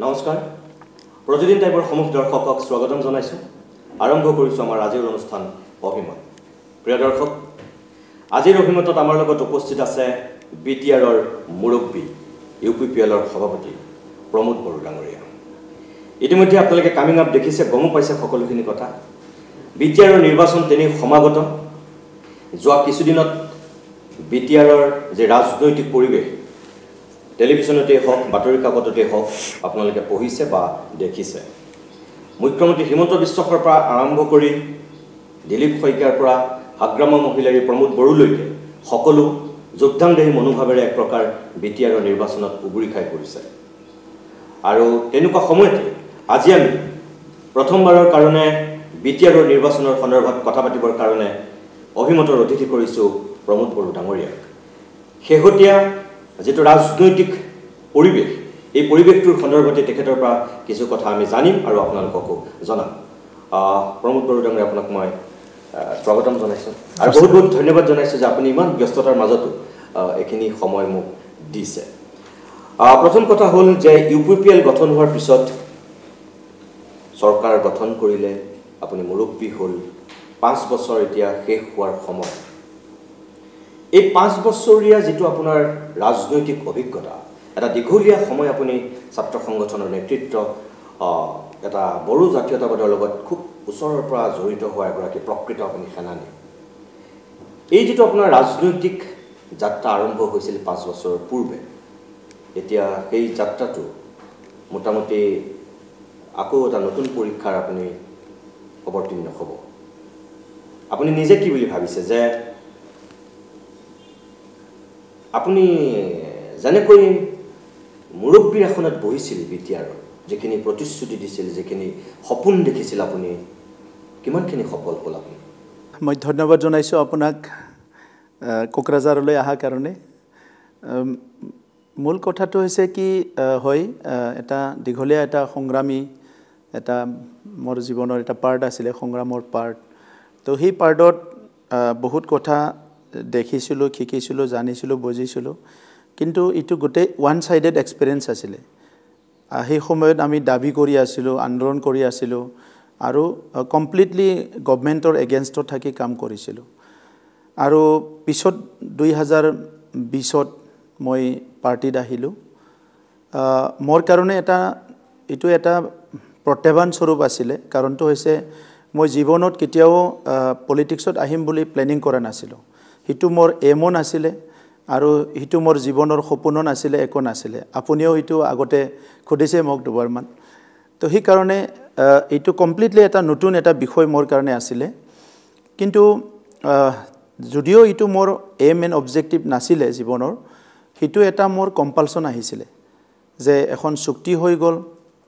নমস্কাৰ প্ৰতিদিন টাইপৰ সমূহ দৰ্শকক স্বাগতম জনাইছো আৰম্ভ কৰিছো আমাৰ আজিৰ অনুষ্ঠান অভিমত প্ৰিয় দৰ্শক আজিৰ অভিমতত আমাৰ লগত উপস্থিত আছে বিটিআৰৰ মুৰব্বী ইউপিপিএলৰ সভাপতি প্ৰমোদ বড়ো ডাঙৰীয়া ইতিমধ্যে আপোনালোকে কামিং আপ দেখিছে গম পাইছে সকলোখিনি কথা বিটিআৰৰ নিৰ্বাচন তেনে সমাগত যোৱা কিছুদিনত বিটিআৰৰ যে ৰাজনৈতিক পৰিৱেশ টেলিভিছনতে হওক বাতৰি কাকততে হওক আপোনালোকে পঢ়িছে বা দেখিছে মুখ্যমন্ত্ৰী হিমন্ত বিশ্ব শৰ্মাৰ পৰা আৰম্ভ কৰি দিলীপ শইকীয়াৰ পৰা হাগ্ৰামা মহিলাৰী প্ৰমোদ বড়োলৈকে সকলো যোগদানদেহী মনোভাৱেৰে এক প্ৰকাৰ বিটিআৰৰ নিৰ্বাচনত উবুৰি খাই পৰিছে আৰু তেনেকুৱা সময়তে আজি আমি প্ৰথমবাৰৰ কাৰণে বিটিআৰৰ নিৰ্বাচনৰ সন্দৰ্ভত কথা পাতিবৰ কাৰণে অভিমতৰ অতিথি কৰিছো প্ৰমোদ বড়ো ডাঙৰীয়াক শেহতীয়া যেটো ৰাজনৈতিক পৰিৱেশ এই পৰিৱেশটোৰ সন্দৰ্ভতে তেখেতৰ পৰা কিছু কথা আমি জানিম আৰু আপোনালোককো জনাম প্ৰমোদ বড়ো ডাঙৰীয়া আপোনাক মই স্বাগতম জনাইছো আৰু বহুত বহুত ধন্যবাদ জনাইছো যে আপুনি ইমান ব্যস্ততাৰ মাজতো এখিনি সময় মোক দিছে প্ৰথম কথা হ'ল যে ইউপিপিএল গঠন হোৱাৰ পিছত চৰকাৰ গঠন কৰিলে আপুনি মুৰব্বী হ'ল 5 বছৰ এতিয়া শেষ হোৱাৰ সময় এই 5 বছৰীয়া যেটো আপোনাৰ ৰাজনৈতিক অভিজ্ঞতা এটা দীঘলীয়া সময় আপুনি ছাত্ৰ সংগঠনৰ নেতৃত্ব এটা বড়ো জাতীয়তাবাদৰ লগত খুব ওচৰৰ পৰা জড়িত হোৱা এগৰাকী প্ৰকৃত আপুনি সেনানী এই যেটো আপোনাৰ ৰাজনৈতিক যাত্ৰা আৰম্ভ হৈছিল 5 বছৰ পূৰ্বে এতিয়া এই যাত্ৰাটো মোটামুটি আকৌ এটা নতুন পৰীক্ষাৰ আপুনি অৱতীৰ্ণ হ'ব আপুনি নিজে কি বুলি ভাবিছে যে আপুনি জানেকৈ মুৰব্বীৰ আসনত বহিছিল বিটিআৰৰ যেখিনি প্ৰতিশ্ৰুতি দিছিল যেখিনি সপোন দেখিছিল আপুনি কিমানখিনি সফল হ'ল আপুনি মই ধন্যবাদ জনাইছো আপোনাক কোকৰাঝাৰলৈ অহাৰ কাৰণে মূল কথাটো হৈছে কি হয় এটা দীঘলীয়া এটা সংগ্ৰামী এটা মোৰ জীৱনৰ এটা পাৰ্ট আছিল সংগ্ৰামৰ পাৰ্ট তো সেই পাৰ্টত বহুত কথা দেখিছিলো শিকিছিলো জানিছিলো বুজিছিলো কিন্তু ইটো গোটে ওয়ান সাইডেড এক্সপেৰিয়েন্স আছিল সেই সময়ত আমি দাবী কৰি আছিলো আন্দোলন কৰি আছিলো আৰু কমপ্লিটলি গভৰ্নমেন্টৰ এগেইনষ্টত থাকি কাম কৰিছিলো আৰু পিছত 2020ত মই পাৰ্টিত আহিলো মোৰ কাৰণে ইটো এটা প্ৰত্যাহ্বান স্বৰূপ আছিল কাৰণটো হৈছে মই জীৱনত কেতিয়াও পলিটিক্সত আহিম বুলি প্লেনিং কৰা নাছিলো হিটো মোৰ এমো নাছিলে আৰু হিটো মোৰ জীৱনৰ সপোন নাছিলে একো নাছিলে আপুনিও হিটো আগতে খুদিছে মোক দুবাৰমান তো সেই কাৰণে এইটো কমপ্লিটলি এটা নতুন এটা বিষয় মোৰ কাৰণে আছিল কিন্তু যদিও ইটো মোৰ এম এণ্ড অবজেক্টিভ নাছিলে জীৱনৰ হিটো এটা মোৰ কম্পালচন আহিছিল যে এখন চুক্তি হৈ গল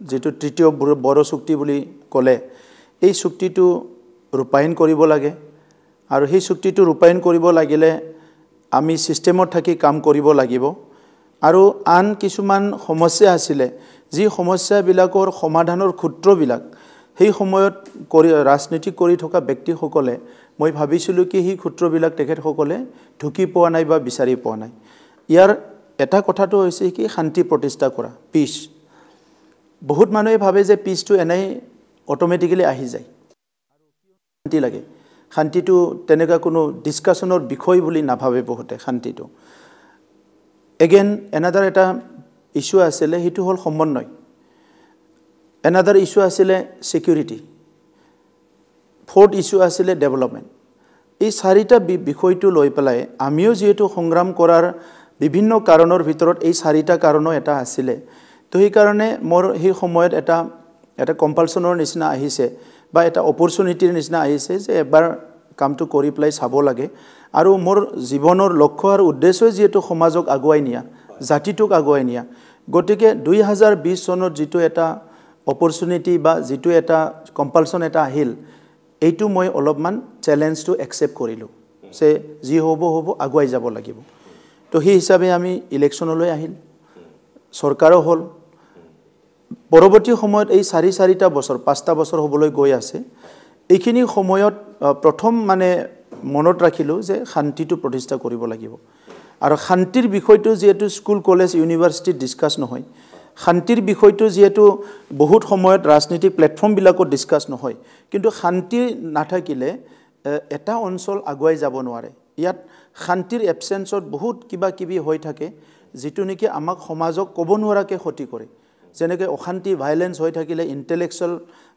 যেটো তৃতীয় বড়ো চুক্তি বুলি ক'লে এই চুক্তিটো ৰূপায়ণ কৰিব লাগে আৰু সেই চুক্তিটো ৰূপায়ণ কৰিব লাগিলে আমি সিস্টেমত থাকি কাম কৰিব লাগিব আৰু আন কিছুমান সমস্যা আছিল যি সমস্যাবিলাকৰ সমাধানৰ ক্ষুত্ৰবিলাক সেই সময়ত ৰাজনীতি কৰি থকা ব্যক্তিসকলে মই ভাবিছিলো কি সেই ক্ষুত্ৰবিলাক তেখেতসকলে ঢুকি পোৱা নাই বা বিচাৰি পোৱা নাই ইয়াৰ এটা কথাটো হৈছে কি শান্তি প্ৰতিষ্ঠা কৰা পিছ বহুত মানুহে ভাবে যে পিছটো এনেই অটোমেটিক্যালি আহি যায় আৰু শান্তি লাগে শান্তিটো তেনেকা কোনো ডিসকাশনৰ বিষয় বুলি নাভাবে বহুতে শান্তিটো এগেইন এনাদাৰ এটা ইস্যু আছিল হিটো হল সমন্বয় এনাদাৰ ইস্যু আছিল সিকিউৰিটি ফোৰ্থ ইস্যু আছিল ডেভেলপমেন্ট এই চাৰিটা বিষয়টো লৈ পেলাই আমিও যেহেতু সংগ্ৰাম কৰাৰ বিভিন্ন কাৰণৰ ভিতৰত এই চাৰিটা কাৰণ এটা আছিল তো এই কাৰণে মোৰ এই সময়ত এটা কম্পালচনৰ নিচিনা আহিছে বা এটা অপৰচুনিটিৰ নিচিনা আহিছে যে এবাৰ কামটো কৰি প্লাই চাব লাগে আৰু মোৰ জীৱনৰ লক্ষ্য আৰু উদ্দেশ্য যেটো সমাজক আগুৱাই নিয়া জাতিটোক আগুৱাই নিয়া গতিকে 2020 চনত যেটো এটা অপৰচুনিটি বা যেটো এটা কম্পালচন এটা আহিল এইটো মই অলপমান চ্যালেঞ্জটো একসেপ্ট কৰিলো যে যি হ'ব আগুৱাই যাব লাগিব তো সেই হিচাপে আমি ইলেকশনলৈ আহিল সৰকাৰো হল পৰৱৰ্তী সময়ত এই 4টা বছৰ 5টা বছৰ হ'বলৈ গৈ আছে এইখিনি সময়ত প্ৰথম মানে মনত ৰাখিলো যে শান্তিটো প্ৰতিষ্ঠা কৰিব লাগিব আৰু শান্তিৰ বিষয়টো যেটো স্কুল কলেজ ইউনিভাৰ্সিটি ডিসকাস নহয় শান্তিৰ বিষয়টো যেহেতু বহুত সময়ত ৰাজনীতিক প্লেটফৰ্মবিলাকত ডিছকাছ নহয় কিন্তু শান্তি নাথাকিলে এটা অঞ্চল আগুৱাই যাব নোৱাৰে ইয়াত শান্তিৰ এবসেন্সত বহুত কিবা কিবি হৈ থাকে যেটো নেকি আমাক সমাজক ক'ব নোৱাৰাকে ক্ষতি কৰে যেনেকৈ অশান্তি ভাইলেন্স হৈ থাকিলে ইন্টেলেকচুৱেল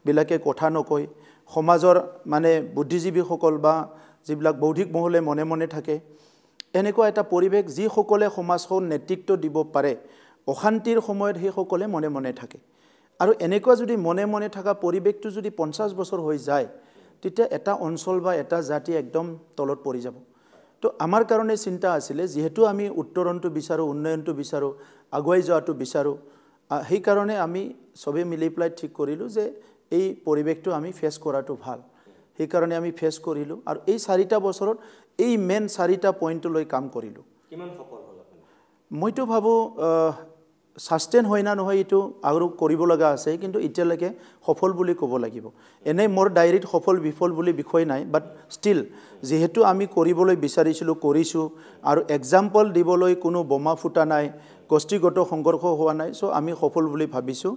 বিলাকে কথা নকয় সমাজৰ মানে বুদ্ধিজীৱীসকল বা যিবিলাক বৌদ্ধিক মহলে মনে মনে থাকে এনেকুৱা এটা পৰিৱেশ যি সকলে সমাজখন নেতৃত্ব দিব পাৰে অশান্তিৰ সময়ত সেই সকলে মনে মনে থাকে আৰু এনেকুৱা যদি মনে মনে থকা পৰিৱেশটো যদি 50 বছৰ হৈ যায় তেতিয়া এটা অঞ্চল বা এটা জাতি একদম তলত পৰি যাব তো আমাৰ কাৰণে চিন্তা আছিল যেহেতু আমি উত্তৰণটো বিচাৰো উন্নয়নটো বিচাৰো আগুৱাই যোৱাটো বিচাৰো সেই কাৰণে আমি সবে মিলি প্লাই ঠিক কৰিলো যে এই পৰিৱেশটো আমি ফেস কৰাটো ভাল সেই কাৰণে আমি ফেস কৰিলো আৰু এই 4টা বছৰত এই মেন 4টা পইণ্ট লৈ কাম কৰিলো কিমান সফল হ'ল আপুনি মইতো ভাবো সাস্টেইন হয় না নহয় এটো আৰু কৰিব লগা আছে কিন্তু ইতিয়ালৈকে সফল বুলি ক'ব লাগিব এনে মোৰ ডায়েৰীত সফল বিফল বুলি বিষয় নাই বাট ষ্টিল যেহেতু আমি কৰিবলৈ বিচাৰিছিলো কৰিছো আৰু এক্সাম্পল দিবলৈ কোনো বোমা ফুটা নাই গোষ্ঠীগত সংঘৰ্ষ হোৱা নাই সো আমি সফল বুলি ভাবিছো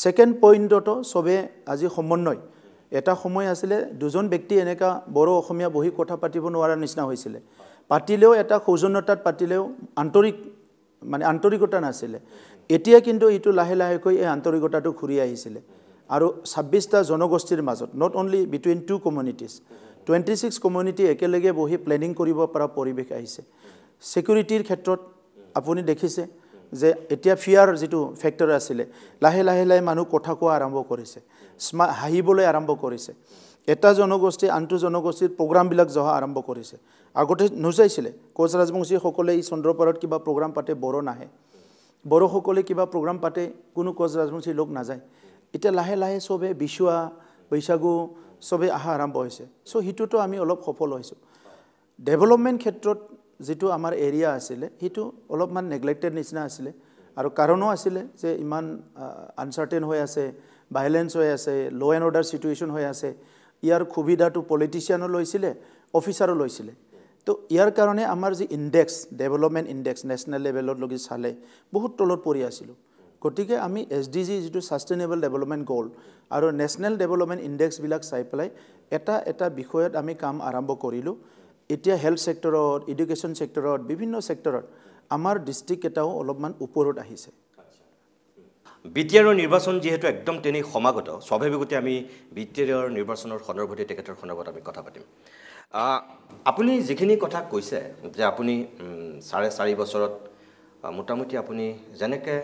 সেকেন্ড পইণ্টটো সবে আজি সমন্বয় এটা সময় আছিল দুজন ব্যক্তি এনেকা বড় অসমীয়া বহি কথা পাতিব নোৱাৰা নিচিনা হৈছিল পাতিলেও এটা সৌজন্যতাত পাতিলেও আন্তৰিকতা নাছিল এতিয়া কিন্তু এটো লাহে লাহে কৈ এই আন্তৰিকতাটো ঘূৰি আহিছিল আৰু 26টা জনগোষ্ঠীৰ মাজত not only between two communities 26 community একেলগে বহি প্লেনিং কৰিব পৰা পৰিৱেশ আহিছে সিকিউৰিটিৰ ক্ষেত্ৰত আপুনি দেখিছে যে এতিয়া ফিয়াৰ যেটো ফেক্টৰ আছিল লাহে লাহে মানুহ কথা কোৱা আৰম্ভ কৰিছে হাঁহিবলৈ আৰম্ভ কৰিছে এটা জনগোষ্ঠী আনটো জনগোষ্ঠীৰ প্ৰগ্ৰাম বিলাক জহা আৰম্ভ কৰিছে আগতে নুজাইছিল কোচ ৰাজবংশী সকলে এই চন্দ্ৰপাৰত কিবা প্ৰগ্ৰাম পাতে বড় নাহে বড় সকলে কিবা প্ৰগ্ৰাম পাতে কোনো কোচ ৰাজবংশী লোক নাযায় এটা লাহে লাহে সবে বিশুৱা বৈশাগু সবে আহা আৰম্ভ হৈছে সো হিটোটো আমি অলপ সফল হৈছো ডেভেলপমেন্ট ক্ষেত্ৰত যেটো আমাৰ এৰিয়া আছিল হিটো অলপমান নেগলেক্টেড নিচিনা আছিল আৰু কাৰণো আছিল যে ইমান আনসাৰ্টেন হৈ আছে ভাইলেন্স হৈ আছে ল এণ্ড অৰ্ডাৰ সিচুৱেচন হৈ আছে ইয়াৰ সুবিধাটো পলিটিচিয়ানো লৈছিল অফিচাৰো লৈছিল তো ইয়াৰ কাৰণে আমাৰ যি ইনডেক্স ডেভেলপমেন্ট ইনডেক্স নেশনাল লেভেলত লগি চালে বহুত তলত পৰি আছিল গতিকে আমি এসডিজি যেটো সাস্টেইনেবল ডেভেলপমেন্ট গোল আৰু নেশনাল ডেভেলপমেন্ট ইনডেক্স বিলাক চাই পেলাই এটা বিষয়ত আমি কাম আৰম্ভ কৰিলো এতিয়া হেলথ সেক্টৰত এডুকেশন সেক্টৰত বিভিন্ন সেক্টৰত আমাৰ ডিস্ট্ৰিক্ট এটাও অলপমান ওপৰত আহিছে বিটিআৰৰ নিৰ্বাচন যেহেতু একদম তেনে সমাগত স্বাভাৱিকতে আমি বিটিআৰৰ নিৰ্বাচনৰ সন্দৰ্ভতে তেখেতৰ সন্দৰ্ভত আমি কথা পাতিম আপুনি যিখিনি কথা কৈছে যে আপুনি 4.5 বছৰত মোটামুটি আপুনি যেনেকৈ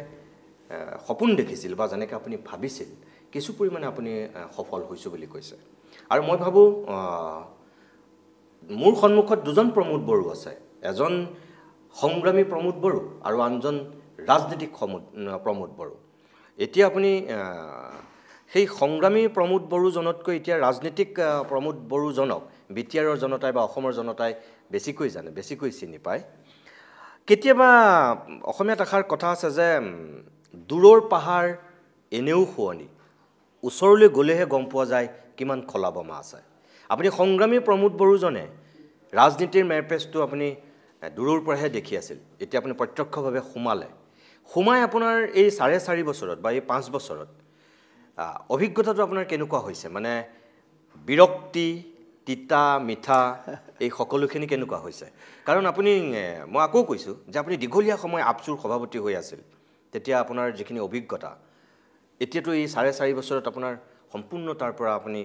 সপোন দেখিছিল বা যেনেকৈ আপুনি ভাবিছিল কিছু পৰিমাণে আপুনি সফল হৈছে বুলি কৈছে আৰু মই ভাবো মোৰ সন্মুখত দুজন প্ৰমোদ বড়ো আছে এজন সংগ্ৰামী প্ৰমোদ বড়ো আৰু আনজন ৰাজনীতিক প্ৰমোদ বড়ো এতিয়া আপুনি সেই সংগ্ৰামী প্ৰমোদ বড়ো জনতকৈ এতিয়া ৰাজনীতিক প্ৰমোদ বড়ো জনক বিটিআৰৰ জনতাই বা অসমৰ জনতাই বেছিকৈ জানে বেছিকৈ চিনি পায় কেতিয়াবা অসমীয়া ভাষাৰ কথা আছে যে দূৰৰ পাহাৰ এনেও শুৱনি ওচৰলৈ গলেহে গম পোৱা যায় কিমান খলাবমা আছে আপুনি সংগ্ৰামী প্ৰমোদ বড়ো জনে ৰাজনীতিৰ মেৰপেজটো আপুনি দূৰৰ পৰাহে দেখি আছিল এতিয়া আপুনি প্ৰত্যক্ষভাৱে সোমাই আপোনাৰ এই 4.5 বছৰত বা এই 5 বছৰত অভিজ্ঞতাটো আপোনাৰ কেনেকুৱা হৈছে মানে বিৰক্তি তিতা মিঠা এই সকলোখিনি কেনেকুৱা হৈছে কাৰণ আপুনি মই আকৌ কৈছো যে আপুনি দীঘলীয়া সময় আপচুৰ সভাপতি হৈ আছিল তেতিয়া আপোনাৰ যিখিনি অভিজ্ঞতা এতিয়াতো এই 4.5 বছৰত আপোনাৰ সম্পূৰ্ণ তাৰ পৰা আপুনি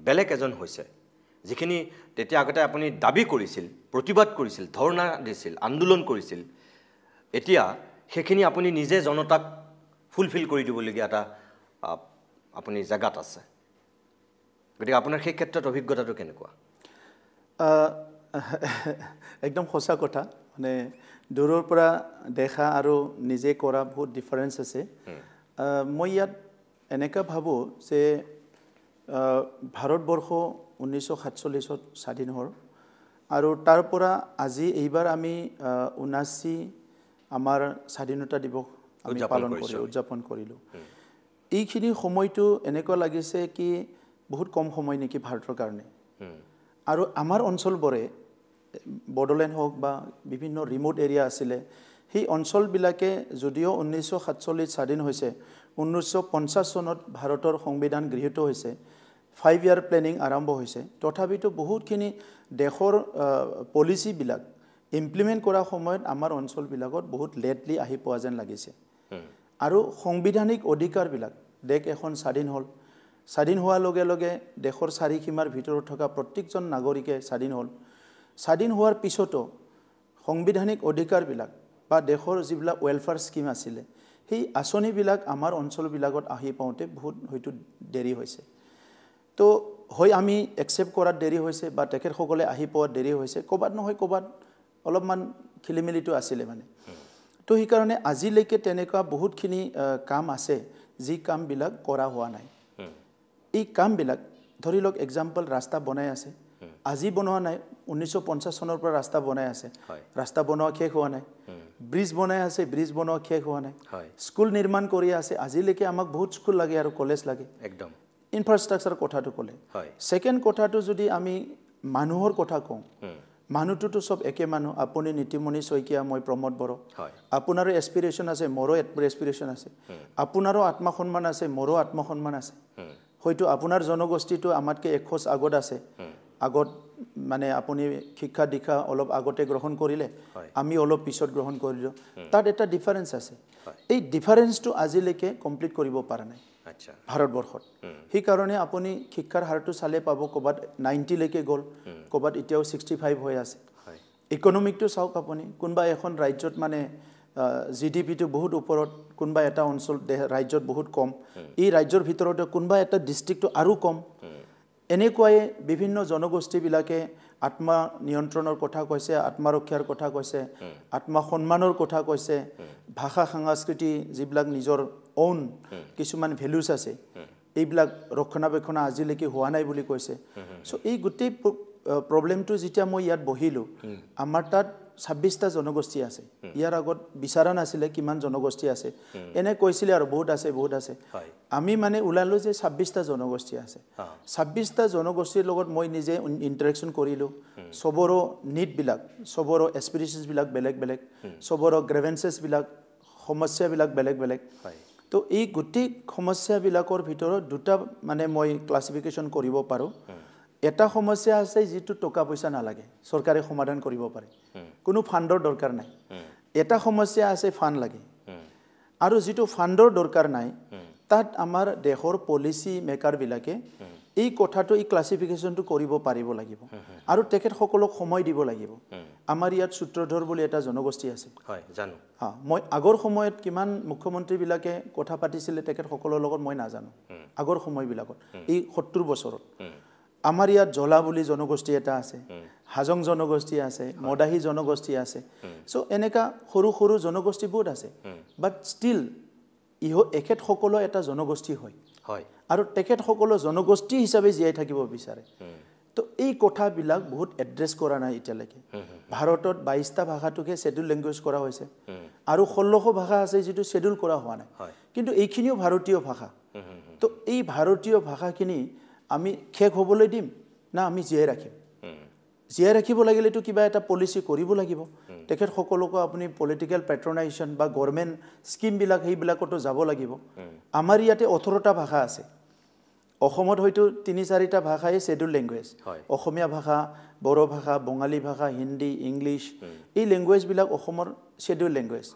বেলেগ এজন হৈছে যিখিনি তেতিয়া আগতে আপুনি দাবী কৰিছিল প্ৰতিবাদ কৰিছিল ধৰ্ণা দিছিল আন্দোলন কৰিছিল এতিয়া সেইখিনি আপুনি নিজে জনতাক ফুলফিল কৰি দিবলগীয়া এটা আপুনি জাগাত আছে গতিকে আপোনাৰ সেই ক্ষেত্ৰত অভিজ্ঞতাটো কেনেকুৱা একদম সঁচা কথা মানে দূৰৰ পৰা দেখা আৰু নিজে কৰা বহুত ডিফাৰেন্স আছে মই ইয়াত এনেকা ভাবো যে ভাৰতবৰ্ষ 1947ত স্বাধীন হ'ল আৰু তাৰ পৰা আজি এইবাৰ আমি 79 আমাৰ স্বাধীনতা দিৱস আমি পালন কৰিলো উদযাপন কৰিলো এইখিনি সময়টো এনেকুৱা লাগিছে কি বহুত কম সময় নেকি ভাৰতৰ কাৰণে আৰু আমাৰ অঞ্চলবোৰে বড়োলেণ্ড হওক বা বিভিন্ন ৰিমোট এৰিয়া আছিল সেই অঞ্চলবিলাকে যদিও 1947 স্বাধীন হৈছে 1950 চনত ভাৰতৰ সংবিধান গৃহীত হৈছে 5 ইয়াৰ প্লেনিং আৰম্ভ হৈছে তথাপিতো বহুতখিনি দেশৰ পলিচিবিলাক ইমপ্লিমেন্ট কৰা সময়ত আমাৰ অঞ্চলবিলাকত বহুত লেটলি আহি পোৱা যেন লাগিছে আৰু সংবিধানিক অধিকাৰবিলাক দেশ এখন স্বাধীন হ'ল স্বাধীন হোৱাৰ লগে লগে দেশৰ চাৰিসীমাৰ ভিতৰত থকা প্ৰত্যেকজন নাগৰিকে স্বাধীন হ'ল স্বাধীন হোৱাৰ পিছতো সংবিধানিক অধিকাৰবিলাক বা দেশৰ যিবিলাক ওয়েলফেয়াৰ স্কিম আছিলে সেই আঁচনিবিলাক আমাৰ অঞ্চলবিলাকত আহি পাওঁতে বহুত হয়তো দেৰি হৈছে তো হয় আমি একসেপ্ট কৰাত দেৰি হৈছে বা তেখেতসকলে আহি পোৱাত দেৰি হৈছে ক'বাত নহয় ক'বাত অলপমান খেলিমেলিটো আছিলে মানে তো সেইকাৰণে আজিলৈকে তেনেকুৱা বহুতখিনি কাম আছে যি কামবিলাক কৰা হোৱা নাই এই কামবিলাক ধৰি লওক এক্সাম্পল ৰাস্তা বনাই আছে আজি বনোৱা নাই 1950 চনৰ পৰা ৰাস্তা বনাই আছে ৰাস্তা বনোৱা শেষ হোৱা নাই ব্ৰিজ বনাই আছে ব্ৰিজ বনোৱা শেষ হোৱা নাই স্কুল নিৰ্মাণ কৰি আছে আজিলৈকে আমাক বহুত স্কুল লাগে আৰু কলেজ লাগে একদম ইনফ্ৰাষ্ট্ৰাকচাৰ কথাটো ক'লে সেকেন্ড কথাটো যদি আমি মানুহৰ কথা কওঁ মানুহটোতো সব একে মানুহ আপুনি নীতিমণি শইকীয়া মই প্ৰমোদ বড়ো আপোনাৰো এস্পিৰেশ্যন আছে মোৰো এস্পিৰেশ্যন আছে আপোনাৰো আত্মসন্মান আছে মোৰো আত্মসন্মান আছে হয়তো আপোনাৰ জনগোষ্ঠীটো আমাতকৈ একখোজ আগত আছে আগত মানে আপুনি শিক্ষা দীক্ষা অলপ আগতে গ্ৰহণ কৰিলে আমি অলপ পিছত গ্ৰহণ কৰিলোঁ তাত এটা ডিফাৰেন্স আছে এই ডিফাৰেন্সটো আজিলৈকে কমপ্লিট কৰিব পৰা নাই ভাৰতবৰ্ষত সেইকাৰণে আপুনি শিক্ষাৰ হাৰটো চালে পাব ক'বাত 90 লৈকে গ'ল ক'বাত এতিয়াও 65 হৈ আছে ইকনমিকটো চাওক আপুনি কোনবা এখন ৰাজ্যত মানে জিডিপিটো বহুত ওপৰত কোনবা এটা অঞ্চল ৰাজ্যত বহুত কম এই ৰাজ্যৰ ভিতৰতে কোনবা এটা ডিস্ট্ৰিক্টটো আৰু কম এনেকুৱাই বিভিন্ন জনগোষ্ঠীবিলাকে আত্মা নিয়ন্ত্ৰণৰ কথা কৈছে আত্মৰক্ষাৰ কথা কৈছে আত্মসন্মানৰ কথা কৈছে ভাষা সংস্কৃতি যিবিলাক নিজৰ ওন কিছুমান ভ্যালুজ আছে এইবিলাক ৰক্ষণাবেক্ষণ আজিলৈকে হোৱা নাই বুলি কৈছে সো এই গোটেই প্ৰবলেমটো যেতিয়া মই ইয়াত বহিলো আমাৰ তাত 26টা জনগোষ্ঠী আছে ইয়াৰ আগত বিচাৰা নাছিলে কিমান জনগোষ্ঠী আছে এনে কৈছিলে আৰু বহুত আছে আমি মানে উলালো যে 26টা জনগোষ্ঠী আছে 26টা জনগোষ্ঠীৰ লগত মই নিজে ইন্টাৰেকশন কৰিলো সবৰো নিড বিলাক সবৰো এস্পিৰেশনস বিলাক বেলেগ বেলেগ সবৰো গ্ৰেভেন্সেস বিলাক সমস্যা বিলাক বেলেগ বেলেগ তো এই গোটেই সমস্যা বিলাকৰ ভিতৰত দুটা মানে মই ক্লাসিফিকেশন কৰিব পাৰো এটা সমস্যা আছে যেটো টকা পয়সা না লাগে সৰকাৰে সমাধান কৰিব পাৰে কোনো ফান্ডৰ দৰকাৰ নাই এটা সমস্যা আছে ফান্ড লাগে আৰু যেটো ফান্ডৰ দৰকাৰ নাই তাত আমাৰ দেশৰ পলিসি মেকাৰ বিলাকে এই কথাটো এই ক্লাসিফিকেশনটো কৰিব পাৰিব লাগিব আৰু তেখেত সকলক সময় দিব লাগিব আমাৰ ইয়াত সূত্ৰধৰ বুলি এটা জনগোষ্ঠী আছে হয় জানো মই আগৰ সময়ত কিমান মুখ্যমন্ত্ৰী বিলাকে কথা পাতিছিলে তেখেত সকলৰ লগত মই নাজানো আগৰ সময় বিলাকত এই 70 বছৰত আমাৰ ইয়াত জলা বুলি জনগোষ্ঠী এটা আছে হাজং জনগোষ্ঠী আছে মদাহী জনগোষ্ঠী আছে সো এনেকা সৰু সৰু জনগোষ্ঠী বহুত আছে বাট ষ্টিল ইহো একেট সকলো এটা জনগোষ্ঠী হয় আৰু তেখেত সকলো জনগোষ্ঠী হিচাপে জীয়াই থাকিব বিচাৰে তো এই কথাবিলাক বহুত এড্ৰেছ কৰা নাই এতিয়ালৈকে ভাৰতত 22টা ভাষাটোকে শেডিউল ল্যাঙ্গুৱেজ কৰা হৈছে আৰু 1600 ভাষা আছে যেটো শেডিউল কৰা হোৱা নাই কিন্তু এইখিনিও ভাৰতীয় ভাষা তো এই ভাৰতীয় ভাষাখিনি আমি শেষ হ'বলৈ দিম না আমি জীয়াই ৰাখিম জীয়াই ৰাখিব লাগিলেতো কিবা এটা পলিসি কৰিব লাগিব তেখেত সকলোক আপুনি পলিটিক্যাল পেট্ৰনাইজেশন বা গভৰ্নমেন্ট স্কিম বিলাক হেইবিলাকটো যাব লাগিব আমাৰ ইয়াতে 18টা ভাষা আছে অসমত হয়তো 3-4টা ভাষাই শেডিউল ল্যাঙ্গুৱেজ অসমীয়া ভাষা বড়ো ভাষা বঙালী ভাষা হিন্দী ইংলিশ এই ল্যাঙ্গুৱেজ বিলাক অসমৰ শেডিউল ল্যাঙ্গুৱেজ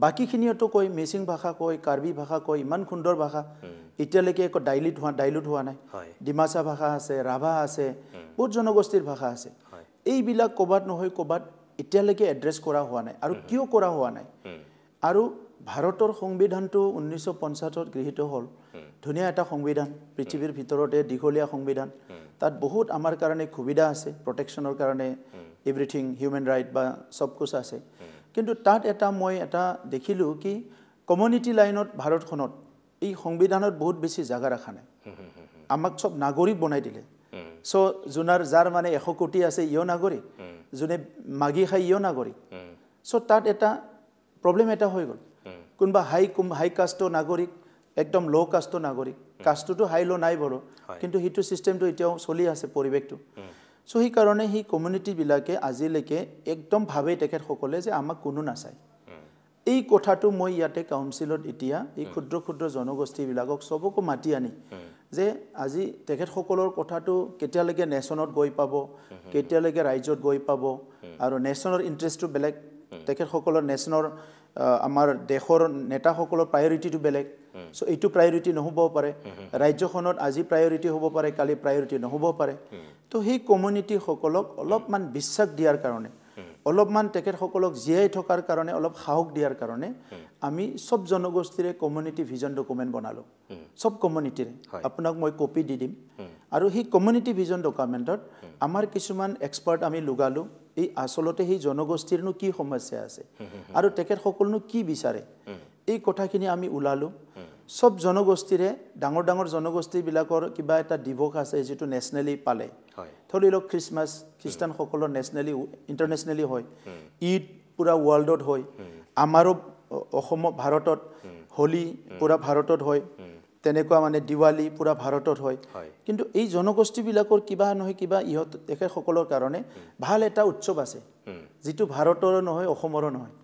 বাকিখিনিটো কয় মিচিং ভাষা কয় কাৰ্বি ভাষা কয় ইমান সুন্দৰ ভাষা এতিয়ালৈকে এক ডাইলুট হোৱা নাই ডিমাসা ভাষা আছে ৰাভা আছে বহুত জনগোষ্ঠীৰ ভাষা আছে এইবিলাক ক'বাত নহয় ক'বাত এতিয়ালৈকে এড্ৰেছ কৰা হোৱা নাই আৰু কিয় কৰা হোৱা নাই আৰু ভাৰতৰ সংবিধানটো 1950ত গৃহীত হ'ল ধুনীয়া এটা সংবিধান পৃথিৱীৰ ভিতৰতে দীঘলীয়া সংবিধান তাত বহুত আমাৰ কাৰণে সুবিধা আছে প্ৰটেকচনৰ কাৰণে এভৰিথিং হিউম্যান ৰাইট বা সব কিছু আছে কিন্তু তাত এটা মই এটা দেখিলো কি কমিউনিটি লাইনত ভাৰতখনত এই সংবিধানত বহুত বেছি জায়গা ৰাখা নাই আমাক সব নাগৰিক বনাই দিলে সো জুনাৰ যাৰ মানে 100 কোটি আছে ইও নাগৰিক জুনে মাগি খাই ইও নাগৰিক সো তাত এটা প্ৰবলেম এটা হৈ গ'ল কোনবা হাই কাষ্টৰ নাগৰিক একদম লো কাষ্টৰ নাগৰিক কাষ্টটো হাই লো নাই বড় কিন্তু হিটো সিস্টেমটো এতিয়াও চলি আছে পৰিবেশটো সো হি কাৰণে হি কমিউনিটি বিলাকে আজিলৈকে একদম ভাবে তেখেত সকলে যে আমাক কোনো নাচাই এই কথাটো মই ইয়াতে কাউন্সিলত এতিয়া এই ক্ষুদ্ৰ ক্ষুদ্ৰ জনগোষ্ঠীবিলাকক সবকো মাতি আনি যে আজি তেখেতসকলৰ কথাটো কেতিয়ালৈকে নেশ্যনত গৈ পাব কেতিয়ালৈকে ৰাজ্যত গৈ পাব আৰু নেশ্যনৰ ইণ্টাৰেষ্টটো বেলেগ তেখেতসকলৰ নেশ্যনৰ আমাৰ দেশৰ নেতাসকলৰ প্ৰায়ৰিটিটো বেলেগ সো এইটো প্ৰায়ৰিটি নহ'ব পাৰে ৰাজ্যখনত আজি প্ৰায়ৰিটি হ'ব পাৰে কালি প্ৰায়ৰিটি নহ'ব পাৰে তো সেই কমিউনিটিসকলক অলপমান বিশ্বাস দিয়াৰ কাৰণে অলপমান তেখেতসকলক জীয়াই থকাৰ কাৰণে অলপ সাহস দিয়াৰ কাৰণে আমি সব জনগোষ্ঠীৰে কমিউনিটি ভিজন ডকুমেণ্ট বনালোঁ সব কমিউনিটিৰে আপোনাক মই কপি দি দিম আৰু সেই কমিউনিটি ভিজন ডকুমেণ্টত আমাৰ কিছুমান এক্সপাৰ্ট আমি লগালোঁ এই আচলতে সেই জনগোষ্ঠীৰনো কি সমস্যা আছে আৰু তেখেতসকলনো কি বিচাৰে এই কথাখিনি আমি ওলালোঁ সব জনগোষ্ঠীৰে ডাঙৰ ডাঙৰ জনগোষ্ঠীবিলাকৰ কিবা এটা দিৱস আছে যিটো নেশ্যনেলি পালে ধৰি লওক খ্ৰীষ্টমাছ খ্ৰীষ্টানসকলৰ নেশ্যনেলি ইণ্টাৰনেশ্যনেলি হয় ঈদ পুৰা ৱৰ্ল্ডত হয় আমাৰো অসম ভাৰতত হোলী পুৰা ভাৰতত হয় তেনেকুৱা মানে দিৱালী পুৰা ভাৰতত হয় কিন্তু এই জনগোষ্ঠীবিলাকৰ কিবা নহয় কিবা ইহঁত তেখেতসকলৰ কাৰণে ভাল এটা উৎসৱ আছে যিটো ভাৰতৰ নহয় অসমৰো নহয়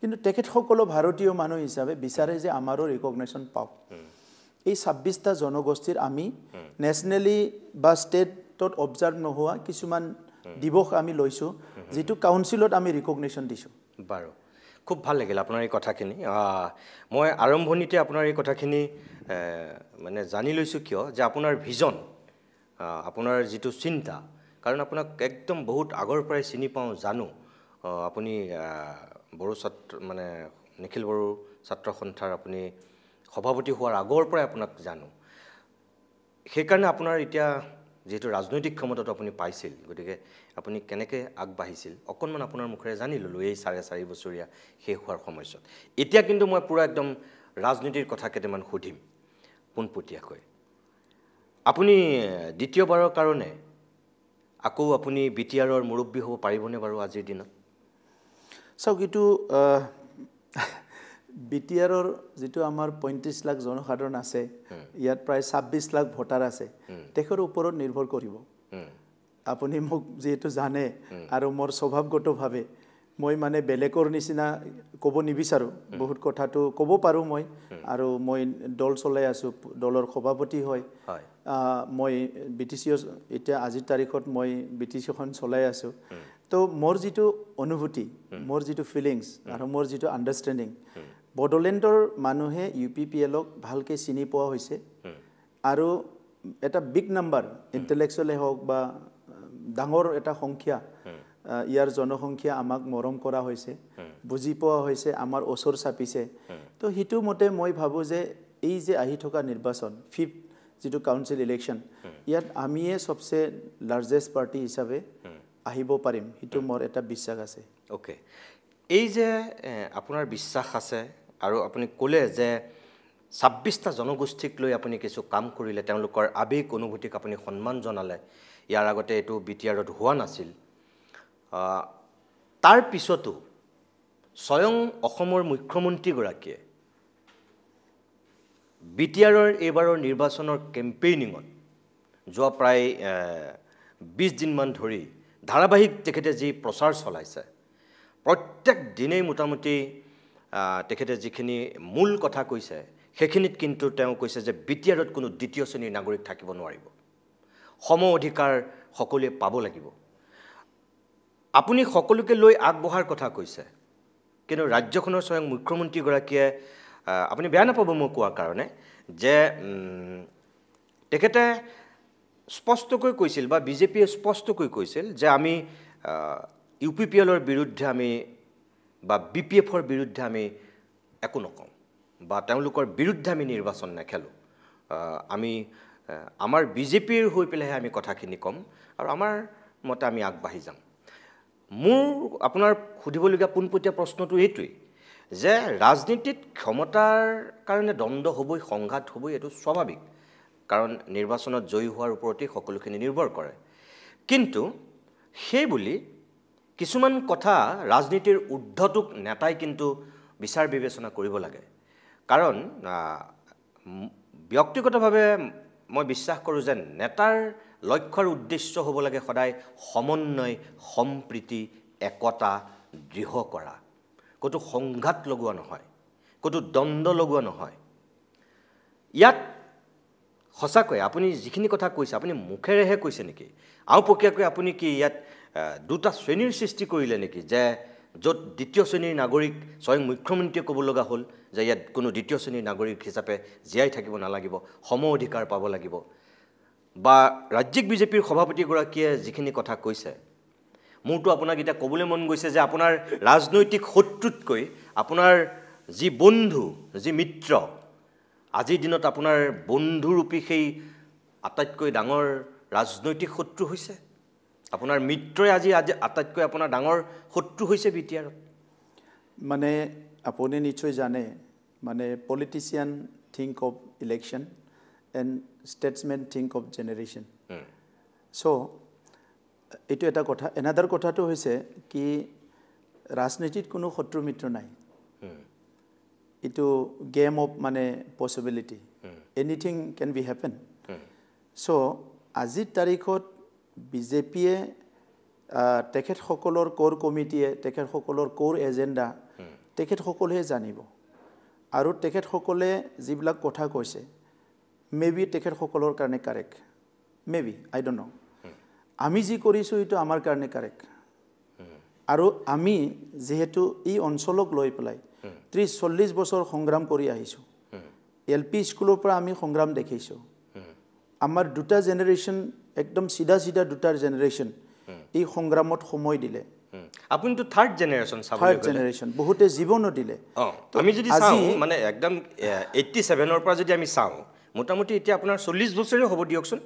কিন্তু তেখেতসকলো ভাৰতীয় মানুহ হিচাপে বিচাৰে যে আমাৰো ৰিকগনিশ্যন পাওক এই 26টা জনগোষ্ঠীৰ আমি নেশ্যনেলি বা ষ্টেটত অবজাৰ্ভ নোহোৱা কিছুমান দিৱস আমি লৈছোঁ যিটো কাউন্সিলত আমি ৰিকগনিশ্যন দিছোঁ বাৰু খুব ভাল লাগিল আপোনাৰ এই কথাখিনি মই আৰম্ভণিতে আপোনাৰ এই কথাখিনি মানে জানি লৈছোঁ কিয় যে আপোনাৰ ভিজন আপোনাৰ যিটো চিন্তা কাৰণ আপোনাক একদম বহুত আগৰ পৰাই চিনি পাওঁ জানো আপুনি বড়ো ছাত্ৰ মানে নিখিল বড়ো ছাত্ৰ সন্থাৰ আপুনি সভাপতি হোৱাৰ আগৰ পৰাই আপোনাক জানো সেইকাৰণে আপোনাৰ এতিয়া যেহেতু ৰাজনৈতিক ক্ষমতাটো আপুনি পাইছিল গতিকে আপুনি কেনেকৈ আগবাঢ়িছিল অকণমান আপোনাৰ মুখেৰে জানি ল'লোঁ এই 4.5 বছৰীয়া শেষ হোৱাৰ সময়ত এতিয়া কিন্তু মই পুৰা একদম ৰাজনীতিৰ কথা কেইটামান সুধিম পোনপটীয়াকৈ আপুনি দ্বিতীয়বাৰৰ কাৰণে আকৌ আপুনি বিটিআৰৰ মুৰব্বী হ'ব পাৰিবনে বাৰু আজিৰ দিনত চাওক এইটো বিটিআৰৰ যিটো আমাৰ 35 লাখ জনসাধাৰণ আছে ইয়াত প্ৰায় 26 লাখ ভোটাৰ আছে তেখেতৰ ওপৰত নিৰ্ভৰ কৰিব আপুনি মোক যেহেতু জানে আৰু মোৰ স্বভাৱগতভাৱে মই মানে বেলেগৰ নিচিনা ক'ব নিবিচাৰোঁ বহুত কথাটো ক'ব পাৰোঁ মই আৰু মই দল চলাই আছোঁ দলৰ সভাপতি হয় মই BTC এতিয়া আজিৰ তাৰিখত মই BTCখন চলাই আছোঁ তো মোৰ যিটো অনুভূতি মোৰ যিটো ফিলিংছ আৰু মোৰ যিটো আণ্ডাৰষ্টেণ্ডিং বড়োলেণ্ডৰ মানুহে UPPLক ভালকৈ চিনি পোৱা হৈছে আৰু এটা বিগ নাম্বাৰ ইণ্টেলেকচুৱেলে হওক বা ডাঙৰ এটা সংখ্যা ইয়াৰ জনসংখ্যা আমাক মৰম কৰা হৈছে বুজি পোৱা হৈছে আমাৰ ওচৰ চাপিছে তো সেইটো মতে মই ভাবোঁ যে এই যে আহি থকা নিৰ্বাচন 5th যিটো কাউন্সিল ইলেকশ্যন ইয়াত আমিয়ে সবচে লাৰ্জেষ্ট পাৰ্টি হিচাপে আহিব পাৰিম সেইটো মোৰ এটা বিশ্বাস আছে ওকে এই যে আপোনাৰ বিশ্বাস আছে আৰু আপুনি ক'লে যে 26টা জনগোষ্ঠীক লৈ আপুনি কিছু কাম কৰিলে তেওঁলোকৰ আবেগ অনুভূতিক আপুনি সন্মান জনালে ইয়াৰ আগতে এইটো বিটিআৰত হোৱা নাছিল তাৰ পিছতো স্বয়ং অসমৰ মুখ্যমন্ত্ৰীগৰাকীয়ে বিটিআৰৰ এইবাৰৰ নিৰ্বাচনৰ কেম্পেইনিঙত যোৱা প্ৰায় 20 দিনমান ধৰি ধাৰাবাহিক তেখেতে যি প্ৰচাৰ চলাইছে প্ৰত্যেক দিনেই মোটামুটি তেখেতে যিখিনি মূল কথা কৈছে সেইখিনিত কিন্তু তেওঁ কৈছে যে বিটিআৰত কোনো দ্বিতীয় শ্ৰেণীৰ নাগৰিক থাকিব নোৱাৰিব সম অধিকাৰ সকলোৱে পাব লাগিব আপুনি সকলোকে লৈ আগবঢ়াৰ কথা কৈছে কিন্তু ৰাজ্যখনৰ স্বয়ং মুখ্যমন্ত্ৰীগৰাকীয়ে আপুনি বেয়া নাপাব মই কোৱাৰ কাৰণে যে তেখেতে স্পষ্টকৈ কৈছিল বা বিজেপিয়ে স্পষ্টকৈ কৈছিল যে আমি UPPLৰ বিৰুদ্ধে আমি বা BPFৰ বিৰুদ্ধে আমি একো নকওঁ বা তেওঁলোকৰ বিৰুদ্ধে আমি নিৰ্বাচন নেখেলোঁ আমি আমাৰ বিজেপিৰ হৈ পেলাইহে আমি কথাখিনি ক'ম আৰু আমাৰ মতে আমি আগবাঢ়ি যাম মোৰ আপোনাৰ সুধিবলগীয়া পোনপটীয়া প্ৰশ্নটো এইটোৱেই যে ৰাজনীতিত ক্ষমতাৰ কাৰণে দ্বন্দ্ব হ'বই সংঘাত হ'বই এইটো স্বাভাৱিক কাৰণ নিৰ্বাচনত জয়ী হোৱাৰ ওপৰতেই সকলোখিনি নিৰ্ভৰ কৰে কিন্তু সেই বুলি কিছুমান কথা ৰাজনীতিৰ ঊৰ্ধ্বটোক নেতাই কিন্তু বিচাৰ বিবেচনা কৰিব লাগে কাৰণ ব্যক্তিগতভাৱে মই বিশ্বাস কৰোঁ যে নেতাৰ লক্ষ্যৰ উদ্দেশ্য হ'ব লাগে সদায় সমন্বয় সম্প্ৰীতি একতা দৃঢ় কৰা কতো সংঘাত লগোৱা নহয় কতো দ্বন্দ্ব লগোৱা নহয় ইয়াত সঁচাকৈ আপুনি যিখিনি কথা কৈছে আপুনি মুখেৰেহে কৈছে নেকি আৰু প্ৰক্ৰিয়াকৈ আপুনি কি ইয়াত দুটা শ্ৰেণীৰ সৃষ্টি কৰিলে নেকি যে য'ত দ্বিতীয় শ্ৰেণীৰ নাগৰিক স্বয়ং মুখ্যমন্ত্ৰীয়ে ক'ব লগা হ'ল যে ইয়াত কোনো দ্বিতীয় শ্ৰেণীৰ নাগৰিক হিচাপে জীয়াই থাকিব নালাগিব সম অধিকাৰ পাব লাগিব বা ৰাজ্যিক বিজেপিৰ সভাপতিগৰাকীয়ে যিখিনি কথা কৈছে মোৰটো আপোনাক এতিয়া ক'বলৈ মন গৈছে যে আপোনাৰ ৰাজনৈতিক শত্ৰুতকৈ আপোনাৰ যি বন্ধু যি মিত্ৰ আজিৰ দিনত আপোনাৰ বন্ধুৰূপী সেই আটাইতকৈ ডাঙৰ ৰাজনৈতিক শত্ৰু হৈছে আপোনাৰ মিত্ৰই আজি আটাইতকৈ আপোনাৰ ডাঙৰ শত্ৰু হৈছে বিটিআৰত মানে আপুনি নিশ্চয় জানে মানে politician think of election and statesmen think of generation চ' এইটো এটা কথা এনাদাৰ কথাটো হৈছে কি ৰাজনীতিত কোনো শত্ৰু মিত্ৰ নাই ইটো গেম অফ মানে possibility anything can be happen চ' আজিৰ তাৰিখত বিজেপিয়ে তেখেতসকলৰ কোৰ কমিটিয়ে তেখেতসকলৰ কোৰ এজেণ্ডা তেখেতসকলেহে জানিব আৰু তেখেতসকলে যিবিলাক কথা কৈছে মে বি তেখেতসকলৰ কাৰণে correct may be I don't know' আমি যি কৰিছোঁ এইটো আমাৰ কাৰণে কাৰেক্ট আৰু আমি যিহেতু এই অঞ্চলক লৈ পেলাই 30-40 বছৰ সংগ্ৰাম কৰি আহিছোঁ LP স্কুলৰ পৰা আমি সংগ্ৰাম দেখিছোঁ আমাৰ দুটা জেনেৰেশ্যন একদম সিধা দুটা জেনেৰেশ্যন এই সংগ্ৰামত সময় দিলে আপুনিতো থাৰ্ড জেনেৰেশ্যন থাৰ্ড জেনেৰেশ্যন বহুতে জীৱনো দিলে আমি যদি চাওঁ মানে একদম 87ৰ পৰা যদি আমি চাওঁ মোটামুটি এতিয়া আপোনাৰ 40 বছৰে হ'ব দিয়কচোন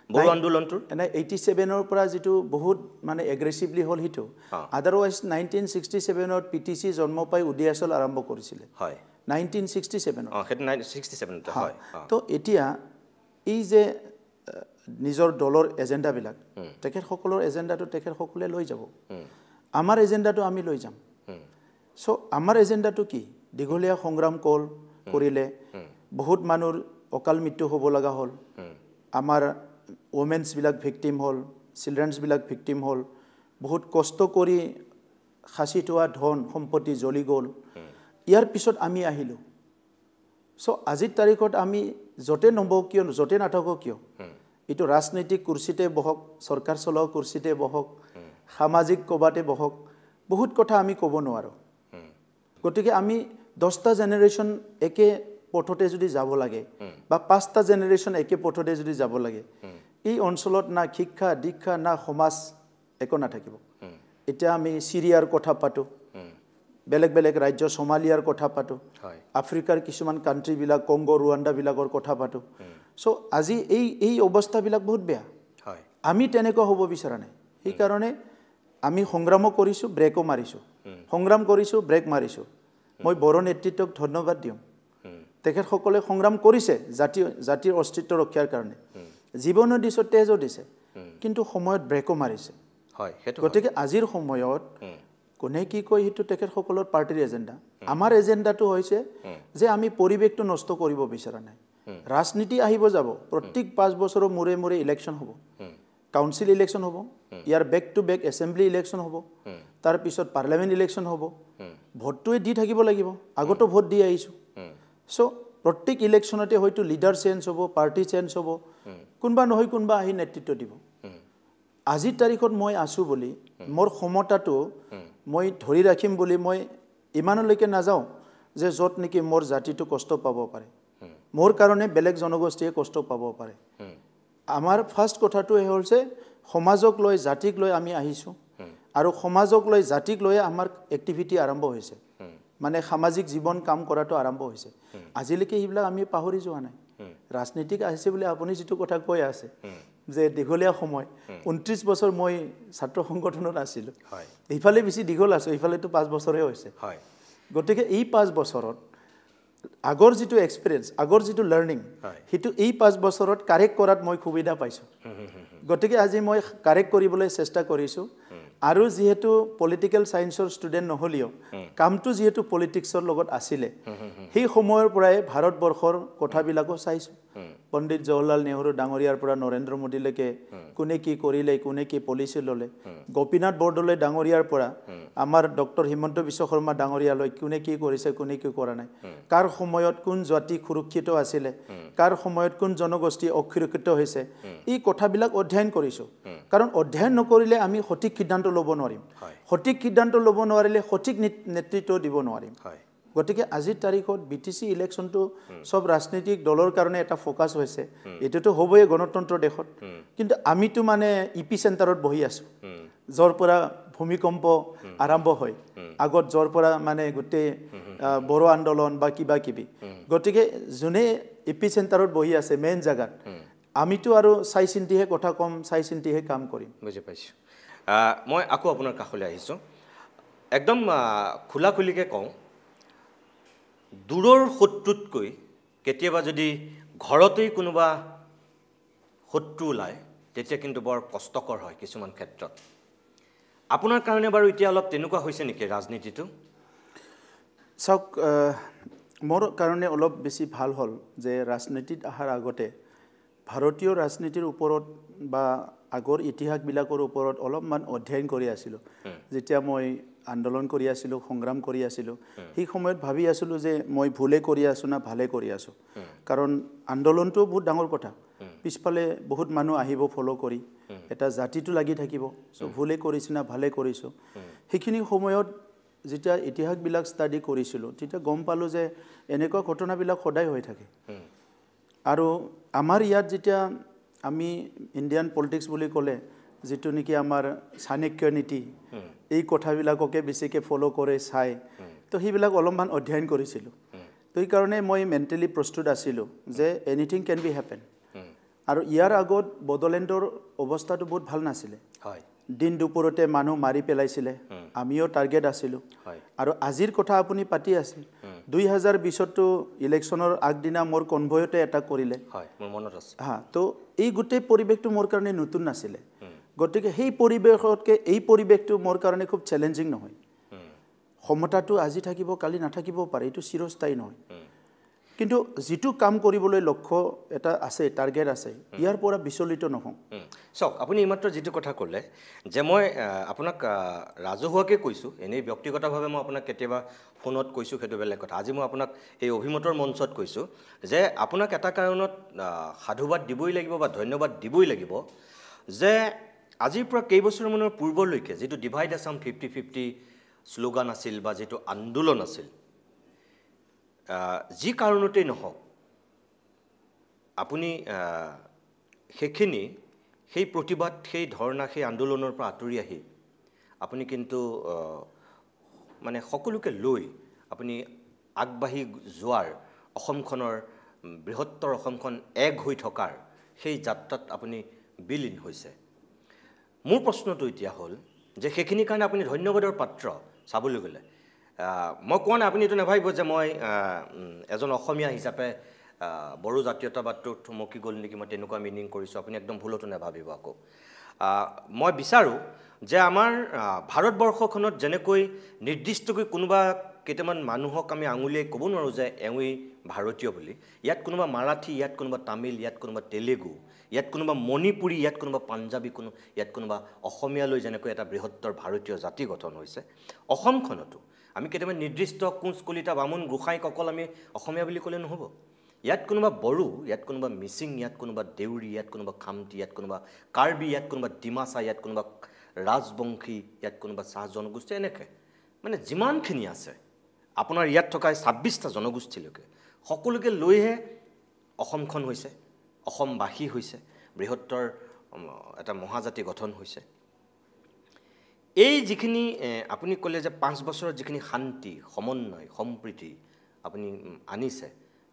বড়ো আন্দোলনটোৰ এনে 87ৰ পৰা যেটো বহুত মানে এগ্ৰেছিভলি হ'ল হিটো আদাৰৱাইজ 1967ত PTC জন্ম পাই উদয়াচল আৰম্ভ কৰিছিল হয় 1967 হেটো 1967 হয় তো এতিয়া এই যে নিজৰ দলৰ এজেন্ডাবিলাক তেখেতসকলৰ এজেন্ডাটো তেখেতসকলে লৈ যাব আমাৰ এজেন্ডাটো আমি লৈ যাম সো আমাৰ এজেন্ডাটো কি দীঘলীয়া সংগ্ৰাম কৰিলে বহুত মানুহৰ অকাল মৃত্যু হ'ব লগা হ'ল আমাৰ ওমেন্স বিলাক ভিকটিম হ'ল চিলড্ৰেনছ বিলাক ভিকটিম হ'ল বহুত কষ্ট কৰি খাসি থোৱা ধন সম্পত্তি জ্বলি গ'ল ইয়াৰ পিছত আমি আহিলো সো আজিৰ তাৰিখত আমি যতে নবও কিয় যতে নাথাকো কিয় ইটো ৰাজনৈতিক কুৰ্সিতে বহক সৰকাৰ চলোৱা কুৰ্সিতে বহক সামাজিক কবাতে বহক বহুত কথা আমি ক'ব নোৱাৰো গতিকে আমি 10টা জেনেৰেশ্যন একে পথতে যদি যাব লাগে বা 5টা জেনেৰেশ্যন একে পথতে যদি যাব লাগে এই অঞ্চলত না শিক্ষা দীক্ষা না সমাজ একো নাথাকিব এতিয়া আমি সিৰিয়াৰ কথা পাতো বেলেগ বেলেগ ৰাজ্য সোমালিয়াৰ কথা পাতো আফ্ৰিকাৰ কিছুমান কান্ট্ৰি বিলাক কংগো ৰুৱাণ্ডা বিলাকৰ কথা পাতো সো আজি এই অৱস্থা বিলাক বহুত বেয়া আমি তেনেকৈ হ'ব বিচৰা নাই এই কাৰণে আমি সংগ্ৰাম কৰিছো ব্ৰেকো মাৰিছো সংগ্ৰাম কৰিছো ব্ৰেক মাৰিছো মই বড়ো নেতৃত্বক ধন্যবাদ দিম তেখেতসকলে সংগ্ৰাম কৰিছে জাতিৰ অস্তিত্ব ৰক্ষাৰ কাৰণে জীৱনো দিছে তেজো দিছে কিন্তু সময়ত ব্ৰেকো মাৰিছে গতিকে আজিৰ সময়ত কোনে কি কয় হিটো তেখেতসকলৰ পাৰ্টিৰ এজেন্ডা আমাৰ এজেন্ডাটো হৈছে যে আমি পৰিৱেশটো নষ্ট কৰিব বিচৰা নাই ৰাজনীতি আহিব যাব প্ৰত্যেক 5 বছৰৰ মূৰে মূৰে ইলেকশ্যন হ'ব কাউন্সিল ইলেকশ্যন হ'ব ইয়াৰ back to back assembly election হ'ব তাৰ পিছত পাৰ্লামেন্ট ইলেকশ্যন হ'ব ভোটটোৱে দি থাকিব লাগিব আগতো ভোট দি আহিছো সো প্ৰত্যেক ইলেকশ্যনতে হয়তো লিডাৰ চেঞ্জ হ'ব পাৰ্টি চেঞ্জ হ'ব কোনবা নহয় কোনবা আহি নেতৃত্ব দিব আজিৰ তাৰিখত মই আছো বুলি মোৰ ক্ষমতাটো মই ধৰি ৰাখিম বুলি মই ইমানলৈকে নাযাওঁ যে যত নেকি মোৰ জাতিটো কষ্ট পাব পাৰে মোৰ কাৰণে বেলেগ জনগোষ্ঠীয়ে কষ্ট পাব পাৰে আমাৰ ফাৰ্স্ট কথাটো হৈছে সমাজক লৈ জাতিক লৈ আমি আহিছো আৰু সমাজক লৈ জাতিক লৈ আমাৰ এক্টিভিটি আৰম্ভ হৈছে মানে সামাজিক জীৱন কাম কৰাটো আৰম্ভ হৈছে আজিলৈকে এইবিলাক আমি পাহৰি যোৱা নাই ৰাজনীতিক আহিছে বুলি আপুনি যেটো কথা কৈ আছে যে দীঘলীয়া সময় 29 বছৰ মই ছাত্ৰ সংগঠনত আছিলো এইফালে বেছি দীঘল আছে এইফালেটো 5 বছৰে হৈছে গতিকে এই 5 বছৰত আগৰ যেটো এক্সপেৰিয়েন্স আগৰ যেটো লাৰ্নিং হিটো এই 5 বছৰত কাৰেক্ট কৰাত মই সুবিধা পাইছো গতিকে আজি মই কাৰেক্ট কৰিবলৈ চেষ্টা কৰিছো আৰু যেহেতু পলিটিক্যাল সায়েন্সৰ ষ্টুডেন্ট নহলিও কামটো যেহেতু পলিটিক্সৰ লগত আছিল সেই সময়ৰ পৰাই ভাৰতবৰ্ষৰ কথাবিলাকো চাইছো পণ্ডিত জৱাহৰলাল নেহৰু ডাঙৰীয়াৰ পৰা নৰেন্দ্ৰ মোদীলৈকে কোনে কি কৰিলে কোনে কি পলিচি ল'লে গোপীনাথ বৰদলৈ ডাঙৰীয়াৰ পৰা আমাৰ ডক্টৰ হিমন্ত বিশ্ব শৰ্মা ডাঙৰীয়ালৈ কোনে কি কৰিছে কোনে কি কৰা নাই কাৰ সময়ত কোন জাতি সুৰক্ষিত আছিলে কাৰ সময়ত কোন জনগোষ্ঠী অসুৰক্ষিত হৈছে এই কথাবিলাক অধ্যয়ন কৰিছোঁ কাৰণ অধ্যয়ন নকৰিলে আমি সঠিক সিদ্ধান্ত ল'ব নোৱাৰিম সঠিক সিদ্ধান্ত ল'ব নোৱাৰিলে সঠিক নেতৃত্ব দিব নোৱাৰিম গতিকে আজিৰ তাৰিখত BTC ইলেকশ্যনটো সব ৰাজনৈতিক দলৰ কাৰণে এটা ফোকাছ হৈছে এটোতো হ'বই গণতন্ত্ৰ দেশত কিন্তু আমিতো মানে ইপি চেণ্টাৰত বহি আছোঁ যৰ পৰা ভূমিকম্প আৰম্ভ হয় আগত যৰ পৰা মানে গোটেই বড়ো আন্দোলন বা কিবা কিবি গতিকে যোনে ইপি চেণ্টাৰত বহি আছে মেইন জাগাত আমিতো আৰু চাই চিন্তিহে কথা কম চাই চিন্তিহে কাম কৰিম বুজি পাইছোঁ মই আকৌ আপোনাৰ কাষলৈ আহিছোঁ একদম খোলাখুলিকৈ কওঁ দূৰৰ শত্ৰুতকৈ কেতিয়াবা যদি ঘৰতেই কোনোবা শত্ৰু ওলায় তেতিয়া কিন্তু বৰ কষ্টকৰ হয় কিছুমান ক্ষেত্ৰত আপোনাৰ কাৰণে বাৰু এতিয়া অলপ তেনেকুৱা হৈছে নেকি ৰাজনীতিটো চাওক মোৰ কাৰণে অলপ বেছি ভাল হ'ল যে ৰাজনীতিত অহাৰ আগতে ভাৰতীয় ৰাজনীতিৰ ওপৰত বা আগৰ ইতিহাসবিলাকৰ ওপৰত অলপমান অধ্যয়ন কৰি আছিলোঁ যেতিয়া মই আন্দোলন কৰি আছিলোঁ সংগ্ৰাম কৰি আছিলোঁ সেই সময়ত ভাবি আছিলোঁ যে মই ভুলে কৰি আছোঁ না ভালে কৰি আছোঁ কাৰণ আন্দোলনটো বহুত ডাঙৰ কথা পিছফালে বহুত মানুহ আহিব ফলো কৰি এটা জাতিটো লাগি থাকিব সো ভুলে কৰিছোঁ না ভালে কৰিছোঁ সেইখিনি সময়ত যেতিয়া ইতিহাসবিলাক ষ্টাডি কৰিছিলোঁ তেতিয়া গম পালোঁ যে এনেকুৱা ঘটনাবিলাক সদায় হৈ থাকে আৰু আমাৰ ইয়াত যেতিয়া আমি ইণ্ডিয়ান পলিটিক্স বুলি ক'লে যেটো নেকি আমাৰ চাণক্য নীতি এই কথাবিলাককে বেছিকৈ ফলো কৰে চাই তো সেইবিলাক অলপমান অধ্যয়ন কৰিছিলোঁ তো এই কাৰণে মই মেণ্টেলি প্ৰস্তুত আছিলোঁ যে এনিথিং কেন বি হেপেন আৰু ইয়াৰ আগত বড়োলেণ্ডৰ অৱস্থাটো বহুত ভাল নাছিলে হয় দিন দুপৰতে মানুহ মাৰি পেলাইছিলে আমিও টাৰ্গেট আছিলোঁ আৰু আজিৰ কথা আপুনি পাতি আছে 2020তো ইলেকশ্যনৰ আগদিনা মোৰ কনভয়তে এটাক কৰিলে হয় মোৰ মনত আছে হা তো এই গোটেই পৰিৱেশটো মোৰ কাৰণে নতুন নাছিলে গতিকে সেই পৰিৱেশতকে এই পৰিৱেশটো মোৰ কাৰণে খুব চ্যালেঞ্জিং নহয় ক্ষমতাটো আজি থাকিব কালি নাথাকিব পাৰে এইটো চিৰস্থায়ী নহয় কিন্তু যেটো কাম কৰিবলৈ লক্ষ্য এটা আছে টাৰ্গেট আছে ইয়াৰ পৰা বিচলিত নহওঁ চাওক আপুনি ইমাত্ৰ যেটো কথা ক'লে যে মই আপোনাক ৰাজহুৱাকৈ কৈছোঁ এনেই ব্যক্তিগতভাৱে মই আপোনাক কেতিয়াবা ফোনত কৈছোঁ সেইটো বেলেগ কথা আজি মই আপোনাক এই অভিমতৰ মঞ্চত কৈছোঁ যে আপোনাক এটা কাৰণত সাধুবাদ দিবই লাগিব বা ধন্যবাদ দিবই লাগিব যে আজিৰ পৰা কেইবছৰমানৰ পূৰ্বলৈকে যেটো ডিভাইড আছাম 50-50 শ্লোগান আছিল বা যেটো আন্দোলন আছিল যি কাৰণতেই নহওক আপুনি সেইখিনি সেই প্ৰতিবাদ সেই ধৰ্ণা সেই আন্দোলনৰ পৰা আঁতৰি আহি আপুনি কিন্তু মানে সকলোকে লৈ আপুনি আগবাঢ়ি যোৱাৰ অসমখনৰ বৃহত্তৰ অসমখন এক হৈ থকাৰ সেই যাত্ৰাত আপুনি বিলীন হৈছে মোৰ প্ৰশ্নটো এতিয়া হ'ল যে সেইখিনিৰ কাৰণে আপুনি ধন্যবাদৰ পাত্ৰ চাবলৈ গ'লে মই কোৱা নাই আপুনি এইটো নাভাবিব যে মই এজন অসমীয়া হিচাপে বড়ো জাতীয়তাবাদটো থমকি গ'ল নেকি মই তেনেকুৱা মিনিং কৰিছোঁ আপুনি একদম ভুলতো নাভাবিব আকৌ মই বিচাৰোঁ যে আমাৰ ভাৰতবৰ্ষখনত যেনেকৈ নিৰ্দিষ্টকৈ কোনোবা কেইটামান মানুহক আমি আঙুলিয়াই ক'ব নোৱাৰোঁ যে এওঁই ভাৰতীয় বুলি ইয়াত কোনোবা মাৰাঠী ইয়াত কোনোবা তামিল ইয়াত কোনোবা তেলেগু ইয়াত কোনোবা মণিপুৰী ইয়াত কোনোবা পাঞ্জাবী ইয়াত কোনোবা অসমীয়ালৈ যেনেকৈ এটা বৃহত্তৰ ভাৰতীয় জাতি গঠন হৈছে অসমখনতো আমি কেইটামান নিৰ্দিষ্ট কোঁচ কলিতা বামুণ গোসাঁইক অকল আমি অসমীয়া বুলি ক'লে নহ'ব ইয়াত কোনোবা বড়ো ইয়াত কোনোবা মিচিং ইয়াত কোনোবা দেউৰী ইয়াত কোনোবা খামতি ইয়াত কোনোবা কাৰ্বি ইয়াত কোনোবা ডিমাচা ইয়াত কোনোবা ৰাজবংশী ইয়াত কোনোবা চাহ জনগোষ্ঠী এনেকৈ মানে যিমানখিনি আছে আপোনাৰ ইয়াত থকা 26টা জনগোষ্ঠীলৈকে সকলোকে লৈহে অসমখন হৈছে অসমবাসী হৈছে বৃহত্তৰ এটা মহাজাতি গঠন হৈছে এই যিখিনি আপুনি ক'লে যে 5 বছৰৰ যিখিনি শান্তি সমন্বয় সম্প্ৰীতি আপুনি আনিছে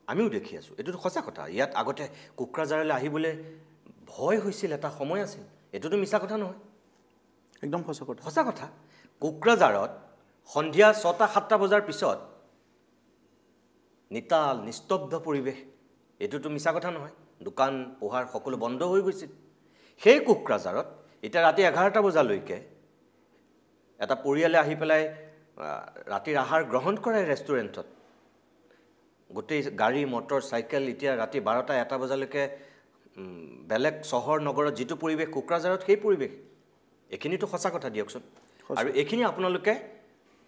আমিও দেখি আছোঁ এইটোতো সঁচা কথা ইয়াত আগতে কোকৰাঝাৰলৈ আহিবলৈ ভয় হৈছিল এটা সময় আছিল এইটোতো মিছা কথা নহয় একদম সঁচা কথা কোকৰাঝাৰত সন্ধিয়া 6টা-7টা বজাৰ পিছত নিতাল নিস্তব্ধ পৰিৱেশ এইটোতো মিছা কথা নহয় দোকান পোহাৰ সকলো বন্ধ হৈ গৈছিল সেই কোকৰাঝাৰত এতিয়া ৰাতি 11টা বজালৈকে এটা পৰিয়ালে আহি পেলাই ৰাতিৰ আহাৰ গ্ৰহণ কৰে ৰেষ্টুৰেণ্টত গোটেই গাড়ী মটৰ চাইকেল এতিয়া ৰাতি 12টা 1টা বজালৈকে বেলেগ চহৰ নগৰত যিটো পৰিৱেশ কোকৰাঝাৰত সেই পৰিৱেশ এইখিনিতো সঁচা কথা দিয়কচোন আৰু এইখিনি আপোনালোকে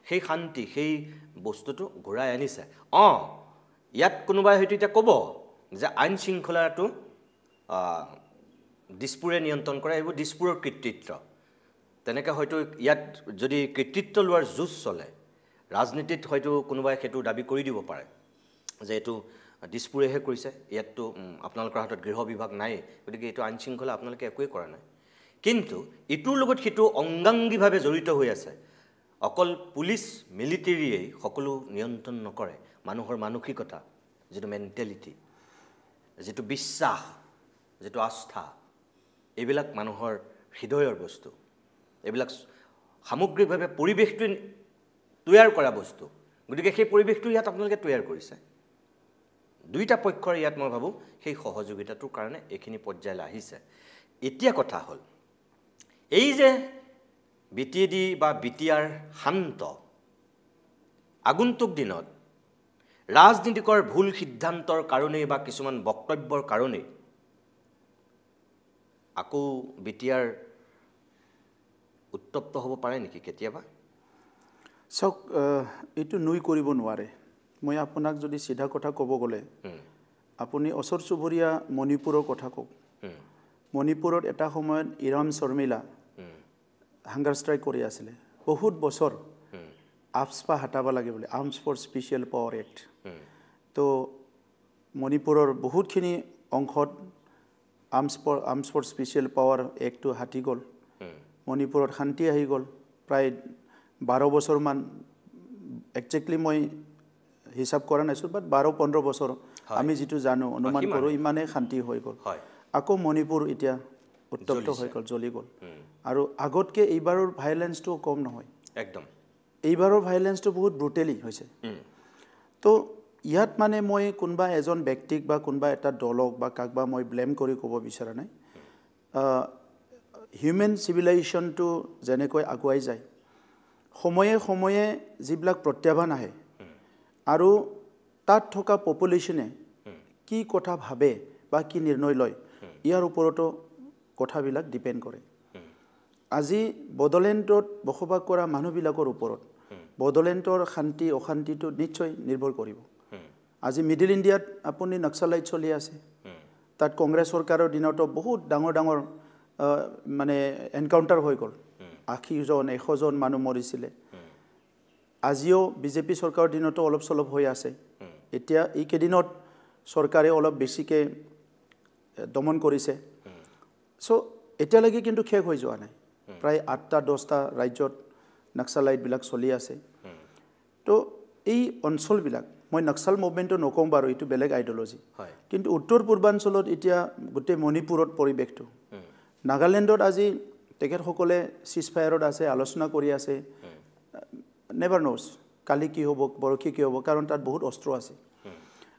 সেই শান্তি সেই বস্তুটো ঘূৰাই আনিছে ইয়াত কোনোবাই হয়তো এতিয়া ক'ব যে আইন শৃংখলাটো দিছপুৰে নিয়ন্ত্ৰণ কৰে এইবোৰ দিছপুৰৰ কৃতিত্ব তেনেকৈ হয়তো ইয়াত যদি কৃতিত্ব লোৱাৰ যুঁজ চলে ৰাজনীতিত হয়তো কোনোবাই সেইটো দাবী কৰি দিব পাৰে যে এইটো দিছপুৰেহে কৰিছে ইয়াততো আপোনালোকৰ হাতত গৃহ বিভাগ নাই গতিকে এইটো আইন শৃংখলা আপোনালোকে একোৱেই কৰা নাই কিন্তু ইটোৰ লগত সিটো অংগাংগীভাৱে জড়িত হৈ আছে অকল পুলিচ মিলিটেৰীয়েই সকলো নিয়ন্ত্ৰণ নকৰে মানুহৰ মানসিকতা যিটো মেণ্টেলিটি যিটো বিশ্বাস যিটো আস্থা এইবিলাক মানুহৰ হৃদয়ৰ বস্তু এইবিলাক সামগ্ৰিকভাৱে পৰিৱেশটো তৈয়াৰ কৰা বস্তু গতিকে সেই পৰিৱেশটো ইয়াত আপোনালোকে তৈয়াৰ কৰিছে দুইটা পক্ষৰ ইয়াত মই ভাবোঁ সেই সহযোগিতাটোৰ কাৰণে এইখিনি পৰ্যায়লৈ আহিছে এতিয়া কথা হ'ল এই যে BTAD বা BTR শান্ত আগন্তুক দিনত ৰাজনীতিকৰ ভুল সিদ্ধান্তৰ কাৰণেই বা কিছুমান বক্তব্যৰ কাৰণেই আকৌ BTR উত্তপ্ত হ'ব পাৰে নেকি কেতিয়াবা চাওক এইটো নুই কৰিব নোৱাৰে মই আপোনাক যদি সিধা কথা ক'ব গ'লে আপুনি ওচৰ চুবুৰীয়া মণিপুৰৰ কথা কওক মণিপুৰত এটা সময়ত ইৰাম শৰ্মিলা হাংগাৰ ষ্ট্ৰাইক কৰি আছিলে বহুত বছৰ আপস্পা হাতাব লাগে বোলে arms for special power act তো মণিপুৰৰ বহুতখিনি অংশত আৰ্মছ ফৰ স্পেচিয়েল পাৱাৰ এক্টটো হাতি গ'ল মণিপুৰত শান্তি আহি গ'ল প্ৰায় 12 বছৰমান একজেক্টলি মই হিচাপ কৰা নাইছোঁ বাট 12-15 বছৰ আমি যিটো জানো অনুমান কৰোঁ ইমানেই শান্তি হৈ গ'ল আকৌ মণিপুৰ এতিয়া উত্তপ্ত হৈ গ'ল জ্বলি গ'ল আৰু আগতকৈ এইবাৰৰ ভাইলেন্সটো কম নহয় একদম এইবাৰৰ ভাইলেন্সটো বহুত ব্ৰুটেলি হৈছে তো ইয়াত মানে মই কোনোবা এজন ব্যক্তিক বা কোনোবা এটা দলক বা কাকবা মই ব্লেম কৰি ক'ব বিচৰা নাই হিউমেন চিভিলাইজেশ্যনটো যেনেকৈ আগুৱাই যায় সময়ে সময়ে যিবিলাক প্ৰত্যাহ্বান আহে আৰু তাত থকা পপুলেশ্যনে কি কথা ভাবে বা কি নিৰ্ণয় লয় ইয়াৰ ওপৰতো কথাবিলাক ডিপেণ্ড কৰে আজি বড়োলেণ্ডত বসবাস কৰা মানুহবিলাকৰ ওপৰত বড়োলেণ্ডৰ শান্তি অশান্তিটো নিশ্চয় নিৰ্ভৰ কৰিব আজি মিডিল ইণ্ডিয়াত আপুনি নক্সালাইট চলি আছে তাত কংগ্ৰেছ চৰকাৰৰ দিনতো বহুত ডাঙৰ ডাঙৰ মানে এনকাউণ্টাৰ হৈ গ'ল 80জন 100জন মানুহ মৰিছিলে আজিও বিজেপি চৰকাৰৰ দিনতো অলপ চলপ হৈ আছে এতিয়া এইকেইদিনত চৰকাৰে অলপ বেছিকৈ দমন কৰিছে চ' এতিয়ালৈকে কিন্তু শেষ হৈ যোৱা নাই প্ৰায় 8টা-10টা ৰাজ্যত নক্সালাইটবিলাক চলি আছে তো এই অঞ্চলবিলাক মই নক্সাল মুভমেণ্টটো নকওঁ বাৰু এইটো বেলেগ আইডিঅলজি কিন্তু উত্তৰ পূৰ্বাঞ্চলত এতিয়া গোটেই মণিপুৰত পৰিৱেশটো নাগালেণ্ডত আজি তেখেতসকলে চিজফায়াৰত আছে আলোচনা কৰি আছে নেভাৰ ন'জ কালি কি হ'ব পৰহি কি হ'ব কাৰণ তাত বহুত অস্ত্ৰ আছে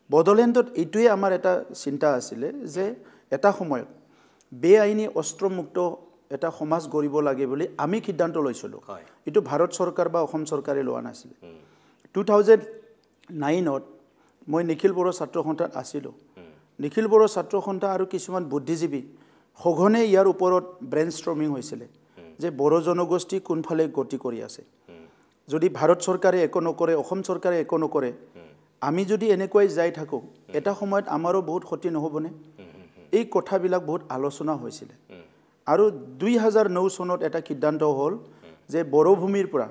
বড়োলেণ্ডত এইটোৱে আমাৰ এটা চিন্তা আছিলে যে এটা সময়ত বেআইনী অস্ত্ৰমুক্ত এটা সমাজ গঢ়িব লাগে বুলি আমি সিদ্ধান্ত লৈছিলোঁ এইটো ভাৰত চৰকাৰ বা অসম চৰকাৰে লোৱা নাছিলে 2009ত মই নিখিল বড়ো ছাত্ৰ সন্থাত আছিলোঁ নিখিল বড়ো ছাত্ৰ সন্থা আৰু কিছুমান বুদ্ধিজীৱী সঘনে ইয়াৰ ওপৰত ব্ৰেইন ষ্ট্ৰমিং হৈছিলে যে বড়ো জনগোষ্ঠী কোনফালে গতি কৰি আছে যদি ভাৰত চৰকাৰে একো নকৰে অসম চৰকাৰে একো নকৰে আমি যদি এনেকৈ যাই থাকোঁ এটা সময়ত আমাৰো বহুত ক্ষতি নহ'বনে এই কথাবিলাক বহুত আলোচনা হৈছিলে আৰু 2009 চনত এটা সিদ্ধান্ত হ'ল যে বড়ো ভূমিৰ পৰা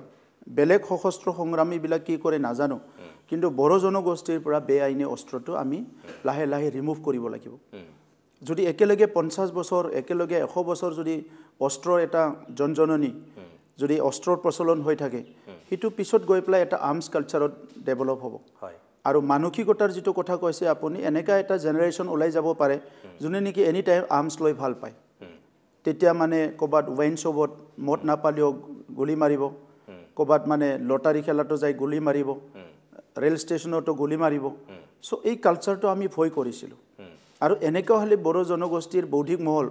বেলেগ সশস্ত্ৰ সংগ্ৰামীবিলাক কি কৰে নাজানো কিন্তু বড়ো জনগোষ্ঠীৰ পৰা বেআইনী অস্ত্ৰটো আমি লাহে লাহে ৰিমুভ কৰিব লাগিব যদি একেলগে 50 বছৰ একেলগে 100 বছৰ যদি অস্ত্ৰৰ এটা জনজননী যদি অস্ত্ৰৰ প্ৰচলন হৈ থাকে সেইটো পিছত গৈ পেলাই এটা আৰ্মছ কালচাৰত ডেভেলপ হ'ব আৰু মানসিকতাৰ যিটো কথা কৈছে আপুনি এনেকা এটা জেনেৰেশ্যন ওলাই যাব পাৰে যোনে নেকি এনি টাইম আৰ্মছ লৈ ভাল পায় তেতিয়া মানে ক'ৰবাত ৱাইন শ্বপত মদ নাপালেও গুলি মাৰিব ক'ৰবাত মানে লটাৰী খেলাটো যাই গুলি মাৰিব ৰেল ষ্টেচনতো গুলি মাৰিব চ' এই কালচাৰটো আমি ভয় কৰিছিলোঁ আৰু এনেকুৱা হ'লে বড়ো জনগোষ্ঠীৰ বৌদ্ধিক মহল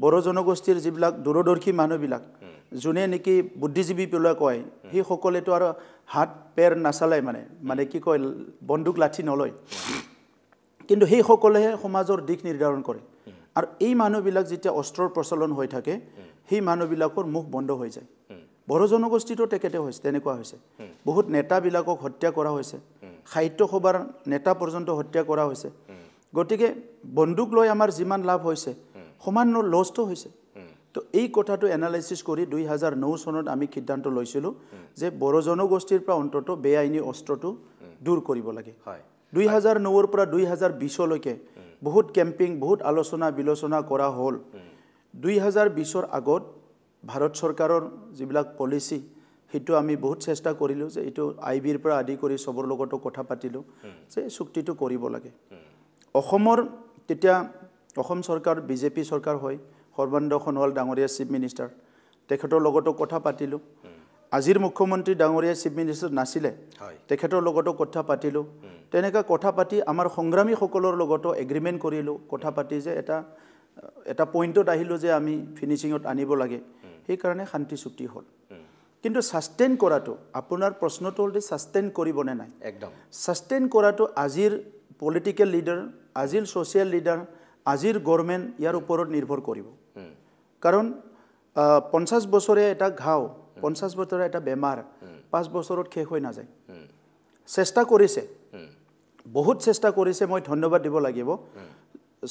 বড়ো জনগোষ্ঠীৰ যিবিলাক দূৰদৰ্শী মানুহবিলাক যোনে নেকি বুদ্ধিজীৱী পেলোৱা কয় সেইসকলেতো আৰু হাত পেৰ নাচালাই মানে কি কয় বন্দুক লাঠি নলয় কিন্তু সেইসকলেহে সমাজৰ দিশ নিৰ্ধাৰণ কৰে আৰু এই মানুহবিলাক যেতিয়া অস্ত্ৰৰ প্ৰচলন হৈ থাকে সেই মানুহবিলাকৰ মুখ বন্ধ হৈ যায় বড়ো জনগোষ্ঠীটো তেখেতে হৈছে তেনেকুৱা হৈছে বহুত নেতাবিলাকক হত্যা কৰা হৈছে সাহিত্য সভাৰ নেতা পৰ্যন্ত হত্যা কৰা হৈছে গতিকে বন্দুক লৈ আমাৰ যিমান লাভ হৈছে সমান লছটো হৈছে তো এই কথাটো এনালাইসিস কৰি 2009 চনত আমি সিদ্ধান্ত লৈছিলোঁ যে বড়ো জনগোষ্ঠীৰ পৰা অন্তত বেআইনী অস্ত্ৰটো দূৰ কৰিব লাগে 2009 ৰ পৰা 2020 লৈকে বহুত কেম্পিং বহুত আলোচনা বিলোচনা কৰা হ'ল 2020 ৰ আগত ভাৰত চৰকাৰৰ যিবিলাক পলিচি হেতু আমি বহুত চেষ্টা কৰিলো যে এটো আইবিৰ পৰা আদি কৰি সবৰ লগতো কথা পাতিলো যে চুক্তিটো কৰিব লাগে অসমৰ তেতিয়া অসম চৰকাৰ বিজেপি চৰকাৰ হয় সৰ্বানন্দ সোণোৱাল ডাঙৰীয়া চিফ মিনিষ্টাৰ তেখেতৰ লগতো কথা পাতিলো আজিৰ মুখ্যমন্ত্ৰী ডাঙৰীয়া চিফ মিনিষ্টাৰ নাছিলে তেখেতৰ লগতো কথা পাতিলো তেনেকা কথা পাতি আমাৰ সংগ্ৰামী সকলৰ লগতো এগ্ৰিমেন্ট কৰিলো কথা পাতি যে এটা পইণ্টত আহিলো যে আমি ফিনিশিংত আনিব লাগে সেই কাৰণে শান্তি চুক্তি হ'ল কিন্তু সাস্টেইন কৰাটো আপোনাৰ প্ৰশ্নটো হ'ল সাস্টেইন কৰিব নে নাই একদম সাস্টেইন কৰাটো আজিৰ পলিটিক্যাল লিডাৰ আজিৰ সোশ্যাল লিডাৰ আজিৰ গভৰ্নমেন্ট ইয়াৰ ওপৰত নিৰ্ভৰ কৰিব কাৰণ 50 বছৰে এটা ঘাও 50 বছৰে এটা বেমাৰ 5 বছৰত শেষ হৈ নাযায় চেষ্টা কৰিছে বহুত চেষ্টা কৰিছে মই ধন্যবাদ দিব লাগিব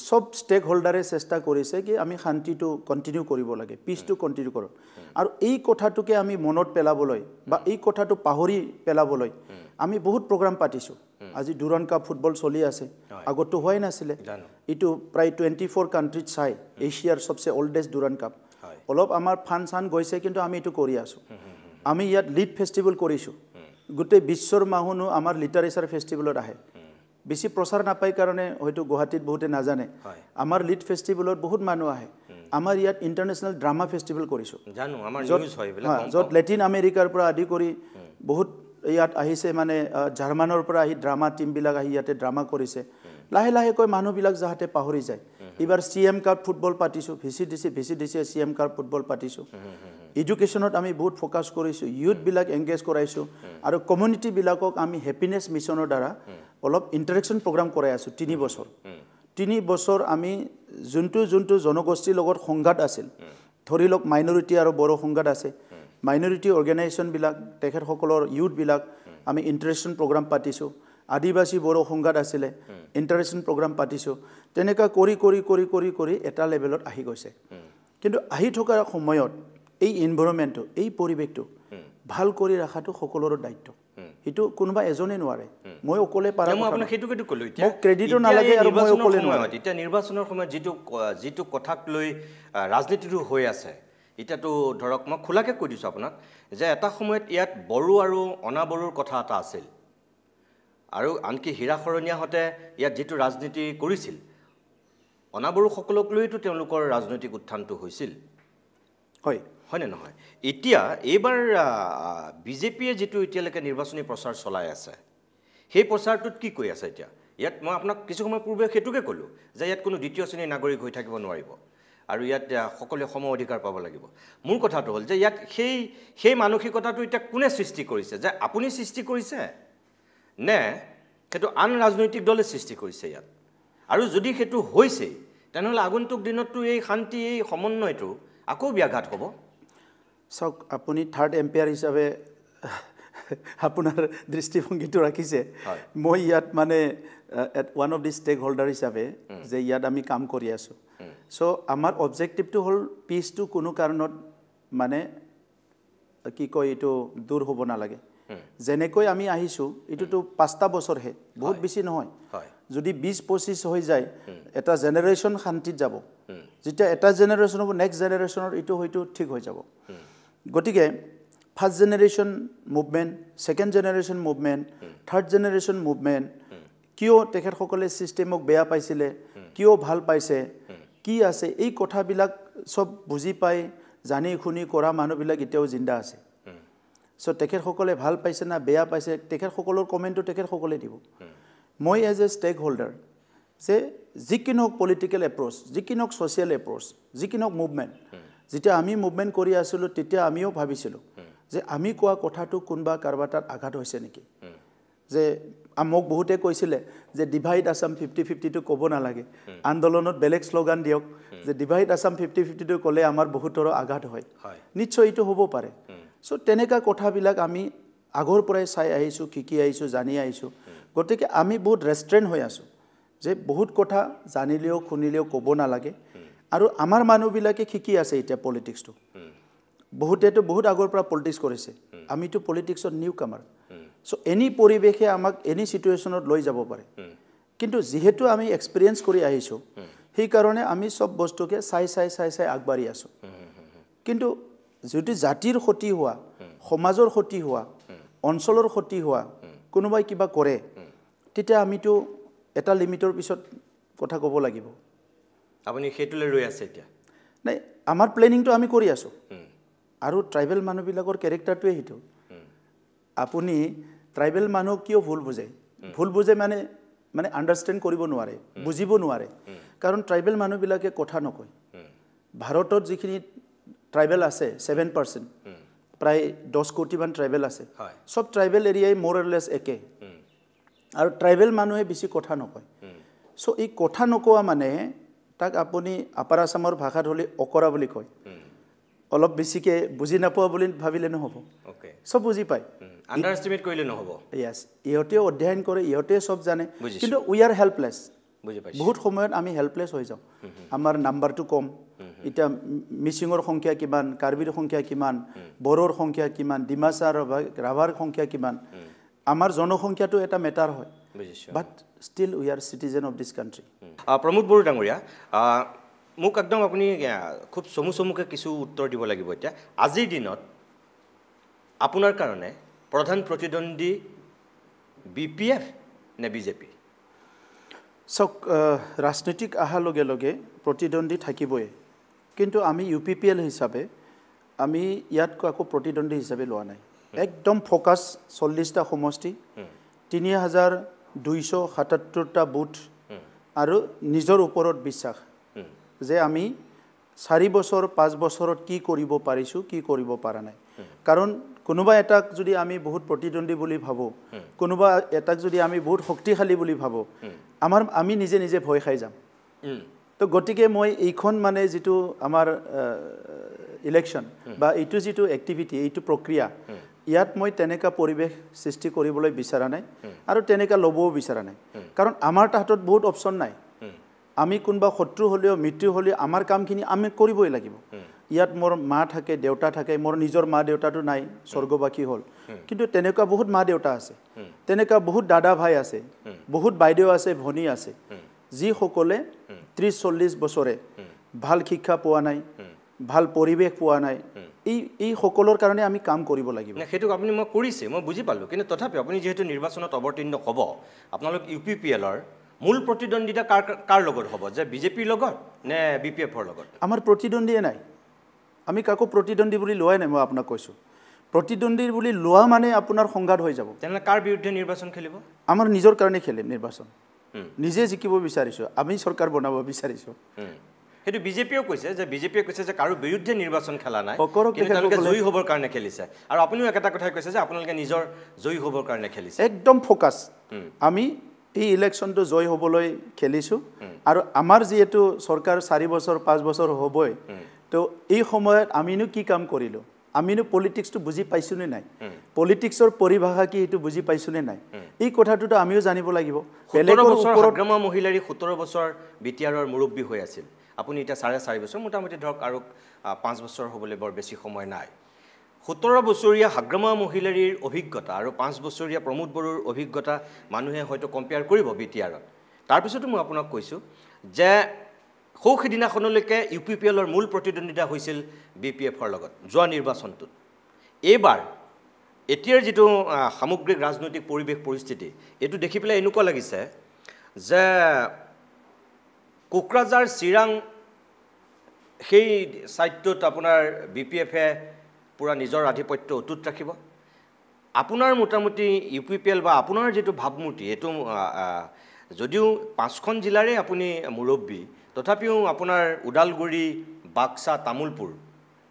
সব স্টেক হোল্ডাৰে চেষ্টা কৰিছে কি আমি শান্তিটো কন্টিনিউ কৰিব লাগে পিছটো কন্টিনিউ কৰক আৰু এই কথাটোকে আমি মনত পেলাবলৈ বা এই কথাটো পাহৰি পেলাবলৈ আমি বহুত প্ৰগ্ৰাম পাতিছো আজি ডুৰান কাপ ফুটবল চলি আছে আগতো হোৱাই নাছিলে ইটো প্ৰায় 24 কান্ট্ৰীত চাই এছিয়াৰ সবচে ওল্ডেষ্ট ডুৰান কাপ অলপ আমাৰ ফান গৈছে কিন্তু আমি এটো কৰি আছো আমি ইয়াত লিড ফেষ্টিভেল কৰিছো গোটেই বিশ্বৰ মানুহ আমাৰ লিটাৰেচাৰ ফেষ্টিভেলত আহে বেছি প্ৰচাৰ নাপায় কাৰণে হয়তো গুৱাহাটীত বহুতে নাজানে আমাৰ লিড ফেষ্টিভেলত বহুত মানুহ আহে আমাৰ ইয়াত ইন্টাৰনেশ্যনেল ড্ৰামা ফেষ্টিভেল কৰিছো জানো আমাৰ নিউজ হয় বিলা যত লেটিন আমেৰিকাৰ পৰা আদি কৰি বহুত ইয়াত আহিছে মানে জাৰ্মানৰ পৰা আহি ড্ৰামা টিম বিলাক আহি ইয়াতে ড্ৰামা কৰিছে লাহে লাহে কৈ মানুহ বিলাক যাহতে পাহৰি যায় এবাৰ সিএম কাপ ফুটবল পাতিছো ভিসিডিসি সিএম কাপ ফুটবল পাতিছো এডুকেশনত আমি বহুত ফোকাস কৰিছো ইউথ বিলাক এংগেজ কৰাইছো আৰু কমিউনিটি বিলাকক আমি হ্যাপিনেস মিশনৰ দ্বাৰা অলপ ইন্টাৰেকশন প্ৰগ্ৰাম কৰাই আছো 3 বছৰ আমি যোনটো জনগোষ্ঠীৰ লগত সংঘাত আছিল ধৰি লওক মাইনৰিটি আৰু বড়ো সংঘাত আছে মাইনৰিটি অৰ্গানাইজেশ্যন বিলাক তেখেতসকলৰ ইউথ বিলাক আমি ইন্টাৰেকশন প্ৰগ্ৰাম পাতিছো আদিবাসী বড়ো সংঘাত আছিলে ইন্টাৰেকশন প্ৰগ্ৰাম পাতিছো তেনেকা কৰি এটা লেভেলত আহি গৈছে কিন্তু আহি থকাৰ সময়ত এই এনভায়ৰনমেন্টটো এই পৰিবেশটো ভাল কৰি ৰাখাটো সকলোৰে দায়িত্ব হিটো কোনোবা এজনে নোৱাৰে মই অকলে পাৰা মই আপোনাক হেতু কলো এতিয়া মোক ক্ৰেডিটও নালাগে আৰু মই অকলে নোৱাৰে এতিয়া নিৰ্বাচনৰ সময়ত যিটো কথাক লৈ ৰাজনীতিটো হৈ আছে এতিয়াতো ধৰক মই খোলাকে কৈ দিছো আপোনাক যে এটা সময়ত ইয়াত বড়ো আৰু অনাবড়োৰ কথা এটা আছিল আৰু আনকি হীৰাখৰণীয়াহতে ইয়াত যেটো ৰাজনীতি কৰিছিল অনাবড়ো সকলক লৈতো তেওঁলোকৰ ৰাজনৈতিক উত্থানটো হৈছিল হয় নে নহয় এতিয়া এইবাৰ বিজেপিয়ে যেটো এতিয়ালৈকে নিৰ্বাচনী প্ৰচাৰ চলাই আছে সেই প্ৰচাৰটোত কি কৈ আছে এতিয়া ইয়াত মই আপোনাক কিছু সময় পূৰ্বে হেতুকে কলো যে ইয়াত কোনো দ্বিতীয় শ্ৰেণীৰ নাগৰিক হৈ থাকিব নোৱাৰিব আৰু ইয়াত সকলোৱে সম অধিকাৰ পাব লাগিব মোৰ কথাটো হ'ল যে ইয়াত সেই মানসিকতাটো এতিয়া কোনে সৃষ্টি কৰিছে যে আপুনি সৃষ্টি কৰিছে নে হেতু আন ৰাজনৈতিক দলে সৃষ্টি কৰিছে ইয়াত আৰু যদি হেতু হৈছে তেনেহলে আগন্তুক দিনতটো এই শান্তি এই সমন্বয়টো আকৌ ব্যাঘাত হ'ব সক আপুনি থাৰ্ড এম্পায়াৰ হিচাপে আপোনাৰ দৃষ্টিভংগীটো ৰাখিছে মই ইয়াত মানে one of the stakeholder হিচাপে যে ইয়াত আমি কাম কৰি আছো সো আমাৰ অবজেক্টিভটো হ'ল পিছটো কোনো কাৰণত মানে কি কয় এটো দূৰ হ'ব নালাগে যেনেকৈ আমি আহিছো এটোটো 5টা বছৰ হে বহুত বেছি নহয় যদি 20-25 হৈ যায় এটা জেনাৰেশন শান্তিত যাব যেতিয়া এটা জেনাৰেশন হ'ব নেক্সট জেনাৰেশনৰ এটো হয়তো ঠিক হৈ যাব গতিকে first generation movement second generation movement third generation movement কিয় তেখেতসকলে সিস্টেমক বেয়া পাইছিলে কিয় ভাল পাইছে কি আছে এই কথাবিলাক সব বুজি পাই জানি খুনি কৰা মানুহবিলাক এতিয়াও জিন্দা আছে সো তেখেতসকলে ভাল পাইছে না বেয়া পাইছে তেখেতসকলৰ কমেন্টটো তেখেতসকলে দিব মই এজ এ ষ্টেক হোল্ডাৰ যে যিকিনক পলিটিক্যাল এপ্ৰোচ যিকিনক সোশ্যাল এপ্ৰোচ যিকিনক মুভমেন্ট যেতিয়া আমি মুভমেণ্ট কৰি আছিলোঁ তেতিয়া আমিও ভাবিছিলোঁ যে আমি কোৱা কথাটো কোনোবা কাৰোবাৰ তাত আঘাত হৈছে নেকি যে মোক বহুতে কৈছিলে যে ডিভাইড আছাম 50-50টো ক'ব নালাগে আন্দোলনত বেলেগ শ্লোগান দিয়ক যে ডিভাইড আছাম 50-50টো ক'লে আমাৰ বহুতৰো আঘাত হয় নিশ্চয় এইটো হ'ব পাৰে চ' তেনেকুৱা কথাবিলাক আমি আগৰ পৰাই চাই আহিছোঁ শিকি আহিছোঁ জানি আহিছোঁ গতিকে আমি বহুত ৰেষ্ট্ৰেইন হৈ আছোঁ যে বহুত কথা জানিলেও শুনিলেও ক'ব নালাগে আৰু আমাৰ মানুহবিলাকে শিকি আছে এতিয়া পলিটিক্সটো বহুতেতো বহুত আগৰ পৰা পলিটিক্স কৰিছে আমিতো পলিটিক্সত নিউ কামাৰ চ' এনি পৰিৱেশে আমাক এনি চিটুৱেশ্যনত লৈ যাব পাৰে কিন্তু যিহেতু আমি এক্সপিৰিয়েঞ্চ কৰি আহিছোঁ সেইকাৰণে আমি চব বস্তুকে চাই আগবাঢ়ি আছোঁ কিন্তু যদি জাতিৰ ক্ষতি হোৱা সমাজৰ ক্ষতি হোৱা অঞ্চলৰ ক্ষতি হোৱা কোনোবাই কিবা কৰে তেতিয়া আমিতো এটা লিমিটৰ পিছত কথা ক'ব লাগিব আপুনি সেইটোলৈ ৰৈ আছে এতিয়া নাই আমাৰ প্লেনিংটো আমি কৰি আছোঁ আৰু ট্ৰাইবেল মানুহবিলাকৰ কেৰেক্টাৰটোৱে সেইটো আপুনি ট্ৰাইবেল মানুহ কিয় ভুল বুজে মানে আণ্ডাৰষ্টেণ্ড কৰিব নোৱাৰে বুজিব নোৱাৰে কাৰণ ট্ৰাইবেল মানুহবিলাকে কথা নকয় ভাৰতত যিখিনি ট্ৰাইবেল আছে 7% প্ৰায় 10 কোটিমান ট্ৰাইবেল আছে সব ট্ৰাইবেল এৰিয়াই মোৰ অৰ লেছ একে আৰু ট্ৰাইবেল মানুহে বেছি কথা নকয় চ' এই কথা নকোৱা মানে তাক আপুনি আপাৰ আছামৰ ভাষাত হ'লে অকৰা বুলি কয় অলপ বেছিকে বুজি নাপোৱা বুলি ভাবিলে নহ'ব চব বুজি পায় আণ্ডাৰএষ্টিমেট কৰিলে নহ'ব য়েছ ইহঁতেও অধ্যয়ন কৰে ইহঁতে চব জানে কিন্তু উই আৰ হেল্পলেছ বহুত সময়ত আমি হেল্পলেছ হৈ যাওঁ আমাৰ নাম্বাৰটো কম এতিয়া মিচিঙৰ সংখ্যা কিমান কাৰ্বিৰ সংখ্যা কিমান বড়োৰ সংখ্যা কিমান ডিমাছা ৰাভাৰ সংখ্যা কিমান আমাৰ জনসংখ্যাটো এটা মেটাৰ হয় but still we are citizen of this country Pramod Boro ডাঙৰীয়া মোক একদম আপুনি খুব চমুকে কিছু উত্তৰ দিব লাগিব এতিয়া আজিৰ দিনত আপোনাৰ কাৰণে প্ৰধান প্ৰতিদ্বন্দ্বী BPF নে বিজেপি চাওক ৰাজনৈতিক অহাৰ লগে লগে প্ৰতিদ্বন্দ্বী থাকিবই কিন্তু আমি UPPL হিচাপে আমি ইয়াত আকৌ প্ৰতিদ্বন্দ্বী হিচাপে লোৱা নাই একদম ফোকাস 40টা সমষ্টি 3277টা বুথ আৰু নিজৰ ওপৰত বিশ্বাস যে আমি 4 বছৰ 5 বছৰত কি কৰিব পাৰিছো কি কৰিব পৰা নাই কাৰণ কোনোবা এটাক যদি আমি বহুত প্ৰতিদ্বন্দ্বী বুলি ভাবো কোনোবা এটাক যদি আমি বহুত শক্তিশালী বুলি ভাবো আমি নিজে ভয় খাই যাম তো গতিকে মই এইখন মানে যেটো আমাৰ ইলেকশন বা এইটো যেটো এক্টিভিটি এইটো প্ৰক্ৰিয়া ইয়াত মই তেনেকা পৰিবেশ সৃষ্টি কৰিবলৈ বিচৰা নাই আৰু তেনেকা লবও বিচৰা নাই কাৰণ আমাৰ হাতত বহুত অপচন নাই আমি কোনবা শত্ৰু হলেও মৃত্যু হলে আমাৰ কামখিনি আমি কৰিবই লাগিব ইয়াত মোৰ মা থাকে দেউতা থাকে মোৰ নিজৰ মা দেউতাটো নাই স্বৰ্গবাসী হল কিন্তু তেনেকা বহুত মা দেউতা আছে তেনেকা বহুত দাদা ভাই আছে বহুত বাইদেউ আছে ভনী আছে যি সকলে 30-40 বছৰে ভাল শিক্ষা পোৱা নাই ভাল পৰিবেশ পোৱা নাই এই সকলৰ কাৰণে আমি কাম কৰিব লাগিব না হেতু আপুনি মই কৰিছে মই বুজি পালো কিন্তু তথাপি আপুনি যেহেতু নিৰ্বাচনত অৱতীৰ্ণ হ'ব আপোনালোক UPPL ৰ মূল প্ৰতিদ্বন্দ্বিতা কাৰ লগত হ'ব যে বিজেপিৰ লগত নে BPF ৰ লগত আমাৰ প্ৰতিদ্বন্দ্বিয়ে নাই আমি কাকো প্ৰতিদ্বন্দ্বী বুলি লোৱাই নাই মই আপোনাক কৈছো প্ৰতিদ্বন্দ্বী বুলি লোৱা মানে আপোনাৰ সংঘাত হৈ যাব তেনে কাৰ বিৰুদ্ধে নিৰ্বাচন খেলিব আমাৰ নিজৰ কাৰণে খেলিম নিৰ্বাচন নিজে জিকিব বিচাৰিছো আমি চৰকাৰ বনাব বিচাৰিছো হেতু বিজেপিও কৈছে যে কাৰো বিৰুদ্ধে নিৰ্বাচন খেলা নাই কিন্তু তেওঁলোকে জয়ী হ'বৰ কাৰণে খেলিছে আৰু আপুনিও একটা কথা কৈছে যে আপোনালোকে নিজৰ জয়ী হ'বৰ কাৰণে খেলিছে একদম ফোকাস আমি এই ইলেকশনটো জয় হ'বলৈ খেলিছো আৰু আমাৰ যেটো সৰকাৰ 4 বছৰ 5 বছৰ হ'বই তো এই সময়ত আমিনো কি কাম কৰিলো আমিনো পলিটিক্সটো বুজি পাইছো নে নাই পলিটিক্সৰ পৰিভাষা কি এটো বুজি পাইছো নে নাই এই কথাটো আমিও জানিব লাগিব 17 বছৰ গ্ৰাম মহিলাৰী 17 বছৰ বিটিআৰৰ মুৰব্বী হৈ আছিল আপুনি এটা 4.5 বছৰ মোটামুটি ধৰক আৰু 5 বছৰ হ'বলৈ বৰ বেছি সময় নাই 17 বছৰীয়া হাগ্ৰামা মহিলাৰীৰ অভিজ্ঞতা আৰু 5 বছৰীয়া প্ৰমোদ বড়োৰ অভিজ্ঞতা মানুহে হয়তো কম্পেয়াৰ কৰিব বিটিআৰত তাৰ পিছতো মই আপোনাক কৈছো যে খোখদিনাখনলৈকে UPPL ৰ মূল প্ৰতিদ্বন্দ্বিতা হৈছিল BPF ৰ লগত যোৱা নিৰ্বাচনটোত এইবাৰ এতিয়াৰ যেটো সামগ্ৰিক ৰাজনৈতিক পৰিবেশ পৰিস্থিতি এটো দেখি পেলাই এনেকুৱা লাগিছে যে কোকৰাঝাৰ চিৰাং সেই সাইটটোত আপোনাৰ BPF এ পুৰা নিজৰ আধিপত্য অটুট ৰাখিব আপোনাৰ মোটামুটি UPPL বা আপোনাৰ যেটো ভাবমূৰ্তি এটো যদিও 5খন জিলাৰে আপুনি মুৰব্বী তথাপিও আপোনাৰ উদালগুৰি বাক্সা তামুলপুৰ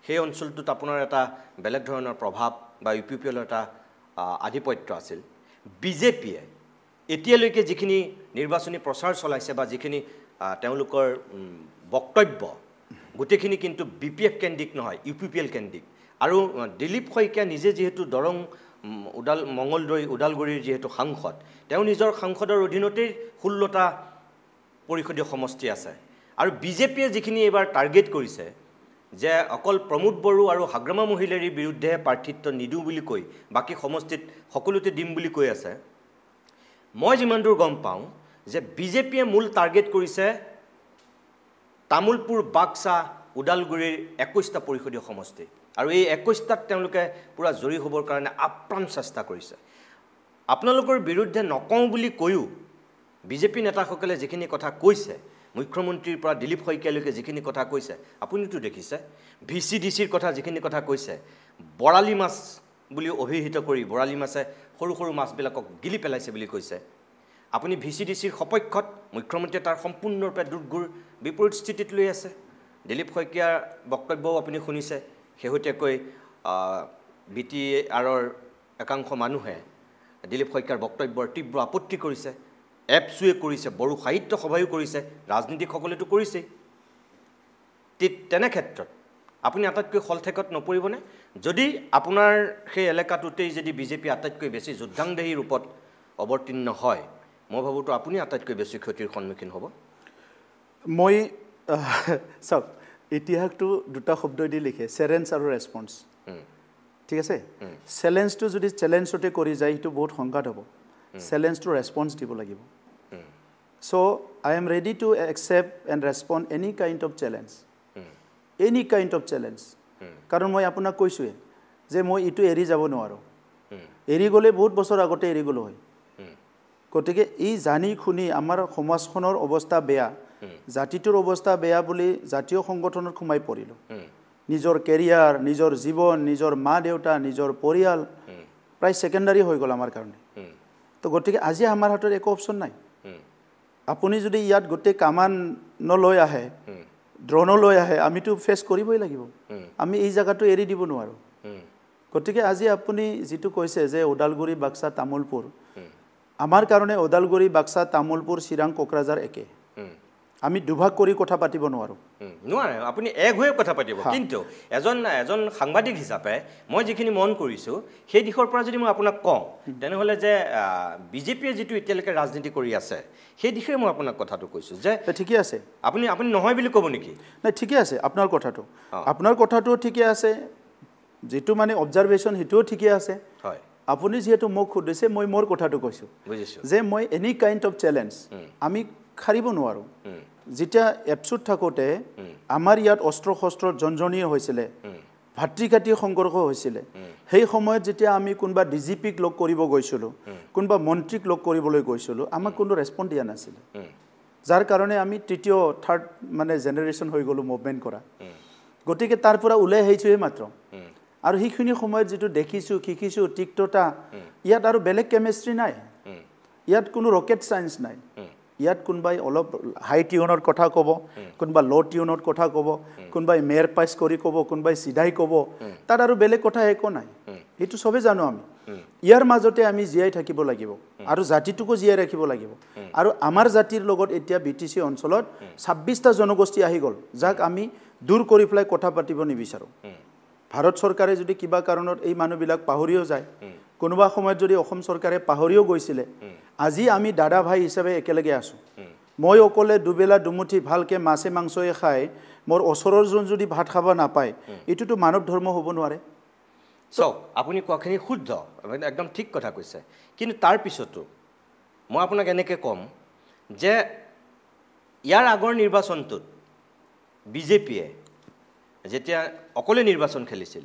সেই অঞ্চলটোত আপোনাৰ এটা বেলেগ ধৰণৰ প্ৰভাৱ বা UPPLৰ এটা আধিপত্য আছিল বিজেপিয়ে এতিয়ালৈকে যিখিনি নিৰ্বাচনী প্ৰচাৰ চলাইছে বা যিখিনি তেওঁলোকৰ বক্তব্য গোটেইখিনি কিন্তু BPF কেন্দ্ৰিক নহয় UPPL কেন্দ্ৰিক আৰু দিলীপ শইকীয়া নিজে যেহেতু দৰং মঙ্গলদৈ ওদালগুৰিৰ যেহেতু সাংসদ তেওঁ নিজৰ সাংসদৰ অধীনতেই 16টা পৰিষদীয় সমষ্টি আছে আৰু বিজেপিয়ে যিখিনি এবাৰ টাৰ্গেট কৰিছে যে অকল প্ৰমোদ বড়ো আৰু হাগ্ৰামা মহিলাৰীৰ বিৰুদ্ধে প্ৰাৰ্থিত্ব নিদিওঁ বুলি কৈ বাকি সমষ্টিত সকলোতে দিম বুলি কৈ আছে মই যিমান দূৰ গম পাওঁ যে বিজেপিয়ে মূল টাৰ্গেট কৰিছে তামুলপুৰ বাক্সা ওদালগুৰিৰ 21টা পৰিষদীয় সমষ্টি আৰু এই 21টাত তেওঁলোকে পুৰা জড়ি হ'বৰ কাৰণে আপ্ৰাণ চেষ্টা কৰিছে আপোনালোকৰ বিৰুদ্ধে নকওঁ বুলি কৈও বিজেপি নেতাসকলে যিখিনি কথা কৈছে মুখ্যমন্ত্ৰীৰ পৰা দিলীপ শইকীয়ালৈকে যিখিনি কথা কৈছে আপুনিতো দেখিছে VCDCৰ কথা যিখিনি কথা কৈছে বৰালি মাছ বুলি অভিহিত কৰি বৰালি মাছে সৰু সৰু মাছবিলাকক গিলি পেলাইছে বুলি কৈছে আপুনি VCDCৰ সপক্ষত মুখ্যমন্ত্ৰীয়ে তাৰ সম্পূৰ্ণৰূপে দুৰ্গুৰ বিপৰীত স্থিতিত লৈ আছে দিলীপ শইকীয়াৰ বক্তব্যও আপুনি শুনিছে শেহতীয়াকৈ BTRৰ একাংশ মানুহে দিলীপ শইকীয়াৰ বক্তব্যৰ তীব্ৰ আপত্তি কৰিছে এপছুৱে কৰিছে বড়ো সাহিত্য সভায়ো কৰিছে ৰাজনীতিকসকলেতো কৰিছে তেনে ক্ষেত্ৰত আপুনি আটাইতকৈ হলঠেকত নপৰিবনে যদি আপোনাৰ সেই এলেকাটোতেই যদি বিজেপি আটাইতকৈ বেছি যুদ্ধাংদেহী ৰূপত অৱতীৰ্ণ হয় মই ভাবোতো আপুনি আটাইতকৈ বেছি ক্ষতিৰ সন্মুখীন হ'ব মই চাওক ইতিহাসটো দুটা শব্দ দি লিখে চ্যালেঞ্জ আৰু ৰেসপন্স ঠিক আছে চ্যালেঞ্জটো যদি চ্যালেঞ্জতে কৰি যায় সেইটো বহুত সংঘাত হ'ব চ্যালেঞ্জটো ৰেসপন্স দিব লাগিব so I am ready to accept and respond any kind of challenge কাৰণ মই আপোনাক কৈছোৱে যে মই ইটো এৰি যাব নোৱাৰো এৰি গলে বহুত বছৰ আগতে এৰি গলো হয় গতিকে এই জানি খুনি আমাৰ সমাজখনৰ অৱস্থা বেয়া জাতিটোৰ অৱস্থা বেয়া বুলি জাতীয় সংগঠনত খুমাই পৰিলো নিজৰ কেৰিয়াৰ নিজৰ জীৱন নিজৰ মা দেউতা নিজৰ পৰিয়াল প্ৰায় সেকেন্ডাৰী হৈ গল আমাৰ কাৰণে তো গতিকে আজি আমাৰ হাতত একো অপচন নাই আপুনি যদি ইয়াত গোটে কামান নলৈ আহে ড্ৰোন লৈ আহে আমিতো ফেস কৰিবই লাগিব আমি এই জায়গাটো এৰি দিব নোৱাৰো গতিকে আজি আপুনি যেটো কৈছে যে ওদালগুৰি বাক্সা তামুলপুৰ আমাৰ কাৰণে ওদালগুৰি বাক্সা তামুলপুৰ চিৰাং কোকৰাঝাৰ একে আমি দুভাগ কৰি কথা পাতিব নোৱাৰো নোৱাৰে আপুনি এক হৈ কথা পাতিব কিন্তু এজন সাংবাদিক হিচাপে মই যিখিনি মন কৰিছো সেই দিশৰ পৰা যদি মই আপোনাক কওঁ তেনেহলে যে বিজেপিয়ে যেটো এতিয়ালৈকে ৰাজনীতি কৰি আছে সেই দিশে মই আপোনাক কথাটো কৈছো যে ঠিকই আছে আপুনি নহয় বুলি ক'ব নেকি নাই ঠিকই আছে আপোনাৰ কথাটো ঠিকই আছে যেটো মানে অবজাৰভেশন হেটো ঠিকই আছে হয় আপুনি যেটো মোক খুদিছে মই মোৰ কথাটো কৈছো বুজিছো যে মই এনি কাইন্ড অফ চ্যালেঞ্জ আমি খাৰিব নোৱাৰো যেতিয়া এপছুট থাকোতে আমাৰ ইয়াত অস্ত্ৰ শস্ত্ৰ জনজনী হৈছিল ভাতৃঘাতী সংঘৰ্ষ হৈছিল সেই সময়ত যেতিয়া আমি কোনবা ডিজিপিক লগ কৰিব গৈছিলো কোনবা মন্ত্ৰীক লগ কৰিবলৈ গৈছিলো আমাক কোনো ৰেসপন্স দিয়া নাছিল যাৰ কাৰণে আমি তৃতীয় থাৰ্ড মানে জেনাৰেশন হৈ গলো মুভমেন্ট কৰা গতিকে তাৰ পৰা উলাই আহিছোৱে মাত্ৰ আৰু হিখিনি সময়ত যেটো দেখিছো কিকিছো টিকটটা ইয়াত আৰু বেলেগ কেমিষ্ট্ৰি নাই ইয়াত কোনো ৰকেট সায়েন্স নাই ইয়াত কোনবাই অলপ হাই টিউনৰ কথা ক'ব কোনবা লো টিউনৰ কথা ক'ব কোনবাই মেয়াৰ পাস কৰি ক'ব কোনবাই সিধাই ক'ব তাৰ আৰু বেলেগ কথা একো নাই এটো সবে জানো আমি ইয়াৰ মাজতে আমি জিয়াই থাকিব লাগিব আৰু জাতিটোকো জিয়াই ৰাখিব লাগিব আৰু আমাৰ জাতিৰ লগত এতিয়া বিটিসি অঞ্চলত 26টা জনগোষ্ঠী আহি গল যাক আমি দূৰ কৰি ফলাই কথা পাতিব নিবিচাৰো ভাৰত চৰকাৰে যদি কিবা কাৰণত এই মানুহবিলাক পাহৰিও যায় কোনোবা সময়ত যদি অসম চৰকাৰে পাহৰিও গৈছিল আজি আমি দাদা ভাই হিচাপে একেলগে আছো মই অকলে দুবেলা দুমুঠি ভালকে মাছে মাংসয়ে খাই মোৰ ওচৰৰ জন যদি ভাত খাব নাপায় এটোটো মানৱ ধৰ্ম হ'ব নোৱাৰে সো আপুনি কোৱাখিনি শুদ্ধ একদম ঠিক কথা কৈছে কিন্তু তাৰ পিছতো মই আপোনাক এনেকৈ কম যে ইয়াৰ আগৰ নিৰ্বাচনটোত বিজেপিয়ে যেতিয়া অকলে নিৰ্বাচন খেলিছিল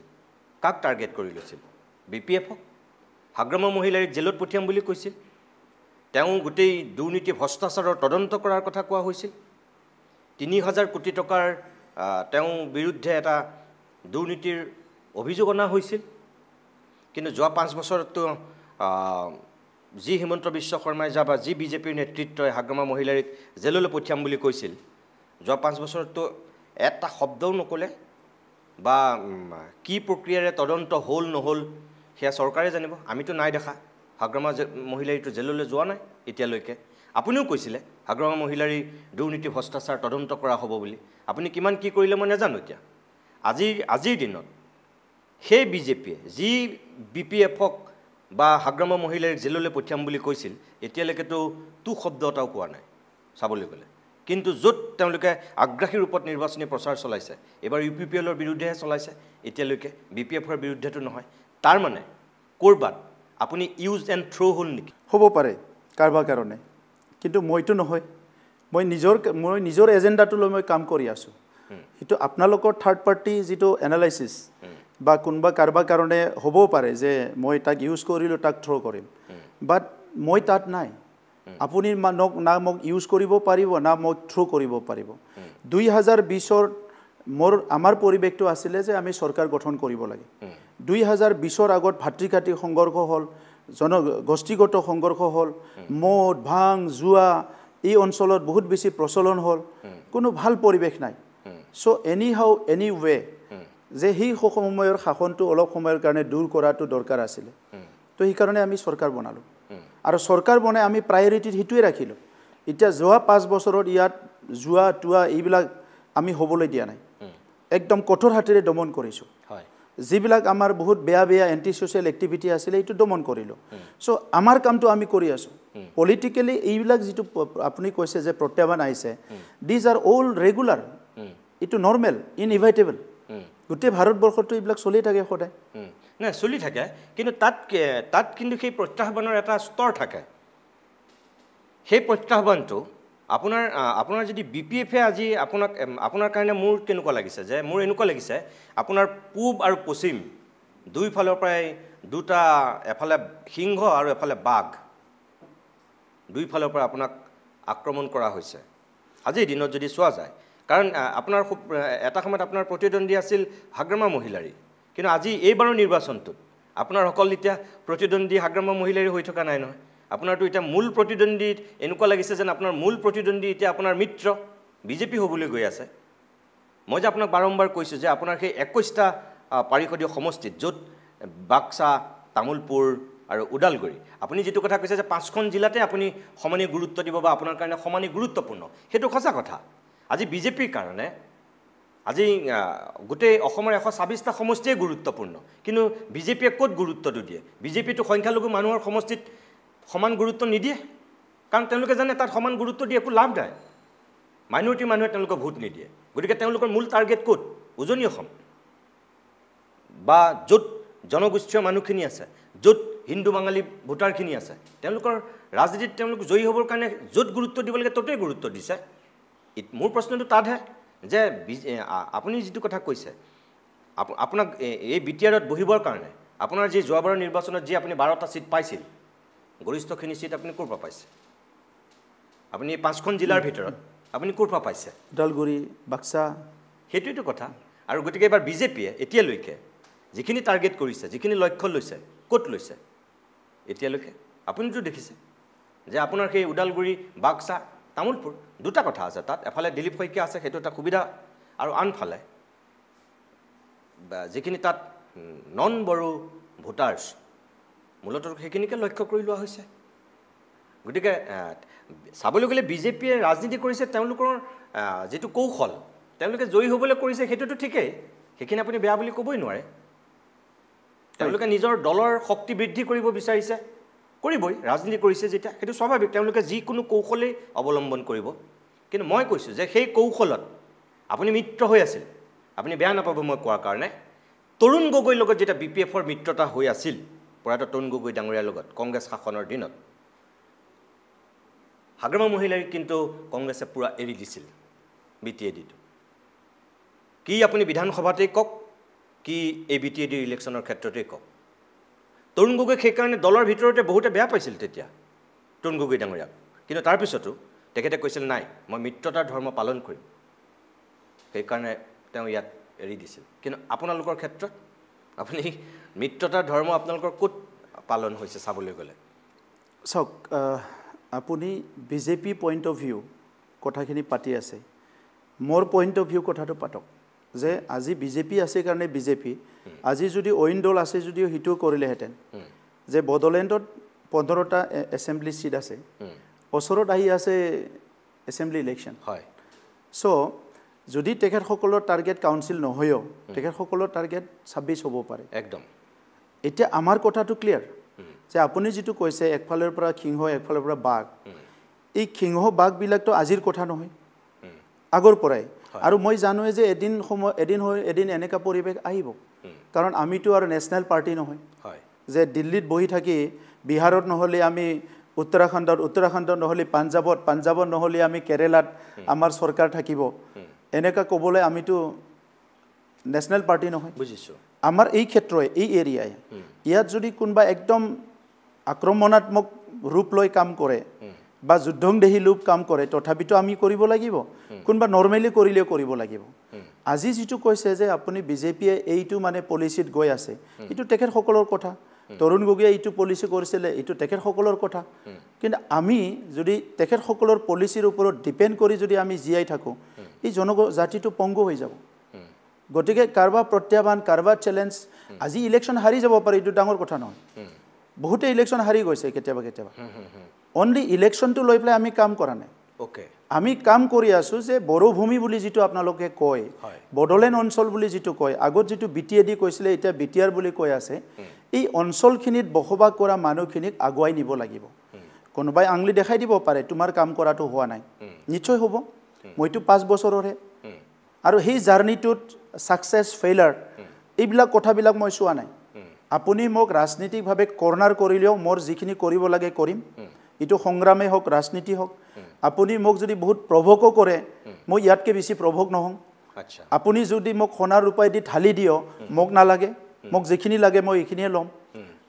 কাক টাৰ্গেট কৰি লৈছিল বিপিএফক হাগ্ৰামা মহিলাৰীক জেলত পঠিয়াম বুলি কৈছিল তেওঁ গোটেই দুৰ্নীতি ভ্ৰষ্টাচাৰৰ তদন্ত কৰাৰ কথা কোৱা হৈছিল 3000 কোটি টকাৰ তেওঁ বিৰুদ্ধে এটা দুৰ্নীতিৰ অভিযোগ অনা হৈছিল কিন্তু যোৱা 5 বছৰতো জি হিমন্ত বিশ্ব শৰ্মাই যাবা জি বিজেপিৰ নেতৃত্বই হাগ্ৰামা মহিলাৰীক জেললৈ পঠিয়াম বুলি কৈছিল যোৱা 5 বছৰতো এটা শব্দও নকলে বা কি প্ৰক্ৰিয়াৰে তদন্ত হ'ল নহ'ল সেয়া চৰকাৰে জানিব আমিতো নাই দেখা হাগ্ৰামা মহিলাৰীটো জেললৈ যোৱা নাই এতিয়ালৈকে আপুনিও কৈছিলে হাগ্ৰামা মহিলাৰী দুৰ্নীতি ভ্ৰষ্টাচাৰ তদন্ত কৰা হ'ব বুলি আপুনি কিমান কি কৰিলে মই নাজানো এতিয়া আজিৰ দিনত সেই বিজেপিয়ে যি BPFক বা হাগ্ৰামা মহিলাৰীক জেললৈ পঠিয়াম বুলি কৈছিল এতিয়ালৈকেতো তু শব্দ এটাও কোৱা নাই চাবলৈ গ'লে কিন্তু য'ত তেওঁলোকে আগ্ৰাসী ৰূপত নিৰ্বাচনী প্ৰচাৰ চলাইছে এবাৰ UPPLৰ বিৰুদ্ধেহে চলাইছে এতিয়ালৈকে BPFৰ বিৰুদ্ধেতো নহয় তাৰ মানে ক'ৰবাত আপুনি ইউজ এণ্ড থ্ৰ' হ'ল নেকি হ'ব পাৰে কাৰোবাৰ কাৰণে কিন্তু মইতো নহয় মই নিজৰ এজেণ্ডাটো লৈ মই কাম কৰি আছোঁ সেইটো আপোনালোকৰ থাৰ্ড পাৰ্টি যিটো এনালাইচিছ বা কোনোবা কাৰোবাৰ কাৰণে হ'বও পাৰে যে মই তাক ইউজ কৰিলোঁ তাক থ্ৰ' কৰিম বাট মই তাত নাই আপুনি না মোক ইউজ কৰিব পাৰিব না মোক থ্ৰ' কৰিব পাৰিব 2020ৰ আমাৰ পৰিৱেশটো আছিলে যে আমি চৰকাৰ গঠন কৰিব লাগে 2020ৰ আগত ভাতৃঘাতী সংঘৰ্ষ হ'ল জনগোষ্ঠীগত সংঘৰ্ষ হ'ল মদ ভাং জুৱা এই অঞ্চলত বহুত বেছি প্ৰচলন হ'ল কোনো ভাল পৰিৱেশ নাই চ' এনিৱে যে সেই সময়ৰ শাসনটো অলপ সময়ৰ কাৰণে দূৰ কৰাটো দৰকাৰ আছিলে তো সেইকাৰণে আমি চৰকাৰ বনালোঁ আৰু চৰকাৰ বনাই আমি প্ৰায়ৰিটিত সেইটোৱে ৰাখিলোঁ এতিয়া যোৱা 5 বছৰত ইয়াত জুৱা টুৱা এইবিলাক আমি হ'বলৈ দিয়া নাই একদম কঠোৰ হাতেৰে দমন কৰিছোঁ যিবিলাক আমাৰ বহুত বেয়া এণ্টি ছ'চিয়েল এক্টিভিটি আছিলে এইটো দমন কৰিলোঁ চ' আমাৰ কামটো আমি কৰি আছোঁ পলিটিকেলি এইবিলাক যিটো আপুনি কৈছে যে প্ৰত্যাহ্বান আহিছে দিজ আৰ অল ৰেগুলাৰ এইটো নৰ্মেল ইনএভিটেবল গোটেই ভাৰতবৰ্ষতো এইবিলাক চলি থাকে সদায় নাই চলি থাকে কিন্তু তাত কিন্তু সেই প্ৰত্যাহ্বানৰ এটা স্তৰ থাকে সেই প্ৰত্যাহ্বানটো আপোনাৰ যদি BPFে আজি আপোনাৰ কাৰণে মোৰ কেনেকুৱা লাগিছে যে মোৰ এনেকুৱা লাগিছে আপোনাৰ পূব আৰু পশ্চিম দুইফালৰ পৰাই দুটা এফালে সিংহ আৰু এফালে বাঘ দুইফালৰ পৰা আপোনাক আক্ৰমণ কৰা হৈছে আজিৰ দিনত যদি চোৱা যায় কাৰণ আপোনাৰ এটা সময়ত আপোনাৰ প্ৰতিদ্বন্দ্বী আছিল হাগ্ৰামা মহিলাৰী কিন্তু আজি এইবাৰৰ নিৰ্বাচনটোত আপোনাৰ সকল এতিয়া প্ৰতিদ্বন্দ্বী হাগ্ৰামা মহিলাৰী হৈ থকা নাই নহয় আপোনাৰতো এতিয়া মূল প্ৰতিদ্বন্দ্বী এনেকুৱা লাগিছে যেন আপোনাৰ মূল প্ৰতিদ্বন্দ্বী এতিয়া আপোনাৰ মিত্ৰ বিজেপি হ'বলৈ গৈ আছে মই যে আপোনাক বাৰম্বাৰ কৈছোঁ যে আপোনাৰ সেই 21টা পাৰিষদীয় সমষ্টিত য'ত বাক্সা তামোলপুৰ আৰু ওদালগুৰি আপুনি যিটো কথা কৈছে যে 5খন জিলাতে আপুনি সমানে গুৰুত্ব দিব বা আপোনাৰ কাৰণে সমানে গুৰুত্বপূৰ্ণ সেইটো সঁচা কথা আজি বিজেপিৰ কাৰণে আজি গোটেই অসমৰ 126টা সমষ্টিয়ে গুৰুত্বপূৰ্ণ কিন্তু বিজেপিয়ে ক'ত গুৰুত্বটো দিয়ে বিজেপিটো সংখ্যালঘু মানুহৰ সমষ্টিত সমান গুৰুত্ব নিদিয়ে কাৰণ তেওঁলোকে জানে তাত সমান গুৰুত্ব দিয়ে একো লাভ নাই মাইনৰিটি মানুহে তেওঁলোকক ভোট নিদিয়ে গতিকে তেওঁলোকৰ মূল টাৰ্গেট ক'ত উজনি অসম বা য'ত জনগোষ্ঠীয় মানুহখিনি আছে য'ত হিন্দু বাঙালী ভোটাৰখিনি আছে তেওঁলোকৰ ৰাজনীতিত তেওঁলোক জয়ী হ'বৰ কাৰণে য'ত গুৰুত্ব দিব লাগে ততেই গুৰুত্ব দিছে মোৰ প্ৰশ্নটো তাতহে যে আপুনি যিটো কথা কৈছে আপোনাক এই BTRত বহিবৰ কাৰণে আপোনাৰ যি যোৱাবাৰৰ নিৰ্বাচনত যি আপুনি 12টা ছিট পাইছিল গৰিষ্ঠখিনি ছিট আপুনি ক'ৰ পৰা পাইছে আপুনি 5খন জিলাৰ ভিতৰত আপুনি ক'ৰ পৰা পাইছে ওদালগুৰি বাক্সা সেইটোৱেইটো কথা আৰু গতিকে এবাৰ বিজেপিয়ে এতিয়ালৈকে যিখিনি টাৰ্গেট কৰিছে যিখিনি লক্ষ্য লৈছে ক'ত লৈছে এতিয়ালৈকে আপুনিতো দেখিছে যে আপোনাৰ সেই ওদালগুৰি বাক্সা তামোলপুৰ দুটা কথা আছে তাত এফালে দিলীপ শইকীয়া আছে সেইটো এটা সুবিধা আৰু আনফালে যিখিনি তাত নন বড়ো ভোটাৰ্ছ মূলতঃ সেইখিনিকে লক্ষ্য কৰি লোৱা হৈছে গতিকে চাবলৈ গ'লে বিজেপিয়ে ৰাজনীতি কৰিছে তেওঁলোকৰ যিটো কৌশল তেওঁলোকে জয়ী হ'বলৈ কৰিছে সেইটোতো ঠিকেই সেইখিনি আপুনি বেয়া বুলি ক'বই নোৱাৰে তেওঁলোকে নিজৰ দলৰ শক্তি বৃদ্ধি কৰিব বিচাৰিছে কৰিবই ৰাজনীতি কৰিছে যেতিয়া সেইটো স্বাভাৱিক তেওঁলোকে যিকোনো কৌশলেই অৱলম্বন কৰিব কিন্তু মই কৈছোঁ যে সেই কৌশলত আপুনি মিত্ৰ হৈ আছিল আপুনি বেয়া নাপাব মই কোৱাৰ কাৰণে তৰুণ গগৈৰ লগত যেতিয়া BPFৰ মিত্ৰতা হৈ আছিল প্ৰয়াত তৰুণ গগৈ ডাঙৰীয়াৰ লগত কংগ্ৰেছ শাসনৰ দিনত হাগ্ৰামা মহিলাৰীক কিন্তু কংগ্ৰেছে পুৰা এৰি দিছিল BTADটো কি আপুনি বিধানসভাতেই কওক কি এই BTAD ইলেকশ্যনৰ ক্ষেত্ৰতেই কওক তৰুণ গগৈক সেইকাৰণে দলৰ ভিতৰতে বহুতে বেয়া পাইছিল তেতিয়া তৰুণ গগৈ ডাঙৰীয়াক কিন্তু তাৰপিছতো তেখেতে কৈছিল নাই মই মিত্ৰতাৰ ধৰ্ম পালন কৰিম সেইকাৰণে তেওঁ ইয়াত এৰি দিছিল কিন্তু আপোনালোকৰ ক্ষেত্ৰত আপুনি মিত্ৰতাৰ ধৰ্ম আপোনালোকৰ ক'ত পালন হৈছে চাবলৈ গ'লে চাওক আপুনি বিজেপি পইণ্ট অফ ভিউ কথাখিনি পাতি আছে মোৰ পইণ্ট অফ ভিউ কথাটো পাতক যে আজি বিজেপি আছে কাৰণে বিজেপি আজি যদি অইন দল আছে যদিও হিটো কৰিলেহেঁতেন যে বড়োলেণ্ডত 15টা এছেম্বলি সিট আছে ওচৰত আহি আছে এছেম্বলি ইলেকশ্যন হয় সো যদি তেখেতসকলৰ টাৰ্গেট কাউন্সিল নহয়ও তেখেতসকলৰ টাৰ্গেট 26 হ'ব পাৰে একদম এতিয়া আমাৰ কথাটো ক্লিয়াৰ যে আপুনি যেটো কৈছে একফালৰ পৰা সিংহ একফালৰ পৰা বাঘ এই সিংহ বাঘবিলাকটো আজিৰ কথা নহয় আগৰ পৰাই আৰু মই জানো যে এদিন এনেকা পৰিৱেশ আহিব কাৰণ আমিতো আৰু নেশ্যনেল পাৰ্টি নহয় যে দিল্লীত বহি থাকি বিহাৰত নহলে আমি উত্তৰাখণ্ডত নহলে পাঞ্জাবত নহলে আমি কেৰেলাত আমাৰ চৰকাৰ থাকিব এনেকা ক'বলৈ আমিতো নেশ্যনেল পাৰ্টি নহয় বুজিছো আমাৰ এই ক্ষেত্ৰই এই এৰিয়াই ইয়াত যদি কোনবা একদম আক্ৰমণাত্মক ৰূপ লৈ কাম কৰে বা যুদ্ধংদেহী লোক কাম কৰে তথাপিতো আমি কৰিব লাগিব কোনবা নৰমালি কৰিলেও কৰিব লাগিব আজি যেটো কৈছে যে আপুনি বিজেপিয়ে এইটো মানে পলিচিত গৈ আছে এটো তেখেতসকলৰ কথা তৰুণ গগৈয়ে এইটো পলিচি কৰিছিলে এটো তেখেতসকলৰ কথা কিন্তু আমি যদি তেখেতসকলৰ পলিচিৰ ওপৰত ডিপেন্ড কৰি যদি আমি জিয়াই থাকো এই জনজাতিটো পংগু হৈ যাব গতিকে কাৰবা প্ৰত্যাহ্বান কাৰবা চ্যালেঞ্জ আজি ইলেকশ্যন হাৰি যাব পাৰে এটো ডাঙৰ কথা নহয় বহুতে ইলেকশ্যন হাৰি গৈছে কেতিয়াবা অনলি ইলেকশ্যনটো লৈ পেলাই আমি কাম কৰা নাই ওকে আমি কাম কৰি আছো যে বড়ো ভূমি বুলি যেটো আপোনালোকে কয় বড়োলেণ্ড অঞ্চল বুলি যেটো কয় আগত যেটো বিটিএডি কৈছিলে এটা বিটিআৰ বুলি কৈ আছে এই অঞ্চলখিনিত বসবাস কৰা মানুহখিনিক আগুৱাই নিব লাগিব কোনোবাই আংলি দেখাই দিব পাৰে তোমাৰ কাম কৰাটো হোৱা নাই নিশ্চয় হ'ব মইতো 5 বছৰৰে আৰু সেই জাৰ্নিটোত সাকসেস ফেইলাৰ এইবিলাক কথাবিলাক মই চোৱা নাই আপুনি মোক ৰাজনীতিকভাৱে কৰ্নাৰ কৰিলেও মোৰ যিখিনি কৰিব লাগে কৰিম ইটো সংগ্ৰামে হওক ৰাজনীতি হওক আপুনি মোক যদি বহুত প্ৰভোক কৰে মই ইয়াতকে বেছি প্ৰভোক নহম আচ্ছা আপুনি যদি মোক সোণাৰ ৰূপাই দি ঢালি দিও মোক নালাগে মোক যিখিনি লাগে মই এইখিনিয়ে লম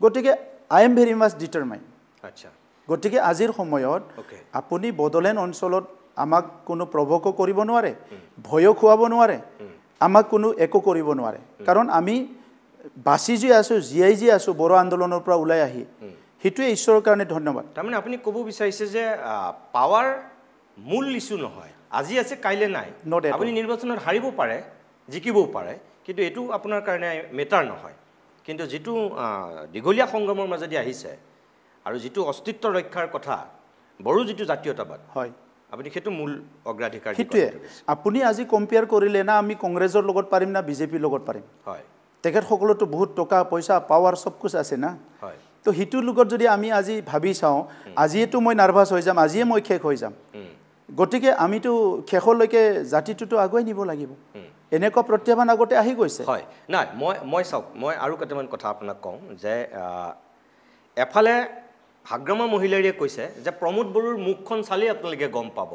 গতিকে I am very much determine আচ্ছা গতিকে আজিৰ সময়ত আপুনি বড়োলেণ্ড অঞ্চলত আমাক কোনো প্ৰভোক কৰিব নোৱাৰে ভয় খুৱাব নোৱাৰে আমাক কোনো একো কৰিব নোৱাৰে কাৰণ আমি বাসি যি আছো জিআই যি আছো বড়ো আন্দোলনৰ পৰা ওলাই আহি হিটুৱে ঈশ্বৰৰ কাৰণে ধন্যবাদ তাৰমানে আপুনি ক'ব বিচাৰিছে যে পাৱাৰ মূল ইস্যু নহয় আজি আছে কাইলে নাই আপুনি নিৰ্বাচনত হাৰিব পাৰে জিকিবও পাৰে কিন্তু এটো আপোনাৰ কাৰণে মেটাৰ নহয় কিন্তু যেটো দীঘলীয়া সংগ্ৰামৰ মাজেদি আহিছে আৰু যেটো অস্তিত্ব ৰক্ষাৰ কথা বড়ো যেটো জাতীয়তাবাদ হয় আপুনি হেতু মূল অগ্ৰাধিকাৰ হিটুৱে আপুনি আজি কম্পেয়াৰ কৰিলে না আমি কংগ্ৰেছৰ লগত পাৰিম না বিজেপিৰ লগত পাৰিম হয় তেখেতসকলতো বহুত টকা পইচা পাৱাৰ সব কিছু আছে না হয় তো হিটুৰ লগত যদি আমি আজি ভাবি চাওঁ আজিয়েতো মই নাৰ্ভাছ হৈ যাম আজিয়ে মই শেষ হৈ যাম গতিকে আমিতো শেষলৈকে জাতিটোতো আগুৱাই নিব লাগিব এনেকুৱা প্ৰত্যাহ্বান আগতে আহি গৈছে হয় নাই মই চাওক মই আৰু কেইটামান কথা আপোনাক কওঁ যে এফালে হাগ্ৰামা মহিলাৰীয়ে কৈছে যে প্ৰমোদ বড়োৰ মুখখন চালেই আপোনালোকে গম পাব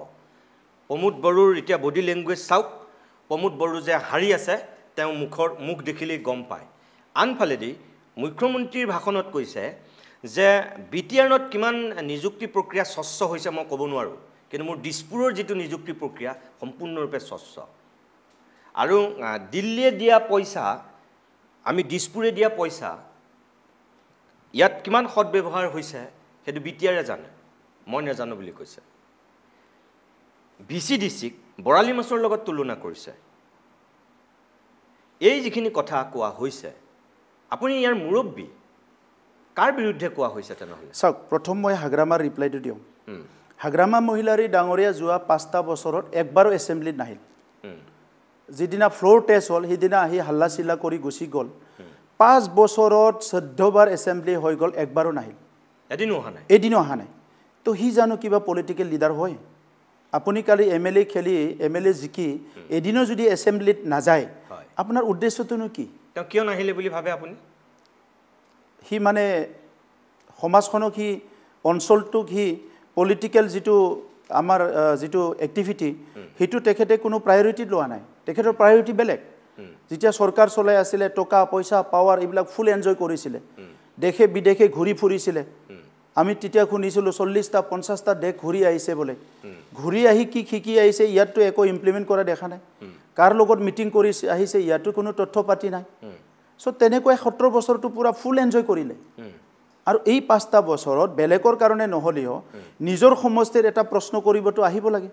প্ৰমোদ বড়োৰ এতিয়া বডি লেংগুৱেজ চাওক প্ৰমোদ বড়ো যে হাৰি আছে তেওঁ মুখ দেখিলেই গম পায় আনফালেদি মুখ্যমন্ত্ৰীৰ ভাষণত কৈছে যে বিটিআৰত কিমান নিযুক্তি প্ৰক্ৰিয়া স্বচ্ছ হৈছে মই ক'ব নোৱাৰো কিন্তু মোৰ দিছপুৰৰ যেটো নিযুক্তি প্ৰক্ৰিয়া সম্পূৰ্ণৰূপে স্বচ্ছ আৰু দিল্লীয়ে দিয়া পইচা আমি দিছপুৰে দিয়া পইচা ইয়াত কিমান সৎ ব্যৱহাৰ হৈছে হেতু বিটিআৰে জানে মই নাজানো বুলি কৈছে ভিচিডিসিক বৰালি মাছৰ লগত তুলনা কৰিছে এই যিখিনি কথা কোৱা হৈছে আপুনি ইয়াৰ মুৰব্বী কাৰ বিৰুদ্ধে কোৱা হৈছে তেনেহলে চাওক প্ৰথম মই হাগ্ৰামাৰ ৰিপ্লাইটো দিওঁ হাগ্ৰামা মহিলাৰী ডাঙৰীয়া যোৱা 5টা বছৰত একবাৰো এছেম্বলিত নাহিল যিদিনা ফ্লোৰ টেষ্ট হ'ল সেইদিনা আহি হাল্লা চিল্লা কৰি গুচি গ'ল 5 বছৰত 14 বাৰ এছেম্বলি হৈ গ'ল একবাৰো নাহিল এদিনো অহা নাই তো হি জানো কিবা পলিটিকেল লিডাৰ হয় আপুনি কালি এমএলএ খেলি এমএলএ জিকি এদিনো যদি এছেম্বলিত নাযায় আপোনাৰ উদ্দেশ্যটো কি তেওঁ কিয় নাহিলে বুলি ভাবে আপুনি হি মানে সমাজখনক হি অঞ্চলটোক হি পলিটিকেল যেটো আমাৰ যেটো এক্টিভিটি হেতু তেখেতে কোনো প্ৰায়োৰিটি লোৱা নাই তেখেতৰ প্ৰায়োৰিটি বেলেগ যেতিয়া সৰকাৰ চলাই আছিল টকা পইচা পাৱাৰ এইবিলাক ফুল এনজয় কৰিছিলে দেখে বিদেশে ঘূৰি ফুৰিছিলে আমি তেতিয়া শুনিছিলো 40টা 50টা দেশ ঘূৰি আহিছে বলে ঘূৰি আহি কি শিকি আহিছে ইয়াতো একো ইমপ্লিমেন্ট কৰা দেখা নাই কাৰ লগত মিটিং কৰি আহিছে ইয়াতো কোনো তথ্য পাতি নাই সো তেনেকৈ 17 বছৰটো পুৰা ফুল এনজয় কৰিলে আৰু এই 5টা বছৰত বেলেকৰ কাৰণে নহলিও নিজৰ সমষ্টিৰ এটা প্ৰশ্ন কৰিবটো আহিব লাগে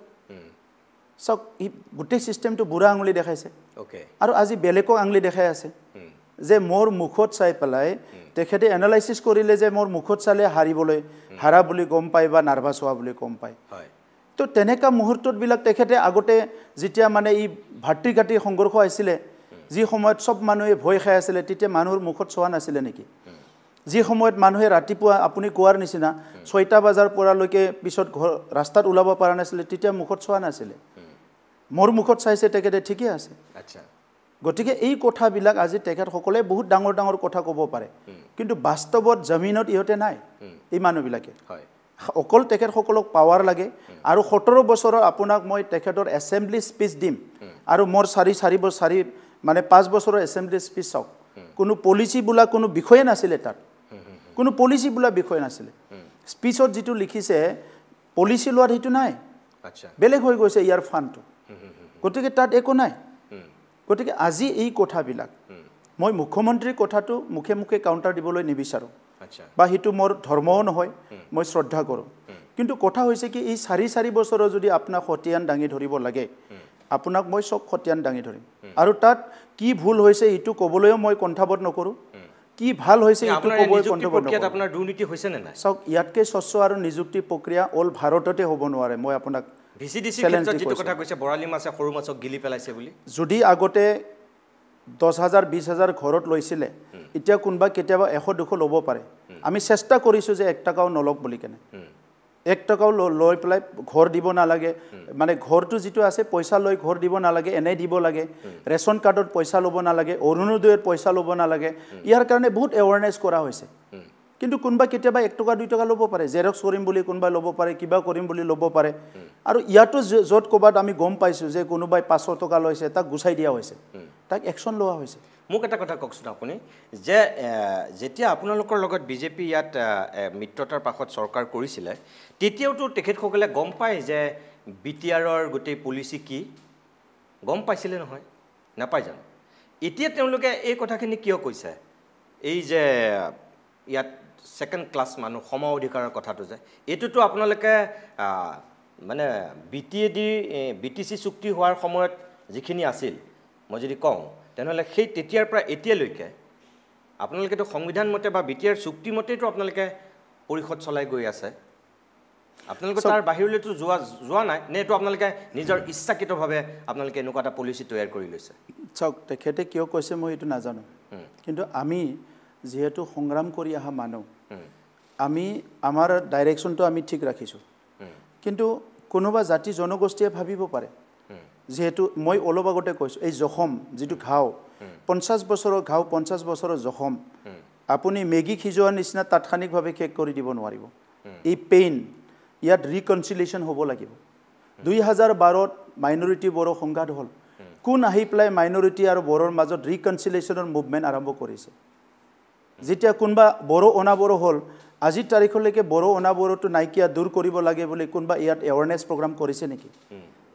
চাওক ই গোটেই চিষ্টেমটো বুঢ়া আঙুলি দেখাইছে ওকে আৰু আজি বেলেগক আঙুলি দেখাই আছে যে মোৰ মুখত চাই পেলাই তেখেতে এনালাইচিছ কৰিলে যে মোৰ মুখত চালে হাৰা বুলি গম পায় বা নাৰ্ভাছ হোৱা বুলি গম পায় হয় তো তেনেকা মুহূৰ্ততবিলাক তেখেতে আগতে যেতিয়া মানে ই ভাতৃঘাতী সংঘৰ্ষ আছিলে যি সময়ত সব মানুহে ভয় খাই আছিলে তেতিয়া মানুহৰ মুখত চোৱা নাছিলে নেকি যি সময়ত মানুহে ৰাতিপুৱা আপুনি কোৱাৰ নিচিনা 6টা বজাৰ পৰালৈকে পিছত ৰাস্তাত ওলাব পৰা নাছিলে তেতিয়া মুখত চোৱা নাছিলে মোৰ মুখত চাইছে তেখেতে ঠিকই আছে আচ্ছা গতিকে এই কথাবিলাক আজি তেখেতসকলে বহুত ডাঙৰ ডাঙৰ কথা ক'ব পাৰে কিন্তু বাস্তৱত জমিনত ইহঁতে নাই এই মানুহবিলাকে হয় অকল তেখেতসকলক পাৱাৰ লাগে আৰু 17 বছৰৰ আপোনাক মই তেখেতৰ এছেম্বলি স্পীচ দিম আৰু মোৰ 4 মানে 5 বছৰৰ এছেম্বলি স্পীচ চাওক কোনো পলিচি বোলা কোনো বিষয়ে নাছিলে তাত কোনো পলিচি বোলা বিষয় নাছিলে স্পীচত যিটো লিখিছে পলিচি লোৱাৰ সেইটো নাই আচ্ছা বেলেগ হৈ গৈছে ইয়াৰ ফাণ্ডটো গতিকে তাত একো নাই গতিকে আজি এই কথাবিলাক মই মুখ্যমন্ত্ৰীৰ কথাটো মুখে মুখে কাউণ্টাৰ দিবলৈ নিবিচাৰোঁ আচ্ছা বা সেইটো মোৰ ধৰ্মও নহয় মই শ্ৰদ্ধা কৰোঁ কিন্তু কথা হৈছে কি এই 4 বছৰৰ যদি আপোনাক খতিয়ান দাঙি ধৰিব লাগে আপোনাক মই চব খতিয়ান দাঙি ধৰিম আৰু তাত কি ভুল হৈছে এইটো ক'বলৈও মই কণ্ঠাবোধ নকৰোঁ কি ভাল হৈছে এইটো ক'বই কণ্ঠাবোধ নকৰোঁ আপোনাৰ দুৰ্নীতি হৈছে নে নাই চাওক ইয়াতকৈ স্বচ্ছ আৰু নিযুক্তি প্ৰক্ৰিয়া অল ভাৰততে হ'ব নোৱাৰে মই আপোনাক ভিচিডিচি ক্ষেত্ৰত যিটো কথা কৈছে বৰালি মাছে সৰু মাছক গিলি পেলাইছে বুলি যদি আগতে 10,000 20,000 ঘৰত লৈছিলে এতিয়া কোনোবা কেতিয়াবা 100-200 ল'ব পাৰে আমি চেষ্টা কৰিছোঁ যে 1 টকাও নলওক বুলি কেনে 1 টকাও লৈ পেলাই ঘৰ দিব নালাগে মানে ঘৰটো যিটো আছে পইচা লৈ ঘৰ দিব নালাগে এনে দিব লাগে ৰেচন কাৰ্ডত পইচা ল'ব নালাগে অৰুণোদয়ৰ পইচা ল'ব নালাগে ইয়াৰ কাৰণে বহুত এৱাৰনেছ কৰা হৈছে কিন্তু কোনোবা কেতিয়াবা 1 টকা 2 টকা ল'ব পাৰে জেৰক্স কৰিম বুলি কোনোবাই ল'ব পাৰে কিবা কৰিম বুলি ল'ব পাৰে আৰু ইয়াতো য'ত ক'ৰবাত আমি গম পাইছোঁ যে কোনোবাই 500 টকা লৈছে তাক গুচাই দিয়া হৈছে তাক একশ্যন লোৱা হৈছে মোক এটা কথা কওকচোন আপুনি যে যেতিয়া আপোনালোকৰ লগত বিজেপি ইয়াত মিত্ৰতাৰ পাছত চৰকাৰ কৰিছিলে তেতিয়াওতো তেখেতসকলে গম পায় যে বিটিআৰৰ গোটেই পলিচি কি গম পাইছিলে নহয় নাপায় জানো এতিয়া তেওঁলোকে এই কথাখিনি কিয় কৈছে এই যে ইয়াত সেকেন্ড ক্লাছ মানুহ সম অধিকাৰৰ কথাটো যে এইটোতো আপোনালোকে মানে বিটিচি চুক্তি হোৱাৰ সময়ত যিখিনি আছিল মই যদি কওঁ তেনেহ'লে সেই তেতিয়াৰ পৰা এতিয়ালৈকে আপোনালোকেতো সংবিধান মতে বা বিটিআৰ চুক্তি মতেইতো আপোনালোকে পৰিষদ চলাই গৈ আছে আপোনালোকে তাৰ বাহিৰলৈতো যোৱা নাই নে এইটো আপোনালোকে নিজৰ ইচ্ছাকৃতভাৱে আপোনালোকে এনেকুৱা এটা পলিচি তৈয়াৰ কৰি লৈছে চাওক তেখেতে কিয় কৈছে মই এইটো নাজানো কিন্তু আমি যেহেতু সংগ্ৰাম কৰি অহা মানুহ আমি আমাৰ ডাইৰেকশ্যনটো আমি ঠিক ৰাখিছোঁ কিন্তু কোনোবা জাতি জনগোষ্ঠীয়ে ভাবিব পাৰে যেহেতু মই অলপ আগতে কৈছোঁ এই জখম যিটো ঘাও 50 বছৰৰ ঘাও 50 বছৰৰ জখম আপুনি মেগী সিজোৱাৰ নিচিনা তাৎক্ষণিকভাৱে শেষ কৰি দিব নোৱাৰিব এই পেইন ইয়াত ৰিকনচিলিয়েশ্যন হ'ব লাগিব 2012ত মাইনৰিটি বড়ো সংঘাত হ'ল কোন আহি পেলাই মাইনৰিটি আৰু বড়োৰ মাজত ৰিকনচিলিয়েশ্যনৰ মুভমেণ্ট আৰম্ভ কৰিছে যেতিয়া কোনোবা বড়ো অনাবড়ো হ'ল আজিৰ তাৰিখলৈকে বড়ো অনাবড়োটো নাইকিয়া দূৰ কৰিব লাগে বুলি কোনোবা ইয়াত এৱাৰনেছ প্ৰগ্ৰাম কৰিছে নেকি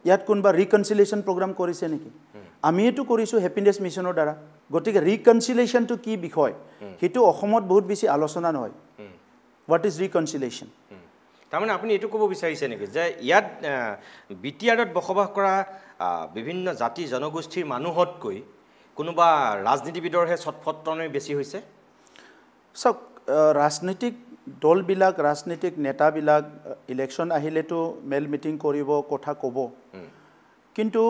ইয়াত কোনোবা ৰিকনচিলিয়েশ্যন প্ৰগ্ৰাম কৰিছে নেকি আমিয়েতো কৰিছোঁ হেপিনেছ মিছনৰ দ্বাৰা গতিকে ৰিকনচিলিয়েশ্যনটো কি বিষয় সেইটো অসমত বহুত বেছি আলোচনা নহয় হোৱাট ইজ ৰিকনচিলিয়েশ্যন তাৰমানে আপুনি এইটো ক'ব বিচাৰিছে নেকি যে ইয়াত বিটিআৰত বসবাস কৰা বিভিন্ন জাতি জনগোষ্ঠীৰ মানুহতকৈ কোনোবা ৰাজনীতিবিদৰহে ছটফটনে বেছি হৈছে চাওক ৰাজনৈতিক দলবিলাক ৰাজনৈতিক নেতাবিলাক ইলেকশ্যন আহিলেতো মেল মিটিং কৰিব কথা ক'ব কিন্তু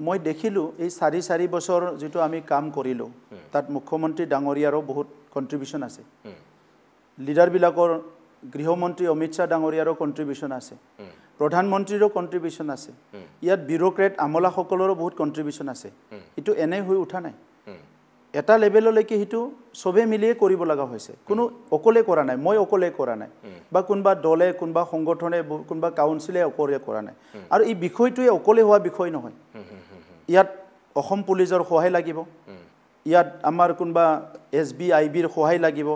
মই দেখিলোঁ এই 4 বছৰ যিটো আমি কাম কৰিলোঁ তাত মুখ্যমন্ত্ৰী ডাঙৰীয়াৰো বহুত কণ্ট্ৰিবিউশ্যন আছে লিডাৰবিলাকৰ গৃহমন্ত্ৰী অমিত শ্বাহ ডাঙৰীয়াৰো কণ্ট্ৰিবিউশ্যন আছে প্ৰধানমন্ত্ৰীৰো কণ্ট্ৰিবিউশ্যন আছে ইয়াত বিউৰ'ক্ৰেট আমলাসকলৰো বহুত কণ্ট্ৰিবিউশ্যন আছে এইটো এনেই হৈ উঠা নাই এটা লেভেললৈকে সেইটো চবে মিলিয়ে কৰিব লগা হৈছে কোনো অকলে কৰা নাই মই অকলে কৰা নাই বা কোনোবা দলে কোনোবা সংগঠনে কোনোবা কাউন্সিলে অকলে কৰা নাই আৰু এই বিষয়টোৱে অকলে হোৱা বিষয় নহয় ইয়াত অসম পুলিচৰ সহায় লাগিব ইয়াত আমাৰ কোনোবা SBIBৰ সহায় লাগিব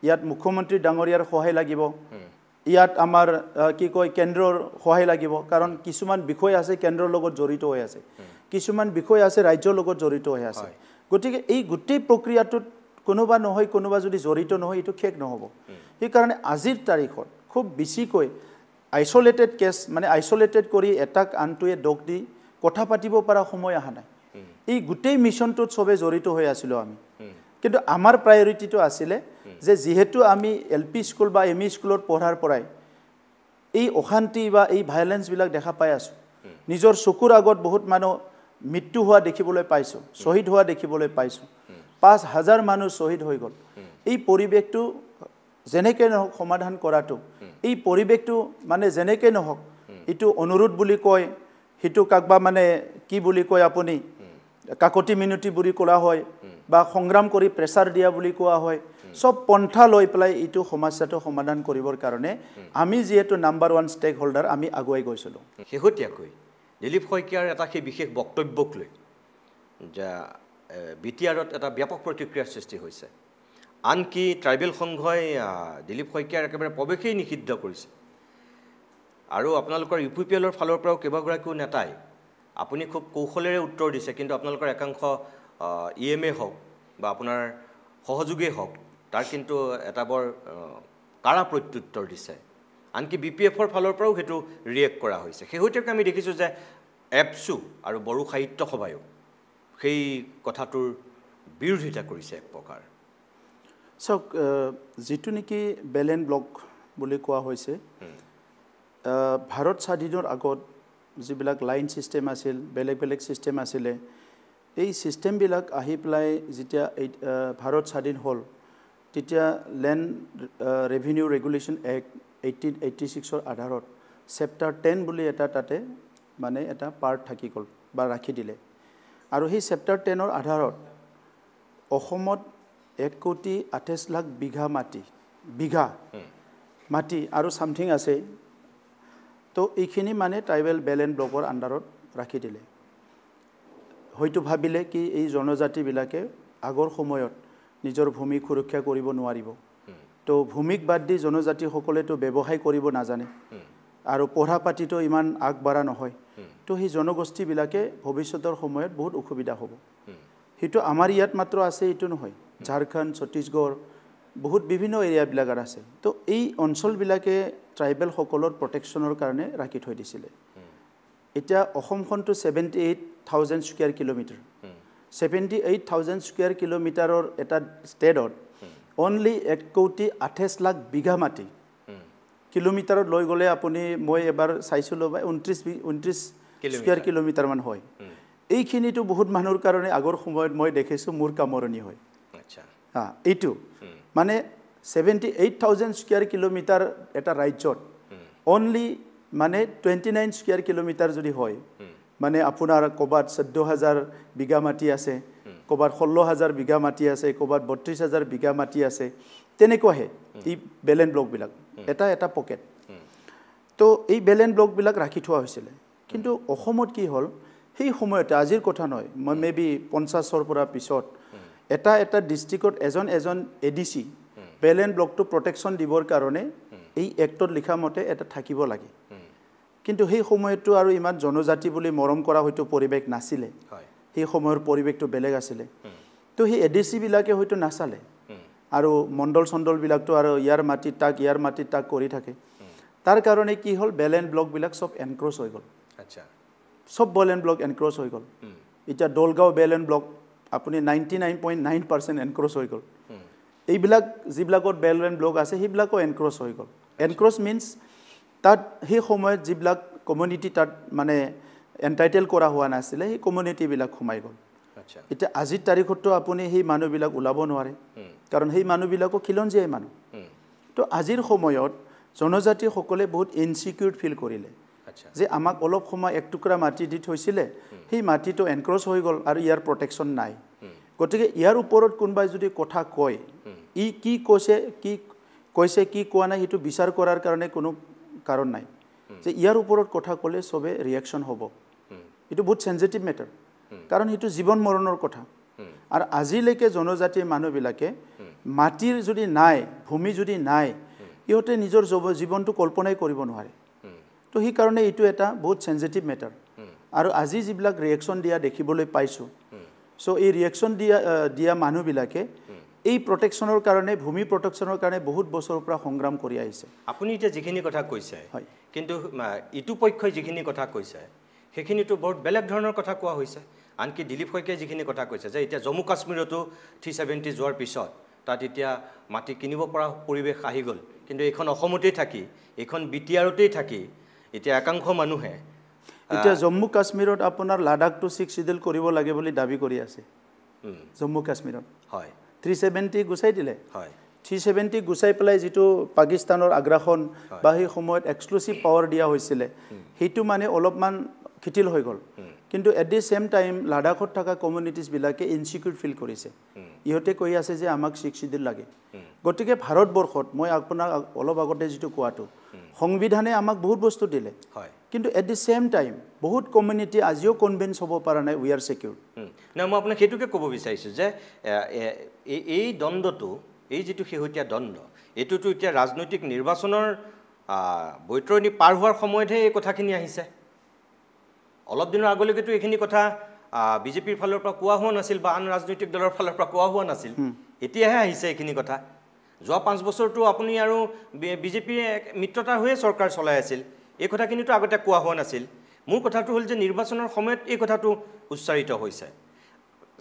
ইয়াত মুখ্যমন্ত্ৰী ডাঙৰীয়াৰ সহায় লাগিব ইয়াত আমাৰ কি কয় কেন্দ্ৰৰ সহায় লাগিব কাৰণ কিছুমান বিষয় আছে কেন্দ্ৰৰ লগত জড়িত হৈ আছে কিছুমান বিষয় আছে ৰাজ্যৰ লগত জড়িত হৈ আছে গতিকে এই গোটেই প্ৰক্ৰিয়াটোত কোনোবা নহয় কোনোবা যদি জড়িত নহয় এইটো শেষ নহ'ব সেইকাৰণে আজিৰ তাৰিখত খুব বেছিকৈ আইচলেটেড কেছ মানে আইচলেটেড কৰি এটাক আনটোৱে দোষ দি কথা পাতিব পৰা সময় অহা নাই এই গোটেই মিছনটোত সবে জড়িত হৈ আছিলোঁ আমি কিন্তু আমাৰ প্ৰায়োৰিটিটো আছিলে যে যেহেতু আমি এলপি স্কুল বা এমই স্কুলত পঢ়াৰ পৰাই এই অশান্তি বা এই ভায়োলেন্সবিলাক দেখা পাই আছোঁ নিজৰ চকুৰ আগত বহুত মানুহ মৃত্যু হোৱা দেখিবলৈ পাইছোঁ শ্বহীদ হোৱা দেখিবলৈ পাইছোঁ ৫,০০০ মানুহ শ্বহীদ হৈ গ'ল এই পৰিৱেশটো যেনেকৈ নহওক সমাধান কৰাটো এই পৰিৱেশটো মানে যেনেকৈ নহওক এইটো অনুৰোধ বুলি কয় সেইটো কাকবা মানে কি বুলি কয় আপুনি কাকতি মিনতি বুলি কোৱা হয় বা সংগ্ৰাম কৰি প্ৰেছাৰ দিয়া বুলি কোৱা হয় সব পন্থা লৈ পেলাই এইটো সমস্যাটো সমাধান কৰিবৰ কাৰণে আমি যেহেতু নাম্বাৰ 1 ষ্টেক হোল্ডাৰ আমি আগুৱাই গৈছিলোঁ শেহতীয়াকৈ দিলীপ শইকীয়াৰ এটা সেই বিশেষ বক্তব্যক লৈ যে বিটিআৰত এটা ব্যাপক প্ৰতিক্ৰিয়াৰ সৃষ্টি হৈছে আনকি ট্ৰাইবেল সংঘই দিলীপ শইকীয়াৰ একেবাৰে প্ৰৱেশেই নিষিদ্ধ কৰিছে আৰু আপোনালোকৰ ইউপিপিএলৰ ফালৰ পৰাও কেইবাগৰাকীও নেতাই আপুনি খুব কৌশলেৰে উত্তৰ দিছে কিন্তু আপোনালোকৰ একাংশ ইএমএ হওক বা আপোনাৰ সহযোগী হওক তাৰ কিন্তু এটা বৰ কাৰা প্ৰত্যুত্তৰ দিছে আনকি বিপিএফৰ ফালৰ পৰাও সেইটো ৰিয়েক্ট কৰা হৈছে শেহতীয়াকৈ আমি দেখিছোঁ যে এপছু আৰু বড়ো সাহিত্য সভায়ো সেই কথাটোৰ বিৰোধিতা কৰিছে এক প্ৰকাৰ চাওক যিটো নেকি বেলেন ব্লক বুলি কোৱা হৈছে ভাৰত স্বাধীনৰ আগত যিবিলাক লাইন ছিষ্টেম আছিল বেলেগ বেলেগ ছিষ্টেম আছিলে এই ছিষ্টেমবিলাক আহি পেলাই যেতিয়া ভাৰত স্বাধীন হ'ল তেতিয়া লেণ্ড ৰেভিনিউ ৰেগুলেশ্যন এক্ট 1886ৰ আধাৰত চেপ্টাৰ 10 বুলি এটা তাতে মানে এটা পাৰ্ট থাকি গ'ল বা ৰাখি দিলে আৰু সেই চেপ্টাৰ 10ৰ আধাৰত অসমত 1,28,00,000 বিঘা মাটি আৰু সামথিং আছে তো এইখিনি মানে ট্ৰাইবেল বেলেন ব্লকৰ আণ্ডাৰত ৰাখি দিলে হয়তো ভাবিলে কি এই জনজাতিবিলাকে আগৰ সময়ত নিজৰ ভূমি সুৰক্ষা কৰিব নোৱাৰিব তো ভূমিক বাদ দি জনজাতিসকলেতো ব্যৱসায় কৰিব নাজানে আৰু পঢ়া পাতিটো ইমান আগবাঢ়া নহয় তো সেই জনগোষ্ঠীবিলাকে ভৱিষ্যতৰ সময়ত বহুত অসুবিধা হ'ব সেইটো আমাৰ ইয়াত মাত্ৰ আছে এইটো নহয় ঝাৰখণ্ড ছত্তীশগড় বহুত বিভিন্ন এৰিয়াবিলাক আছে তো এই অঞ্চলবিলাকে ট্ৰাইবেলসকলৰ প্ৰটেকশ্যনৰ কাৰণে ৰাখি থৈ দিছিলে এতিয়া অসমখনটো 78,000 স্কুৱেৰ কিলোমিটাৰ 78,000 স্কুৱেৰ কিলোমিটাৰৰ এটা ষ্টেটত অনলি 1,28,00,000 বিঘা মাটি কিলোমিটাৰত লৈ গ'লে আপুনি মই এবাৰ চাইছিলোঁ 29 স্কুৱেৰ কিলোমিটাৰমান হয় এইখিনিতো বহুত মানুহৰ কাৰণে আগৰ সময়ত মই দেখিছোঁ মোৰ কামৰণি হয় এইটো মানে 78,000 স্কুৱেৰ কিলোমিটাৰ এটা ৰাজ্যত অনলি মানে 29 স্কুৱেৰ কিলোমিটাৰ যদি হয় মানে আপোনাৰ ক'ৰবাত 14,000 বিঘা মাটি আছে ক'ৰবাত 16,000 বিঘা মাটি আছে ক'ৰবাত 32,000 বিঘা মাটি আছে তেনেকুৱাহে এই বেলেন ব্লকবিলাক এটা পকেট তো এই বেলেন ব্লকবিলাক ৰাখি থোৱা হৈছিলে কিন্তু অসমত কি হ'ল সেই সময়তে আজিৰ কথা নহয় মই মেবি 50ৰ পৰা পিছত এটা ডিষ্ট্ৰিক্টত এজন এডিচি বেলেন ব্লকটো প্ৰটেকশ্যন দিবৰ কাৰণে এই এক্টত লিখা মতে এটা থাকিব লাগে কিন্তু সেই সময়তো আৰু ইমান জনজাতি বুলি মৰম কৰা হয়তো পৰিৱেশ নাছিলে সেই সময়ৰ পৰিৱেশটো বেলেগ আছিলে তো সেই এডিচিবিলাকে হয়তো নাচালে আৰু মণ্ডল চণ্ডলবিলাকতো আৰু ইয়াৰ মাটি তাক কৰি থাকে তাৰ কাৰণে কি হ'ল বেলেন ব্লকবিলাক সব এনক্ৰচ হৈ গ'ল সব বেলেন ব্লক এনক্ৰচ হৈ গ'ল এতিয়া দলগাঁও বেলেন ব্লক আপুনি 99.9% এনক্ৰচ হৈ গ'ল এইবিলাক যিবিলাকত বেলেন ব্লক আছে সেইবিলাকো এনক্ৰচ হৈ গ'ল এনক্ৰচ মিনছ তাত সেই সময়ত যিবিলাক কমিউনিটি তাত মানে এণ্টাইটেল কৰা হোৱা নাছিলে সেই কমিউনিটিবিলাক সোমাই গ'ল এতিয়া আজিৰ তাৰিখতো আপুনি সেই মানুহবিলাক ওলাব নোৱাৰে কাৰণ সেই মানুহবিলাকো খিলঞ্জীয়াই মানুহ তো আজিৰ সময়ত জনজাতিসকলে বহুত ইনচিকিউৰ ফিল কৰিলে যে আমাক অলপ সময় এক টুকুৰা মাটি দি থৈছিলে সেই মাটিটো এনক্ৰচ হৈ গ'ল আৰু ইয়াৰ প্ৰটেকশ্যন নাই গতিকে ইয়াৰ ওপৰত কোনোবাই যদি কথা কয় ই কি কৈছে কি কোৱা নাই সেইটো বিচাৰ কৰাৰ কাৰণে কোনো কাৰণ নাই যে ইয়াৰ ওপৰত কথা ক'লে চবে ৰিয়েকশ্যন হ'ব এইটো বহুত চেনজিটিভ মেটাৰ কাৰণ সেইটো জীৱন মৰণৰ কথা আৰু আজিলৈকে জনজাতিৰ মানুহবিলাকে মাটিৰ যদি নাই ভূমি যদি নাই ইহঁতে নিজৰ জীৱনটো কল্পনাই কৰিব নোৱাৰে তো সেইকাৰণে এইটো এটা বহুত চেনজিটিভ মেটাৰ আৰু আজি যিবিলাক ৰিয়েকশ্যন দিয়া দেখিবলৈ পাইছোঁ চ' এই ৰিয়েকশ্যন দিয়া মানুহবিলাকে এই প্ৰটেকশ্যনৰ কাৰণে ভূমি প্ৰটেকশ্যনৰ কাৰণে বহুত বছৰৰ পৰা সংগ্ৰাম কৰি আহিছে আপুনি এতিয়া যিখিনি কথা কৈছে কিন্তু ইটো পক্ষই যিখিনি কথা কৈছে সেইখিনিতো বহুত বেলেগ ধৰণৰ কথা কোৱা হৈছে আনকি দিলীপ শইকীয়াই যিখিনি কথা কৈছে যে এতিয়া জম্মু কাশ্মীৰতো 370 যোৱাৰ পিছত তাত এতিয়া মাটি কিনিব পৰা পৰিৱেশ আহি গ'ল কিন্তু এইখন অসমতেই থাকি এইখন বিটিআৰতেই থাকি এতিয়া একাংশ মানুহে এতিয়া জম্মু কাশ্মীৰত আপোনাৰ লাডাখটো 6 শিডিউল কৰিব লাগে বুলি দাবী কৰি আছে জম্মু কাশ্মীৰত হয় 370 গুচাই দিলে হয় 370 গুচাই পেলাই যেটো পাকিস্তানৰ আগ্ৰাসন বা সেই সময়ত এক্সক্লুসিভ পাৱাৰ দিয়া হৈছিল হেতু মানে অলপমান খিটিল হৈ গ'ল কিন্তু এট দি সেম টাইম লাডাখত থকা কমিউনিটিজ বিলাকে ইনসিকিউৰ ফিল কৰিছে ইহতে কৈ আছে যে আমাক 6 শিডিউল লাগে গতিকে ভাৰতবৰ্ষত মই আপোনাক অলপ আগতে যেটো কোৱাটো সংবিধানে আমাক বহুত বস্তু দিলে হয় কিন্তু এট দি সেম টাইম বহুত কমিউনিটি আজিও কনভিন্স হ'ব পৰা নাই উই আৰ সিকিউৰ না মই আপোনাক হেতুকে ক'ব বিচাৰিছো যে এই দ্বন্দ্বটো এই যেটো শেহতীয়া দ্বন্দ্ব এটোটো এতিয়া ৰাজনৈতিক নিৰ্বাচনৰ বৈতৰণি পাৰ হোৱাৰ সময়তহে এই কথাখিনি আহিছে অলপ দিনৰ আগলৈকেতো এইখিনি কথা বিজেপিৰ ফালৰ পৰা কোৱা হোৱা নাছিল বা আন ৰাজনৈতিক দলৰ ফালৰ পৰা কোৱা হোৱা নাছিল এতিয়াহে আহিছে এইখিনি কথা যোৱা 5 বছৰটো আপুনি আৰু বিজেপিয়ে মিত্ৰতা হৈয়ে চৰকাৰ চলাই আছিল এই কথাখিনিতো আগতে কোৱা হোৱা নাছিল মোৰ কথাটো হ'ল যে নিৰ্বাচনৰ সময়ত এই কথাটো উচ্চাৰিত হৈছে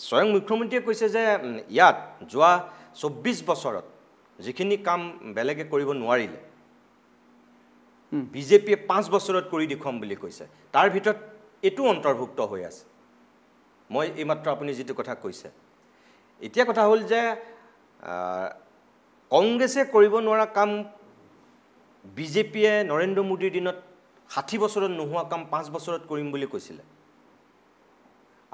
স্বয়ং মুখ্যমন্ত্ৰীয়ে কৈছে যে ইয়াত যোৱা 24 বছৰত যিখিনি কাম বেলেগে কৰিব নোৱাৰিলে বিজেপিয়ে 5 বছৰত কৰি দেখুৱাম বুলি কৈছে তাৰ ভিতৰত এটো অন্তৰ্ভুক্ত হৈ আছে মই এইমাত্ৰ আপুনি যেটো কথা কৈছে এতিয়া কথা হ'ল যে কংগ্ৰেছে কৰিব নোৱাৰা কাম বিজেপিয়ে নৰেন্দ্ৰ মোদীৰ দিনত 60 বছৰত নোহোৱা কাম 5 বছৰত কৰিম বুলি কৈছিল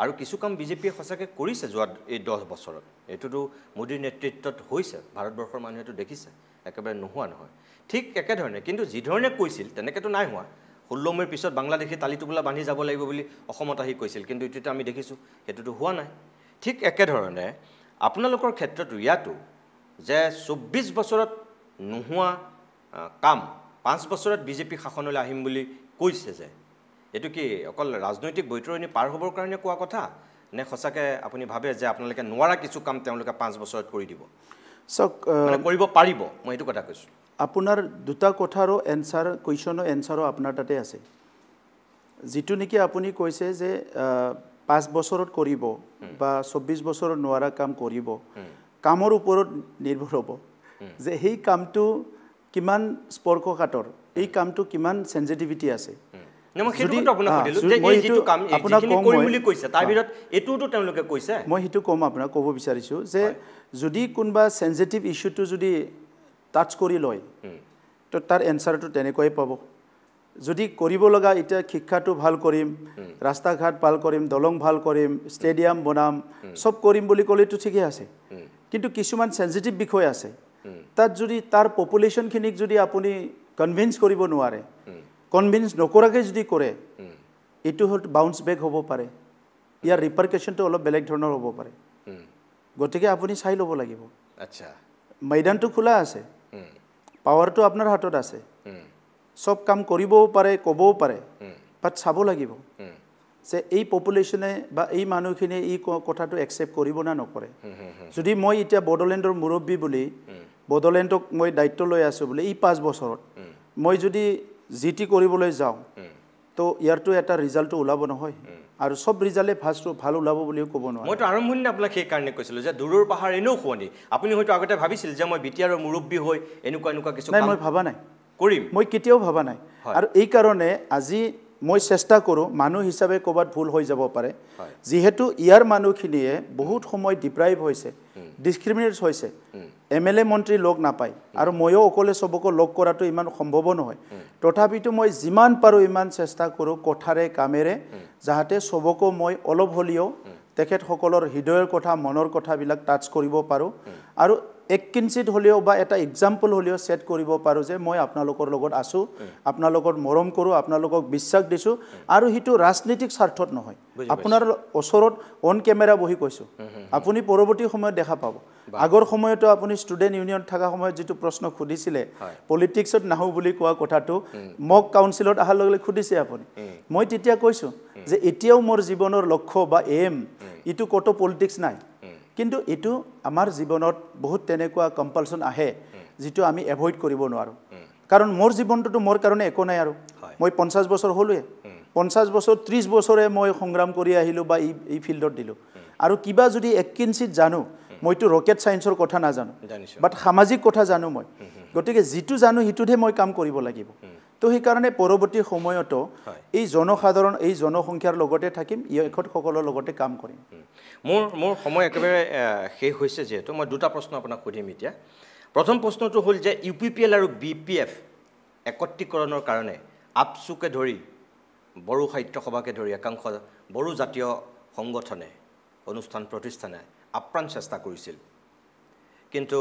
আৰু কিছু কাম বিজেপিয়ে সঁচাকে কৰিছে যোৱা এই 10 বছৰত এটোটো মোদীৰ নেতৃত্বত হৈছে ভাৰতবৰ্ষৰ মানুহেটো দেখিছে একেবাৰে নোহোৱা নহয় ঠিক একে ধৰণে কিন্তু যি ধৰণে কৈছিল তেনেকেতো নাই হোৱা 16 মেৰ পিছত বাংলাদেশে তালিটোবলা বান্ধি যাব লাগিব বুলি অসমত আহি কৈছিল কিন্তু এটোটো আমি দেখিছো এটোটো হোৱা নাই ঠিক একে ধৰণে আপোনালোকৰ ক্ষেত্ৰত ইয়াতো যে 24 বছৰত নোহোৱা কাম 5 বছৰত বিজেপি শাসনলৈ আহিম বুলি কৈছে যে এটো কি অকল ৰাজনৈতিক বৈতৰণি পাৰ হ'বৰ কাৰণে কোৱা কথা নে সঁচাকে আপুনি ভাবে যে আপোনালোকে নোৱাৰা কিছু কাম তেওঁলোকে 5 বছৰত কৰি দিব সক মানে কৰিব পাৰিব মই এটো কথা কৈছো আপোনাৰ দুটা কথাৰো এনসাৰ কোৱেশ্চনৰ এনসাৰো আপোনাৰ তাতে আছে যেটো নেকি আপুনি কৈছে যে 5 বছৰত কৰিব বা 24 বছৰত নোৱাৰা কাম কৰিব কামৰ ওপৰত নিৰ্ভৰ হ'ব যে সেই কামটো কিমান স্পৰ্শকাতৰ এই কামটো কিমান সেনজিটিভিটি আছে নমক হেতুটো আপোনাক সুধিলো যে এই যেটো কাম যিখিনি কৰিম বুলি কৈছে তাৰ ভিতৰত এটোটো তেওঁলোকে কৈছে মই হেতু কম আপোনাক ক'ব বিচাৰিছো যে যদি কোনবা সেনজিটিভ ইস্যুটো যদি টাচ কৰি লয় তো তাৰ এনসাৰটো তেনেকৈ পাব যদি কৰিব লগা এটা শিক্ষাটো ভাল কৰিম ৰাস্তা ঘাট ভাল কৰিম দলং ভাল কৰিম ষ্টেডিয়াম বনাম সব কৰিম বুলি ক'লেটো ঠিকই আছে কিন্তু কিছুমান সেনজিটিভ বিষয় আছে তাত যদি তাৰ পপুলেশন খিনিক যদি আপুনি কনভিন্স কৰিব নোৱাৰে কনভিন্স নকৰাকে যদি কৰে এটো হল বাউন্স বেক হ'ব পাৰে ইয়াৰ ৰিপাৰকাশনটো অলপ বেলেগ ধৰণৰ হ'ব পাৰে গতিকে আপুনি চাই ল'ব লাগিব আচ্ছা ময়দানটো খোলা আছে পাৱাৰটো আপোনাৰ হাতত আছে সব কাম কৰিবও পাৰে ক'বও পাৰে বাট চাব লাগিব যে এই পপুলেশনে বা এই মানুহখিনি এই কথাটো একসেপ্ট কৰিব না নকৰে যদি মই এতিয়া বডলেণ্ডৰ মুৰব্বী বুলি বডলেণ্ডক মই দায়িত্ব লৈ আছো বুলি এই 5 বছৰত মই যদি জিটি কৰিবলৈ যাওঁ তো ইয়াৰটো এটা ৰিজাল্টটো ওলাব নহয় আৰু সব ৰিজাল্টে ফাৰ্ষ্টটো ভাল ওলাব বুলিও ক'ব নোৱাৰে মইতো আৰম্ভণিতে আপোনাক সেই কাৰণে কৈছিলো যে দূৰৰ পাহাৰ এনেও শুৱনি আপুনি হয়তো আগতে ভাবিছিল যে মই বিটিআৰৰ মুৰব্বী হৈ এনেকুৱা কিছু কাম মই ভাবা নাই কৰিম মই কেতিয়াও ভাবা নাই আৰু এই কাৰণে আজি মই চেষ্টা কৰো মানুহ হিচাপে ক'বাত ভুল হৈ যাব পাৰে যেহেতু ইয়াৰ মানুহখিনিয়ে বহুত সময় ডিপ্ৰাইভ হৈছে ডিসক্ৰিমিনেট হৈছে এমএলএ মন্ত্ৰী লগ নাপায় আৰু ময়ো অকলে সবকো লগ কৰাটো ইমান সম্ভৱ নহয় তথাপিতো মই যিমান পাৰো ইমান চেষ্টা কৰো কথাৰে কামেৰে যাহাতে সবকো মই অলপ হলিও তেখেত সকলৰ হৃদয়ৰ কথা মনৰ কথাবিলাক টাচ কৰিব পাৰো আৰু এক কিঞ্চিত হলিও বা এটা এক্সাম্পল হলিও সেট কৰিব পাৰো যে মই আপোনালোকৰ লগত আছো আপোনালোকৰ মৰম কৰো আপোনালোকক বিশ্বাস দিছো আৰু হিটো ৰাজনৈতিক স্বাৰ্থত নহয় আপোনাৰ ওচৰত অন কেমেৰা বহি কৈছো আপুনি পৰৱৰ্তী সময়ত দেখা পাব আগৰ সময়তো আপুনি ষ্টুডেন্ট ইউনিয়ন থাকা সময়ত যেটো প্ৰশ্ন খুদিছিলে পলিটিক্সত নাহু বুলি কোৱা কথাটো মক কাউন্সিলত আহাৰ লগলে খুদিছে আপুনি মই তেতিয়া কৈছো যে এতিয়াও মোৰ জীৱনৰ লক্ষ্য বা এম ইটো কত পলিটিক্স নাই কিন্তু এটো আমাৰ জীৱনত বহুত তেনেকুৱা কম্পালশন আহে যেটো আমি এভয়েড কৰিব নোৱাৰো কাৰণ মোৰ জীৱনটো মোৰ কাৰণে একো নাই আৰু মই 50 বছৰ হলুৱে 50 বছৰ 30 বছৰে মই সংগ্ৰাম কৰি আহিলোঁ বা এই ফিল্ডত দিলোঁ আৰু কিবা যদি এক কিঞ্চিত জানো মইতো ৰকেট সায়েন্সৰ কথা নাজানো বাট সামাজিক কথা জানো মই গতিকে যিটো জানো হিতুহে মই কাম কৰিব লাগিব তো সেই কাৰণে পৰৱৰ্তী সময়তো এই জনসাধাৰণ এই জনসংখ্যাৰ লগতে থাকিম ইয়কসকলৰ লগতে কাম কৰিম মোৰ সময় একেবাৰে শেষ হৈছে যেহেতু মই দুটা প্ৰশ্ন আপোনাক সুধিম এতিয়া প্ৰথম প্ৰশ্নটো হ'ল যে ইউপিপিএল আৰু বিপিএফ একত্ৰীকৰণৰ কাৰণে আপসুকে ধৰি বড়ো সাহিত্য সভাকে ধৰি একাংশ বড়ো জাতীয় সংগঠনে অনুষ্ঠান প্ৰতিষ্ঠানে আপ্ৰাণ চেষ্টা কৰিছিল কিন্তু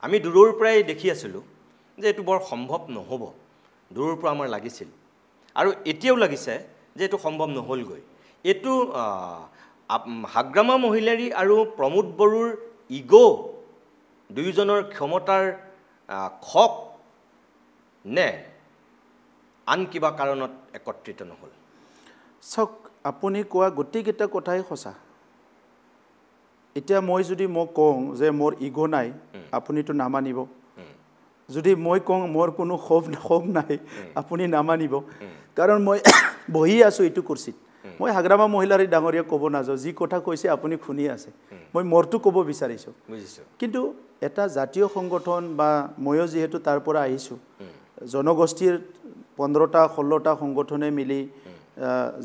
আমি দূৰৰ পৰাই দেখি আছিলোঁ যে এইটো বৰ সম্ভৱ নহ'ব দূৰৰ পৰা আমাৰ লাগিছিল আৰু এতিয়াও লাগিছে যে এইটো সম্ভৱ নহ'লগৈ এইটো হাগ্ৰামা মহিলাৰী আৰু প্ৰমোদ বড়োৰ ইগো দুয়োজনৰ ক্ষমতাৰ খক নে আন কিবা কাৰণত একত্ৰিত নহ'ল চাওক আপুনি কোৱা গোটেইকেইটা কথাই সঁচা এতিয়া মই যদি মোক কওঁ যে মোৰ ইগো নাই আপুনিতো নামানিব যদি মই কওঁ মোৰ কোনো ক্ষোভ নাই আপুনি নামানিব কাৰণ মই বহি আছোঁ এইটো কুৰ্চীত মই হাগ্ৰামা মহিলাৰী ডাঙৰীয়া ক'ব নাযাওঁ যি কথা কৈছে আপুনি শুনি আছে মই মোৰটো ক'ব বিচাৰিছোঁ কিন্তু এটা জাতীয় সংগঠন বা ময়ো যিহেতু তাৰ পৰা আহিছোঁ জনগোষ্ঠীৰ 15টা 16টা সংগঠনে মিলি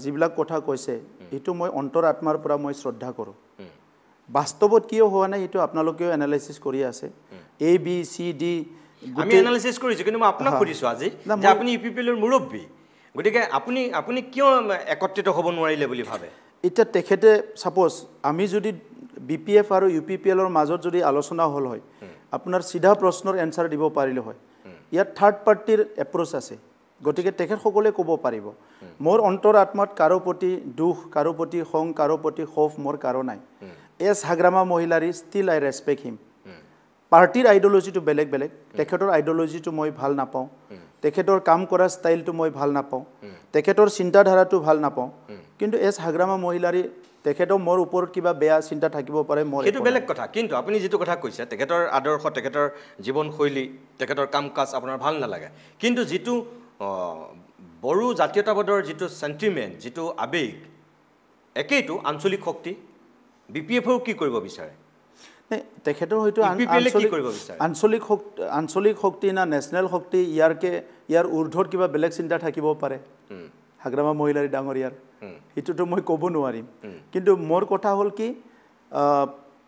যিবিলাক কথা কৈছে এইটো মই অন্তৰ আত্মাৰ পৰা মই শ্ৰদ্ধা কৰোঁ বাস্তৱত কিয় হোৱা নাই এইটো আপোনালোকেও এনালাইচিছ কৰি আছে এ বি চি ডি আমি এনালাইচিছ কৰিছোঁ কিন্তু মই আপোনাক সুধিছোঁ আজি যে আপুনি ইউপিপিএলৰ মুৰব্বী গতিকে আপুনি কিয় একত্ৰিত হ'ব নোৱাৰিলে বুলি ভাবে এতিয়া তেখেতে সাপোজ আমি যদি বিপিএফ আৰু ইউপিপিএলৰ মাজত যদি আলোচনা হ'ল হয় আপোনাৰ সিধা প্ৰশ্নৰ এনসাৰ দিব পাৰিলে হয় ইয়াত থাৰ্ড পাৰ্টিৰ এপ্ৰোচ আছে গতিকে তেখেতসকলে ক'ব পাৰিব মোৰ অন্তৰ আত্মাত কাৰো প্ৰতি দুখ কাৰো প্ৰতি খং কাৰো প্ৰতি ক্ষোভ মোৰ কাৰো নাই এছ হাগ্ৰামা মহিলাৰী ষ্টিল আই ৰেছপেক্ট হিম পাৰ্টিৰ আইডিঅলজিটো বেলেগ বেলেগ তেখেতৰ আইডিঅলজিটো মই ভাল নাপাওঁ তেখেতৰ কাম কৰা ষ্টাইলটো মই ভাল নাপাওঁ তেখেতৰ চিন্তাধাৰাটো ভাল নাপাওঁ কিন্তু এছ হাগ্ৰামা মহিলাৰী তেখেতৰ মোৰ ওপৰত কিবা বেয়া চিন্তা থাকিব পাৰে মোৰ সেইটো বেলেগ কথা কিন্তু আপুনি যেটো কথা কৈছে তেখেতৰ আদৰ্শ তেখেতৰ জীৱনশৈলী তেখেতৰ কাম কাজ আপোনাৰ ভাল নালাগে কিন্তু যেটো বড়ো জাতীয়তাবাদৰ যেটো সেন্টিমেন্ট যেটো আবেগ একেইটো আঞ্চলিক শক্তি বিপিএফও কি কৰিব বিচাৰে তেখেতৰ হয়তো আঞ্চলিক শক্তি না নেশ্যনেল শক্তি ইয়াৰ ঊৰ্ধত কিবা বেলেগ চিন্তা থাকিব পাৰে হাগ্ৰামা মহিলাৰী ডাঙৰীয়াৰ এইটোতো মই ক'ব নোৱাৰিম কিন্তু মোৰ কথা হ'ল কি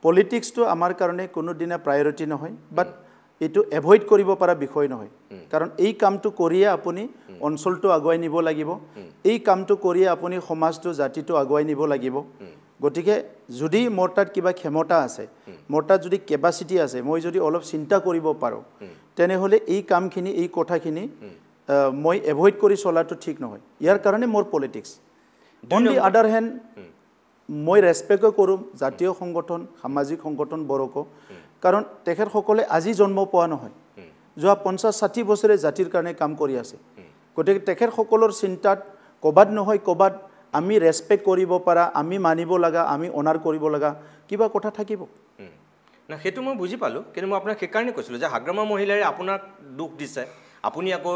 পলিটিক্সটো আমাৰ কাৰণে কোনো দিনা প্ৰায়ৰিটি নহয় বাট এইটো এভয়েড কৰিব পৰা বিষয় নহয় কাৰণ এই কামটো কৰিয়ে আপুনি অঞ্চলটো আগুৱাই নিব লাগিব এই কামটো কৰিয়ে আপুনি সমাজটো জাতিটো আগুৱাই নিব লাগিব গতিকে যদি মোৰ তাত কিবা ক্ষমতা আছে মোৰ তাত যদি কেপাচিটি আছে মই যদি অলপ চিন্তা কৰিব পাৰোঁ তেনেহ'লে এই কামখিনি এই কথাখিনি মই এভয়েড কৰি চলাটো ঠিক নহয় ইয়াৰ কাৰণে মোৰ পলিটিক্স অন দি আদাৰ হেণ্ড মই ৰেছপেক্ট কৰোঁ জাতীয় সংগঠন সামাজিক সংগঠন বড়োকো কাৰণ তেখেতসকলে আজি জন্ম পোৱা নহয় যোৱা 50-60 বছৰে জাতিৰ কাৰণে কাম কৰি আছে গতিকে তেখেতসকলৰ চিন্তাত ক'বাত নহয় ক'বাত আমি ৰেছপেক্ট কৰিব পাৰা আমি মানিব লগা আমি অনাৰ কৰিব লগা কিবা কথা থাকিব না সেইটো মই বুজি পালোঁ কিন্তু মই আপোনাক সেইকাৰণে কৈছিলোঁ যে হাগ্ৰামা মহিলাৰে আপোনাক দুখ দিছে আপুনি আকৌ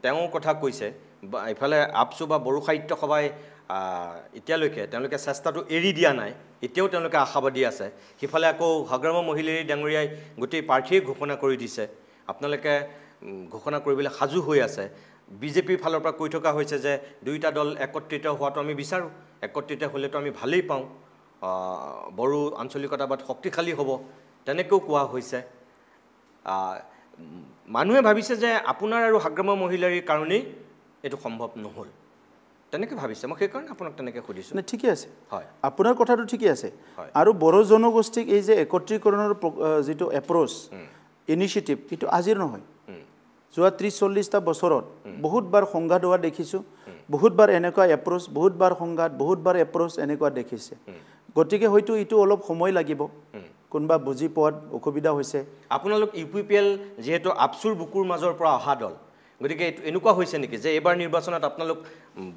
তেওঁ কথা কৈছে ইফালে আপসু বা বড়ো সাহিত্য সভাই এতিয়ালৈকে তেওঁলোকে চেষ্টাটো এৰি দিয়া নাই এতিয়াও তেওঁলোকে আশাবাদী আছে সিফালে আকৌ হাগ্ৰামা মহিলাৰী ডাঙৰীয়াই গোটেই প্ৰাৰ্থীয়ে ঘোষণা কৰি দিছে আপোনালোকে ঘোষণা কৰিবলৈ সাজু হৈ আছে বিজেপিৰ ফালৰ পৰা কৈ থকা হৈছে যে দুইটা দল একত্ৰিত হোৱাটো আমি বিচাৰোঁ একত্ৰিত হ'লেতো আমি ভালেই পাওঁ বড়ো আঞ্চলিকতাবাদ শক্তিশালী হ'ব তেনেকৈও কোৱা হৈছে মানুহে ভাবিছে যে আপোনাৰ আৰু হাগ্ৰামা মহিলাৰীৰ কাৰণেই এইটো সম্ভৱ নহ'ল তেনেকৈ ভাবিছে মই সেইকাৰণে আপোনাক তেনেকৈ সুধিছোঁ নাই ঠিকে আছে হয় আপোনাৰ কথাটো ঠিকে আছে আৰু বড়ো জনগোষ্ঠীক এই যে একত্ৰীকৰণৰ যিটো এপ্ৰ'চ ইনিচিয়েটিভ এইটো আজিৰ নহয় যোৱা 30-40টা বছৰত বহুতবাৰ সংঘাত হোৱা দেখিছোঁ বহুতবাৰ এনেকুৱা এপ্ৰ'চ বহুতবাৰ সংঘাত বহুতবাৰ এপ্ৰ'চ এনেকুৱা দেখিছে গতিকে হয়তো এইটো অলপ সময় লাগিব কোনোবা বুজি পোৱাত অসুবিধা হৈছে আপোনালোক ইউপিপিএল যিহেতু আপসুৰ বুকুৰ মাজৰ পৰা অহা দল গতিকে এনেকুৱা হৈছে নেকি যে এইবাৰ নিৰ্বাচনত আপোনালোক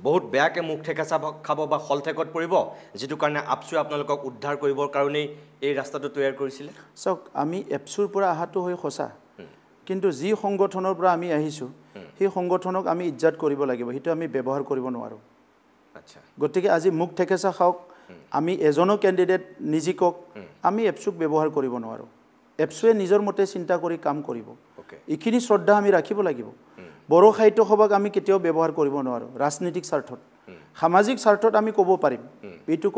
বহুত বেয়াকৈ মুখ ঠেকেচা খাব বা খলঠেকত পৰিব যিটো কাৰণে আপসুৱে আপোনালোকক উদ্ধাৰ কৰিবৰ কাৰণেই এই ৰাস্তাটো তৈয়াৰ কৰিছিলে চাওক আমি এপছুৰ পৰা অহাটো হৈ সঁচা কিন্তু যি সংগঠনৰ পৰা আমি আহিছোঁ সেই সংগঠনক আমি ইজ্জত কৰিব লাগিব সেইটো আমি ব্যৱহাৰ কৰিব নোৱাৰোঁ আচ্ছা গতিকে আজি মুখ ঠেকেচা খাওক আমি এজনো কেণ্ডিডেট নিজিকক আমি এপছুক ব্যৱহাৰ কৰিব নোৱাৰোঁ এপছুৱে নিজৰ মতে চিন্তা কৰি কাম কৰিব এইখিনি শ্ৰদ্ধা আমি ৰাখিব লাগিব বড়ো সাহিত্য সভাক আমি কেতিয়াও ব্যৱহাৰ কৰিব নোৱাৰোঁ ৰাজনৈতিক স্বাৰ্থত সামাজিক স্বাৰ্থত আমি ক'ব পাৰিম এইটো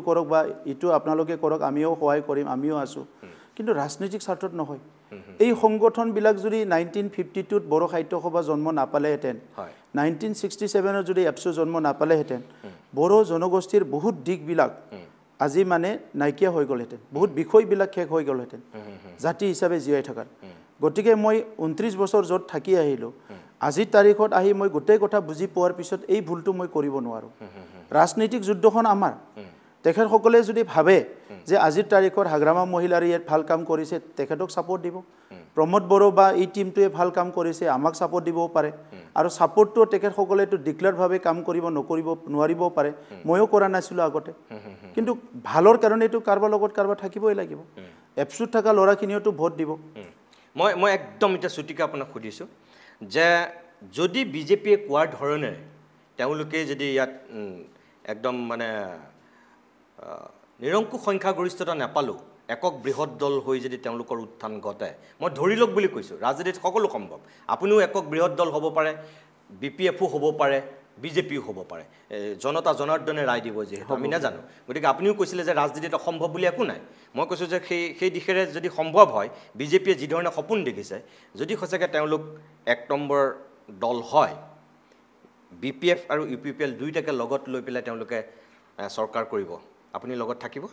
কৰক বা এইটো আপোনালোকে কৰক আমিও সহায় কৰিম আমিও আছোঁ কিন্তু ৰাজনৈতিক স্বাৰ্থত নহয় এই সংগঠনবিলাক যদি 1952ত বড়ো সাহিত্য সভা জন্ম নাপালেহেঁতেন 1967ত যদি এপছু জন্ম নাপালেহেঁতেন বড়ো জনগোষ্ঠীৰ বহুত দিশবিলাক আজি মানে নাইকিয়া হৈ গ'লহেঁতেন বহুত বিষয়বিলাক শেষ হৈ গ'লহেঁতেন জাতি হিচাপে জীয়াই থকাৰ গতিকে মই 29 বছৰ য'ত থাকি আহিলোঁ আজিৰ তাৰিখত আহি মই গোটেই কথা বুজি পোৱাৰ পিছত এই ভুলটো মই কৰিব নোৱাৰোঁ ৰাজনৈতিক যুদ্ধখন আমাৰ তেখেতসকলে যদি ভাবে যে আজিৰ তাৰিখত হাগ্ৰামা মহিলাৰ ইয়াত ভাল কাম কৰিছে তেখেতক ছাপোৰ্ট দিব প্ৰমোদ বড়ো বা এই টিমটোৱে ভাল কাম কৰিছে আমাক ছাপোৰ্ট দিবও পাৰে আৰু ছাপোৰ্টটো তেখেতসকলেতো ডিক্লেয়াৰভাৱে কাম কৰিব নোৱাৰিবও পাৰে ময়ো কৰা নাছিলোঁ আগতে কিন্তু ভালৰ কাৰণেতো কাৰোবাৰ লগত কাৰোবাৰ থাকিবই লাগিব এপছুত থকা ল'ৰাখিনিওতো ভোট দিব মই একদম এতিয়া চুটিকে আপোনাক সুধিছোঁ যে যদি বিজেপিয়ে কোৱাৰ ধৰণেৰে তেওঁলোকে যদি ইয়াত একদম মানে নিৰংকুশ সংখ্যাগৰিষ্ঠতা নাপালোঁ একক বৃহৎ দল হৈ যদি তেওঁলোকৰ উত্থান ঘটে মই ধৰি লওক বুলি কৈছোঁ ৰাজনীতিত সকলো সম্ভৱ আপুনিও একক বৃহৎ দল হ'ব পাৰে BPFও হ'ব পাৰে বিজেপিও হ'ব পাৰে জনতা জনাৰ্দনে ৰায় দিব যিহেতু আমি নাজানো গতিকে আপুনিও কৈছিলে যে ৰাজনীতিত অসম্ভৱ বুলি একো নাই মই কৈছোঁ যে সেই দিশেৰে যদি সম্ভৱ হয় বিজেপিয়ে যিধৰণে সপোন দেখিছে যদি সঁচাকৈ তেওঁলোক 1 নম্বৰ দল হয় BPF আৰু UPPL দুইটাকে লগত লৈ পেলাই তেওঁলোকে চৰকাৰ কৰিব আপুনি লগত থাকিব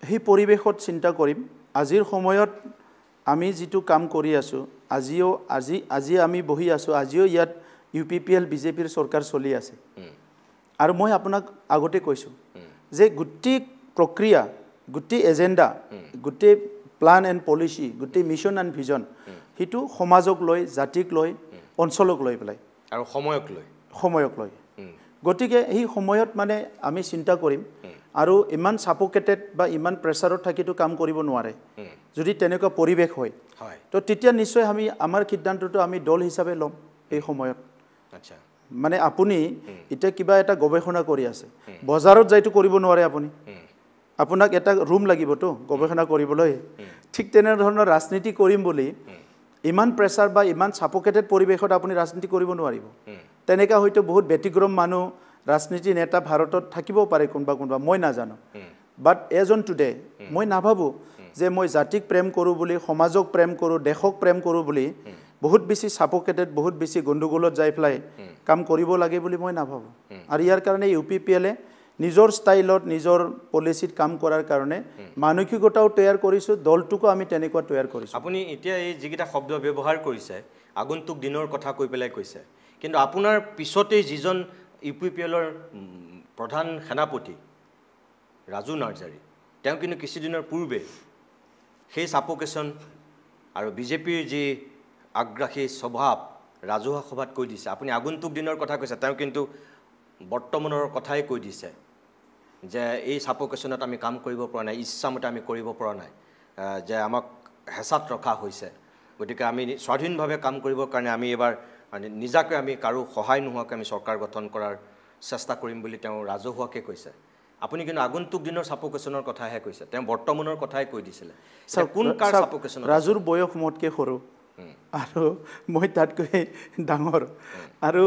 সেই পৰিৱেশত চিন্তা কৰিম আজিৰ সময়ত আমি যিটো কাম কৰি আছোঁ আজি আমি বহি আছোঁ আজিও ইয়াত UPPL বিজেপিৰ চৰকাৰ চলি আছে আৰু মই আপোনাক আগতে কৈছোঁ যে গোটেই প্ৰক্ৰিয়া গোটেই এজেণ্ডা গোটেই প্লান এণ্ড পলিচি গোটেই মিছন এণ্ড ভিজন সেইটো সমাজক লৈ জাতিক লৈ অঞ্চলক লৈ পেলাই আৰু সময়ক লৈ গতিকে এই সময়ত মানে আমি চিন্তা কৰিম আৰু ইমান সাপোকেটেড বা ইমান প্ৰেছাৰত থাকিটো কাম কৰিব নোৱাৰে যদি তেনেকুৱা পৰিৱেশ হয় তো তেতিয়া নিশ্চয় আমি আমাৰ সিদ্ধান্তটো আমি দল হিচাপে ল'ম এই সময়ত আচ্ছা মানে আপুনি এটা কিবা এটা গৱেষণা কৰি আছে বজাৰত যাইতো কৰিব নোৱাৰে আপোনাক এটা ৰুম লাগিব তো গৱেষণা কৰিবলৈ ঠিক তেনে ধৰণৰ ৰাজনীতি কৰিম বুলি ইমান প্ৰেছাৰ বা ইমান সাপোকেটেড পৰিৱেশত আপুনি ৰাজনীতি কৰিব নোৱাৰিব তেনেকা হয়তো বহুত ব্যতিক্ৰম মানুহ ৰাজনীতি নেতা ভাৰতত থাকিব পাৰে কোনবা মই নাজানো বাট এজ অন টুডে মই নাভাবো যে মই জাতিক প্ৰেম কৰোঁ বুলি সমাজক প্ৰেম কৰোঁ দেশক প্ৰেম কৰোঁ বুলি বহুত বেছি সাপোকেটেড বহুত বেছি গণ্ডগোলত যাই ফ্লাই কাম কৰিব লাগে বুলি মই নাভাবো আৰু ইয়াৰ কাৰণে UPPL নিজৰ ষ্টাইলত নিজৰ পলিচিত কাম কৰাৰ কাৰণে মানসিকতাও তৈয়াৰ কৰিছোঁ দলটোকো আমি তেনেকুৱা তৈয়াৰ কৰিছোঁ আপুনি এতিয়া এই যিকেইটা শব্দ ব্যৱহাৰ কৰিছে আগন্তুক দিনৰ কথা কৈ পেলাই কৈছে কিন্তু আপোনাৰ পিছতে যিজন UPPLৰ প্ৰধান সেনাপতি ৰাজু নাৰ্জাৰী তেওঁ কিন্তু কিছুদিনৰ পূৰ্বে সেই সাপোকেশ্যন আৰু বিজেপিৰ যি আগ্ৰাসী স্বভাৱ ৰাজহুৱা সভাত কৈ দিছে আপুনি আগন্তুক দিনৰ কথা কৈছে তেওঁ কিন্তু বৰ্তমানৰ কথাই কৈ দিছে যে এই সাপোকেশ্যনত আমি কাম কৰিব পৰা নাই ইচ্ছামতে আমি কৰিব পৰা নাই যে আমাক হেঁচাত ৰখা হৈছে গতিকে আমি স্বাধীনভাৱে কাম কৰিবৰ কাৰণে আমি এবাৰ নিজাকৈ আমি কাৰো সহায় নোহোৱাকৈ আমি চৰকাৰ গঠন কৰাৰ চেষ্টা কৰিম বুলি তেওঁ ৰাজহুৱাকৈ কৈছে আপুনি কিন্তু আগন্তুক দিনৰ সাপোকেশ্যনৰ কথাহে কৈছে তেওঁ বৰ্তমানৰ কথাই কৈ দিছিলে কোন কাৰ সাপোকেশ্যন ৰাজুৰ বয়স মোতকৈ সৰু আৰু মই তাতকৈ ডাঙৰ আৰু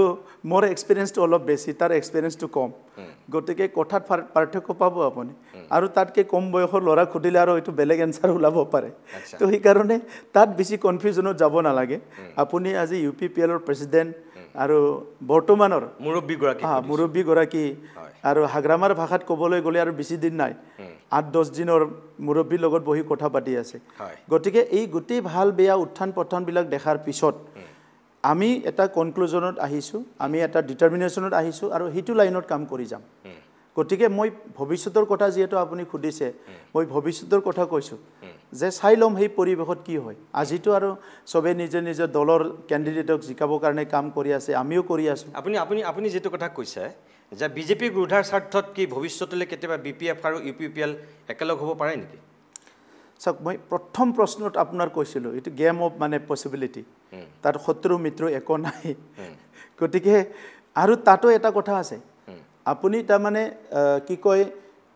মোৰ এক্সপিৰিয়েঞ্চটো অলপ বেছি তাৰ এক্সপিৰিয়েঞ্চটো কম গতিকে কথাত পাৰ্থক্য পাব আপুনি আৰু তাতকৈ কম বয়সৰ ল'ৰা সুধিলে আৰু এইটো বেলেগ এনচাৰ ওলাব পাৰে তো সেইকাৰণে তাত বেছি কনফিউজনত যাব নালাগে আপুনি আজি UPPLৰ প্ৰেচিডেণ্ট আৰু বৰ্তমানৰ মুৰব্বীগৰাকী আৰু হাগ্ৰামাৰ ভাষাত ক'বলৈ গ'লে আৰু বেছি দিন নাই 8-10 দিনৰ মুৰব্বীৰ লগত বহি কথা পাতি আছে গতিকে এই গোটেই ভাল বেয়া উত্থান পতনবিলাক দেখাৰ পিছত আমি এটা কনক্লুজনত আহিছোঁ আমি এটা ডিটাৰমিনেশ্যনত আহিছোঁ আৰু সেইটো লাইনত কাম কৰি যাম গতিকে মই ভৱিষ্যতৰ কথা যিহেতু আপুনি সুধিছে মই ভৱিষ্যতৰ কথা কৈছোঁ যে চাই ল'ম সেই পৰিৱেশত কি হয় আজিতো আৰু চবে নিজৰ দলৰ কেণ্ডিডেটক জিকাবৰ কাৰণে কাম কৰি আছে আমিও কৰি আছোঁ আপুনি যেটো কথা কৈছে যে বিজেপিক ৰুধাৰ স্বাৰ্থত কি ভৱিষ্যতলৈ কেতিয়াবা BPF আৰু UPPL একেলগ হ'ব পাৰে নেকি চাওক মই প্ৰথম প্ৰশ্নত আপোনাৰ কৈছিলোঁ এইটো গেম অফ মানে পচিবিলিটি তাত শত্ৰু মিত্ৰ একো নাই গতিকে আৰু তাতো এটা কথা আছে আপুনি তাৰমানে কি কয়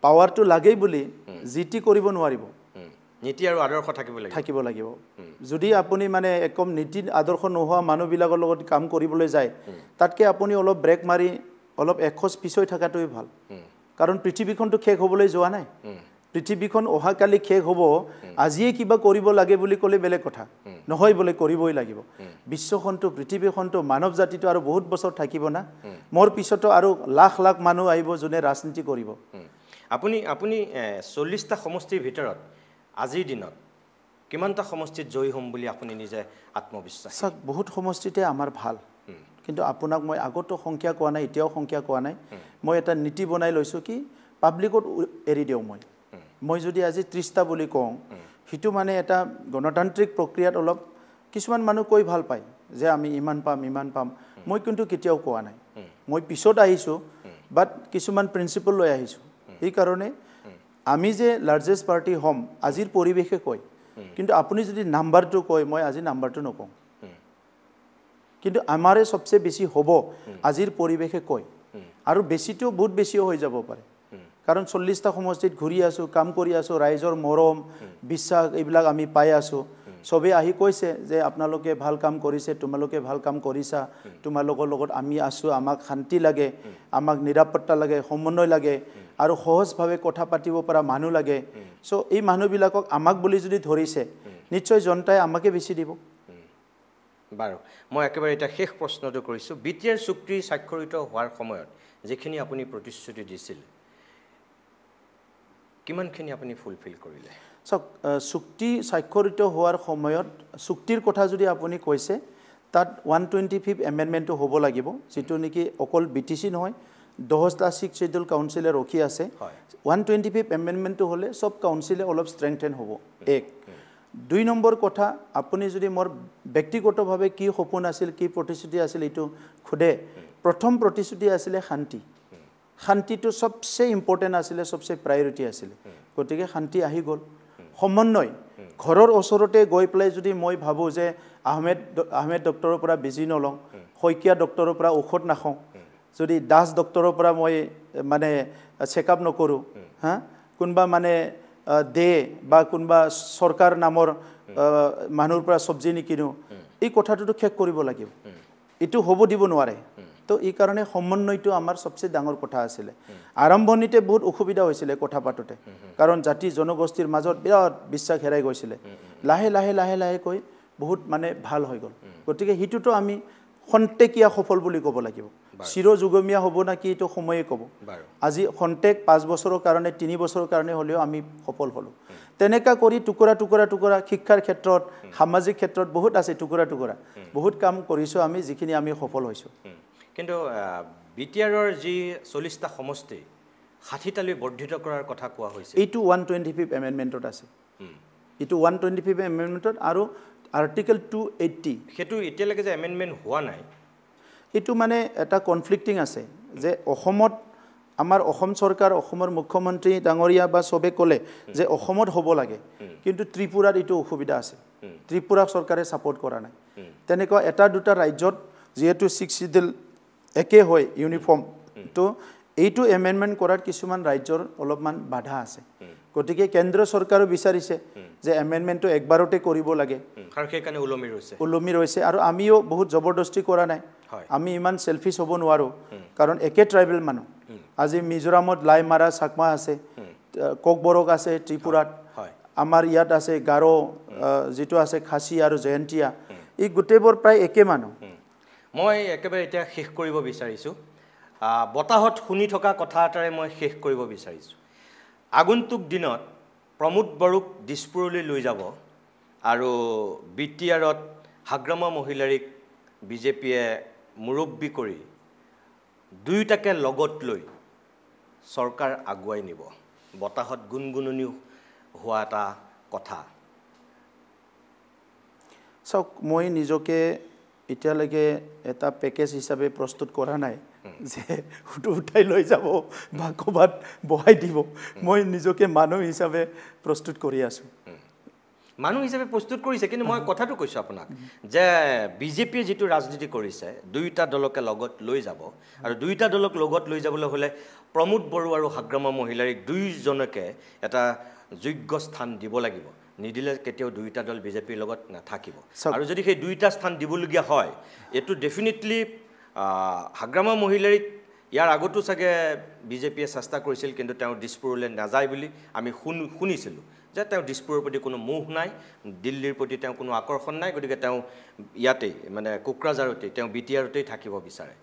পাৱাৰটো লাগেই বুলি জিটি কৰিব নোৱাৰিব নীতি আৰু আদৰ্শ থাকিব লাগিব যদি আপুনি মানে একদম নীতি আদৰ্শ নোহোৱা মানুহবিলাকৰ লগত কাম কৰিবলৈ যায় তাতকৈ আপুনি অলপ ব্ৰেক মাৰি অলপ এখোজ পিছই থকাটোৱে ভাল কাৰণ পৃথিৱীখনটো শেষ হ'বলৈ যোৱা নাই পৃথিৱীখন অহাকালি শেষ হ'ব আজিয়ে কিবা কৰিব লাগে বুলি ক'লে বেলেগ কথা নহয় বোলে কৰিবই লাগিব বিশ্বখনটো পৃথিৱীখনটো মানৱ জাতিটো আৰু বহুত বছৰ থাকিব না মোৰ পিছতো আৰু লাখ লাখ মানুহ আহিব যোনে ৰাজনীতি কৰিব আপুনি 40টা সমষ্টিৰ ভিতৰত আজিৰ দিনত কিমানটা সমষ্টিত জয়ী হ'ম বুলি আপুনি নিজে আত্মবিশ্বাস চাওক বহুত সমষ্টিতে আমাৰ ভাল কিন্তু আপোনাক মই আগতো সংখ্যা কোৱা নাই এতিয়াও সংখ্যা কোৱা নাই মই এটা নীতি বনাই লৈছোঁ কি পাব্লিকত এৰি দিওঁ মই যদি আজি 30টা বুলি কওঁ সেইটো মানে এটা গণতান্ত্ৰিক প্ৰক্ৰিয়াত অলপ কিছুমান মানুহ কৈ ভাল পায় যে আমি ইমান পাম মই কিন্তু কেতিয়াও কোৱা নাই মই পিছত আহিছোঁ বাট কিছুমান প্ৰিন্সিপল লৈ আহিছোঁ সেইকাৰণে আমি যে লাৰ্জেষ্ট পাৰ্টি হ'ম আজিৰ পৰিৱেশে কয় কিন্তু আপুনি যদি নাম্বাৰটো কয় মই আজি নাম্বাৰটো নকওঁ কিন্তু আমাৰে সবচে বেছি হ'ব আজিৰ পৰিৱেশে কয় আৰু বেছিটো বহুত বেছিও হৈ যাব পাৰে কাৰণ 40টা সমষ্টিত ঘূৰি আছোঁ কাম কৰি আছোঁ ৰাইজৰ মৰম বিশ্বাস এইবিলাক আমি পাই আছোঁ সবে আহি কৈছে যে আপোনালোকে ভাল কাম কৰিছে তোমালোকে ভাল কাম কৰিছা তোমালোকৰ লগত আমি আছোঁ আমাক শান্তি লাগে আমাক নিৰাপত্তা লাগে সমন্বয় লাগে আৰু সহজভাৱে কথা পাতিব পৰা মানুহ লাগে সো এই মানুহবিলাকক আমাক বুলি যদি ধৰিছে নিশ্চয় জনতাই আমাকে বেছি দিব বাৰু মই একেবাৰে এটা শেষ প্ৰশ্নটো কৰিছোঁ বিটিআৰ চুক্তি স্বাক্ষৰিত হোৱাৰ সময়ত যিখিনি আপুনি প্ৰতিশ্ৰুতি দিছিল কিমানখিনি আপুনি ফুলফিল কৰিলে চাওক চুক্তি স্বাক্ষৰিত হোৱাৰ সময়ত চুক্তিৰ কথা যদি আপুনি কৈছে তাত 125th এমেণ্ডমেণ্টটো হ'ব লাগিব যিটো নেকি অকল বিটিচি নহয় 10টা 6 শিডিউল কাউন্সিলে ৰখি আছে 125th এমেণ্ডমেণ্টটো হ'লে সব কাউন্সিলে অলপ ষ্ট্ৰেংথেন হ'ব এক 2 নম্বৰ কথা আপুনি যদি মোৰ ব্যক্তিগতভাৱে কি সপোন আছিল কি প্ৰতিশ্ৰুতি আছিল এইটো খুদে প্ৰথম প্ৰতিশ্ৰুতি আছিল শান্তিটো সবচে ইম্পৰ্টেণ্ট আছিলে সবচে প্ৰায়োৰিটি আছিলে গতিকে শান্তি আহি গ'ল সমন্বয় ঘৰৰ ওচৰতে গৈ পেলাই যদি মই ভাবোঁ যে আহমেদ ডক্টৰৰ পৰা বেজি নলওঁ শইকীয়া ডক্টৰৰ পৰা ঔষধ নাখাওঁ যদি দাস ডক্টৰৰ পৰা মই মানে চেকআপ নকৰোঁ হা কোনোবা মানে দে বা কোনোবা চৰকাৰ নামৰ মানুহৰ পৰা চব্জি নিকিনো এই কথাটোতো শেষ কৰিব লাগিব এইটো হ'ব দিব নোৱাৰে তো এই কাৰণে সমন্বয়টো আমাৰ সবচে ডাঙৰ কথা আছিলে আৰম্ভণিতে বহুত অসুবিধা হৈছিলে কথা পাতোতে কাৰণ জাতি জনগোষ্ঠীৰ মাজত বিৰাট বিশ্বাস হেৰাই গৈছিলে লাহে কৈ বহুত মানে ভাল হৈ গ'ল গতিকে হিটোটো আমি খন্তেকীয়া সফল বুলি ক'ব লাগিব চিৰযুগমীয়া হ'ব না কি এইটো সময়ে ক'ব আজি খন্তেক 5 বছৰৰ কাৰণে 3 বছৰৰ কাৰণে হ'লেও আমি সফল হ'লো তেনেকা কৰি টুকুৰা শিক্ষাৰ ক্ষেত্ৰত সামাজিক ক্ষেত্ৰত বহুত আছে টুকুৰা বহুত কাম কৰিছোঁ আমি যিখিনি আমি সফল হৈছোঁ কিন্তু বিটিআৰৰ যি 40টা সমষ্টি 60টালৈ বৰ্ধিত কৰাৰ কথা কোৱা হৈছে এইটো 125th এমেণ্ডমেণ্টত আছে এইটো 125th এমেণ্ডমেণ্টত আৰু আৰ্টিকেল 280 সেইটো এতিয়ালৈকে যে এমেণ্ডমেণ্ট হোৱা নাই এইটো মানে এটা কনফ্লিক্টিং আছে যে অসমত আমাৰ অসম চৰকাৰ অসমৰ মুখ্যমন্ত্ৰী ডাঙৰীয়া বা সবে ক'লে যে অসমত হ'ব লাগে কিন্তু ত্ৰিপুৰাত এইটো অসুবিধা আছে ত্ৰিপুৰা চৰকাৰে ছাপোৰ্ট কৰা নাই তেনেকুৱা এটা দুটা ৰাজ্যত যেহেতু 6 শিডিউল একে হয় ইউনিফৰ্ম তো এইটো এমেণ্ডমেণ্ট কৰাত কিছুমান ৰাজ্যৰ অলপমান বাধা আছে গতিকে কেন্দ্ৰ চৰকাৰো বিচাৰিছে যে এমেণ্ডমেণ্টটো একবাৰতে কৰিব লাগে আৰু সেইকাৰণে উলমি ৰৈছে আৰু আমিও বহুত জবৰদস্তি কৰা নাই আমি ইমান সেলফিছ হ'ব নোৱাৰো কাৰণ একে ট্ৰাইবেল মানুহ আজি মিজোৰামত লাইমাৰা চাকমা আছে কোকবৰক আছে ত্ৰিপুৰাত আমাৰ ইয়াত আছে গাৰো যেটো আছে খাসী আৰু জয়ন্তীয়া এই গোটেইবোৰ প্ৰায় একে মানুহ মই একেবাৰে এতিয়া শেষ কৰিব বিচাৰিছোঁ বতাহত শুনি থকা কথা এটাৰে মই শেষ কৰিব বিচাৰিছোঁ আগন্তুক দিনত প্ৰমোদ বড়োক দিছপুৰলৈ লৈ যাব আৰু বিটিআৰত হাগ্ৰামা মহিলাৰীক বিজেপিয়ে মুৰব্বী কৰি দুয়োটাকে লগত লৈ চৰকাৰ আগুৱাই নিব বতাহত গুণগুণনি হোৱা এটা কথা চাওক মই নিজকে এতিয়ালৈকে এটা পেকেজ হিচাপে প্ৰস্তুত কৰা নাই যে উঠাই লৈ যাব বা ক'ৰবাত বহাই দিব মই নিজকে মানুহ হিচাপে প্ৰস্তুত কৰি আছোঁ মানুহ হিচাপে প্ৰস্তুত কৰিছে কিন্তু মই কথাটো কৈছোঁ আপোনাক যে বিজেপিয়ে যিটো ৰাজনীতি কৰিছে দুয়োটা দলকে লগত লৈ যাব আৰু দুয়োটা দলক লগত লৈ যাবলৈ হ'লে প্ৰমোদ বড়ো আৰু হাগ্ৰামা মহিলাৰীক দুইজনকে এটা যোগ্য স্থান দিব লাগিব নিদিলে কেতিয়াও দুয়োটা দল বিজেপিৰ লগত নাথাকিব আৰু যদি সেই দুয়োটা স্থান দিবলগীয়া হয় এইটো ডেফিনেটলি হাগ্ৰামা মহিলাৰীক ইয়াৰ আগতো চাগে বিজেপিয়ে চেষ্টা কৰিছিল কিন্তু তেওঁ দিছপুৰলৈ নাযায় বুলি আমি শুনিছিলোঁ যে তেওঁ দিছপুৰৰ প্ৰতি কোনো মোহ নাই দিল্লীৰ প্ৰতি তেওঁ কোনো আকৰ্ষণ নাই গতিকে তেওঁ ইয়াতেই মানে কোকৰাঝাৰতেই তেওঁ বিটিআৰতেই থাকিব বিচাৰে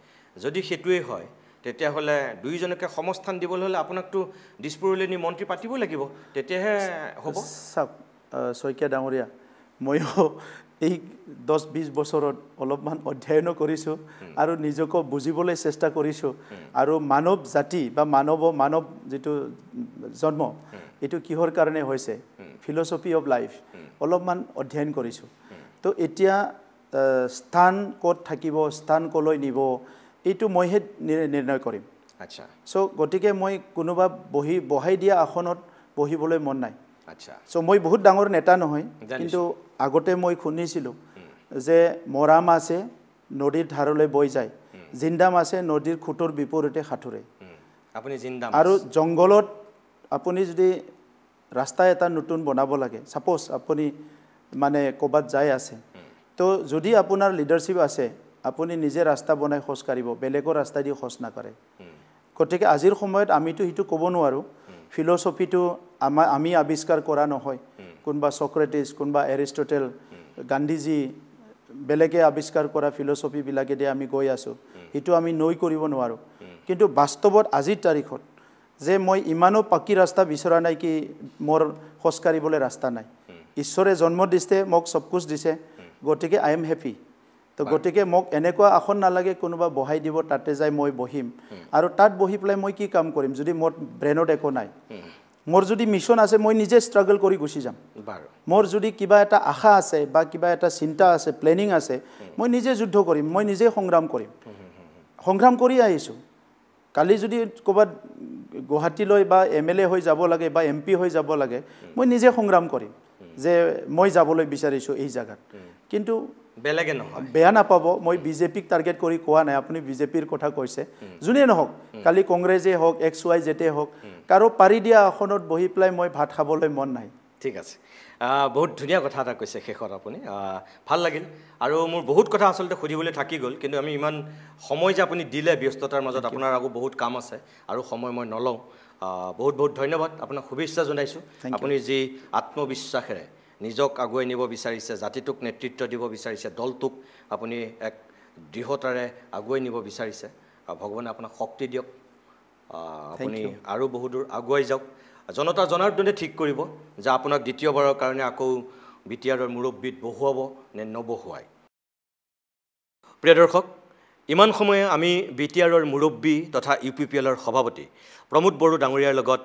যদি সেইটোৱেই হয় তেতিয়াহ'লে দুইজনকে সমস্থান দিবলৈ হ'লে আপোনাকতো দিছপুৰলৈ নি মন্ত্ৰী পাতিব লাগিব তেতিয়াহে হ'ব চাওক শইকীয়া ডাঙৰীয়া ময়ো এই 10-20 বছৰত অলপমান অধ্যয়নো কৰিছোঁ আৰু নিজকে বুজিবলৈ চেষ্টা কৰিছোঁ আৰু মানৱ জাতি বা মানৱ যিটো জন্ম এইটো কিহৰ কাৰণে হৈছে ফিলচফি অফ লাইফ অলপমান অধ্যয়ন কৰিছোঁ তো এতিয়া স্থান ক'ত থাকিব স্থান ক'লৈ নিব এইটো মইহে নিৰ্ণয় কৰিম আচ্ছা চ' গতিকে মই কোনোবা বহাই দিয়া আসনত বহিবলৈ মন নাই আচ্ছা চ' মই বহুত ডাঙৰ নেতা নহয় কিন্তু আগতে মই শুনিছিলোঁ যে মৰা মাছে নদীৰ ধাৰলৈ বৈ যায় জিন্দা মাছে নদীৰ খুঁটৰ বিপৰীতে সাঁতোৰে আপুনি জিন্দা আৰু জংঘলত আপুনি যদি ৰাস্তা এটা নতুন বনাব লাগে সাপোজ আপুনি মানে ক'ৰবাত যাই আছে তো যদি আপোনাৰ লিডাৰশ্বিপ আছে আপুনি নিজে ৰাস্তা বনাই খোজ কাঢ়িব বেলেগৰ ৰাস্তা দি খোজ নাকাঢ়ে গতিকে আজিৰ সময়ত আমিতো সেইটো ক'ব নোৱাৰোঁ ফিলচফিটো আমি আৱিষ্কাৰ কৰা নহয় কোনোবা সক্ৰেটিছ কোনোবা এৰিষ্টটেল গান্ধীজী বেলেগে আৱিষ্কাৰ কৰা ফিলচফিবিলাকেদি আমি গৈ আছোঁ সেইটো আমি নৈ কৰিব নোৱাৰোঁ কিন্তু বাস্তৱত আজিৰ তাৰিখত যে মই ইমানো পাকি ৰাস্তা বিচৰা নাই কি মোৰ খোজ কাঢ়িবলৈ ৰাস্তা নাই ঈশ্বৰে জন্ম দিছে মোক চব কুছ দিছে গতিকে আই এম হেপী তো গতিকে মোক এনেকুৱা আসন নালাগে কোনোবা বহাই দিব তাতে যাই মই বহিম আৰু তাত বহি পেলাই মই কি কাম কৰিম যদি মোৰ ব্ৰেইনত একো নাই মোৰ যদি মিছন আছে মই নিজে ষ্ট্ৰাগল কৰি গুচি যাম মোৰ যদি কিবা এটা আশা আছে বা কিবা এটা চিন্তা আছে প্লেনিং আছে মই নিজে যুদ্ধ কৰিম মই নিজে সংগ্ৰাম কৰি আহিছোঁ কালি যদি ক'ৰবাত গুৱাহাটীলৈ বা MLA হৈ যাব লাগে বা MP হৈ যাব লাগে মই নিজে সংগ্ৰাম কৰিম যে মই যাবলৈ বিচাৰিছোঁ এই জায়গাত কিন্তু বেলেগে নহয় বেয়া নাপাব মই বিজেপিক টাৰ্গেট কৰি কোৱা নাই আপুনি বিজেপিৰ কথা কৈছে যোনে নহওক কালি কংগ্ৰেছে হওক XYZ হওক কাৰো পাৰি দিয়া আসনত বহি পেলাই মই ভাত খাবলৈ মন নাই ঠিক আছে বহুত ধুনীয়া কথা এটা কৈছে শেষত আপুনি ভাল লাগিল আৰু মোৰ বহুত কথা আচলতে সুধিবলৈ থাকি গ'ল কিন্তু আমি ইমান সময় যে আপুনি দিলে ব্যস্ততাৰ মাজত আপোনাৰ আকৌ বহুত কাম আছে আৰু সময় মই নলওঁ বহুত ধন্যবাদ আপোনাক শুভেচ্ছা জনাইছোঁ আপুনি যি আত্মবিশ্বাসেৰে নিজক আগুৱাই নিব বিচাৰিছে জাতিটোক নেতৃত্ব দিব বিচাৰিছে দলটোক আপুনি এক দৃঢ়তাৰে আগুৱাই নিব বিচাৰিছে ভগৱানে আপোনাক শক্তি দিয়ক আপুনি আৰু বহুদূৰ আগুৱাই যাওক জনতা জনাৰ্দনে ঠিক কৰিব যে আপোনাক দ্বিতীয়বাৰৰ কাৰণে আকৌ বিটিআৰৰ মুৰব্বীত বহুৱাব নে নবহুৱায় প্ৰিয় দৰ্শক ইমান সময়ে আমি বিটিআৰৰ মুৰব্বী তথা UPPLৰ সভাপতি প্ৰমোদ বড়ো ডাঙৰীয়াৰ লগত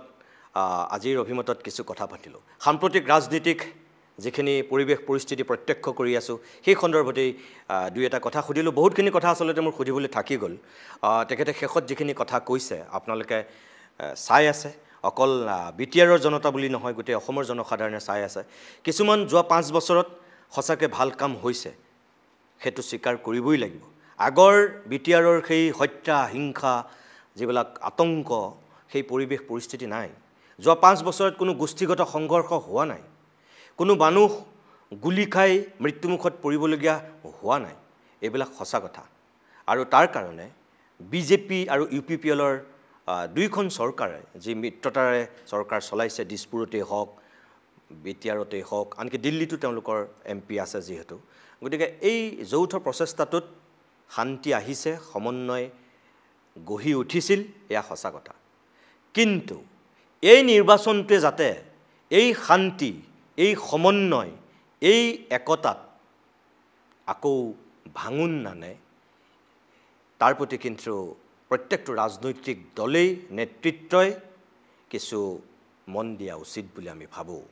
আজিৰ অভিমতত কিছু কথা পাতিলোঁ সাম্প্ৰতিক ৰাজনীতিক যিখিনি পৰিৱেশ পৰিস্থিতি প্ৰত্যক্ষ কৰি আছোঁ সেই সন্দৰ্ভতেই দুই এটা কথা সুধিলোঁ বহুতখিনি কথা আচলতে মোৰ সুধিবলৈ থাকি গ'ল তেখেতে শেষত যিখিনি কথা কৈছে আপোনালোকে চাই আছে অকল বিটিআৰৰ জনতা বুলি নহয় গোটেই অসমৰ জনসাধাৰণে চাই আছে কিছুমান যোৱা 5 বছৰত সঁচাকৈ ভাল কাম হৈছে সেইটো স্বীকাৰ কৰিবই লাগিব আগৰ বিটিআৰৰ সেই হত্যা হিংসা যিবিলাক আতংক সেই পৰিৱেশ পৰিস্থিতি নাই যোৱা 5 বছৰত কোনো গোষ্ঠীগত সংঘৰ্ষ হোৱা নাই কোনো মানুহ গুলি খাই মৃত্যুমুখত পৰিবলগীয়া হোৱা নাই এইবিলাক সঁচা কথা আৰু তাৰ কাৰণে বিজেপি আৰু UPPLৰ দুইখন চৰকাৰে যি মিত্ৰতাৰে চৰকাৰ চলাইছে দিছপুৰতেই হওক বিটিআৰতেই হওক আনকি দিল্লীতো তেওঁলোকৰ MP আছে যিহেতু গতিকে এই যৌথ প্ৰচেষ্টাটোত শান্তি আহিছে সমন্বয় গঢ়ি উঠিছিল এয়া সঁচা কথা কিন্তু এই নিৰ্বাচনটোৱে যাতে এই শান্তি এই সমন্বয় এই একতাত আকৌ ভাঙোন নানে তাৰ প্ৰতি কিন্তু প্ৰত্যেকটো ৰাজনৈতিক দলেই নেতৃত্বই কিছু মন দিয়া উচিত বুলি আমি ভাবোঁ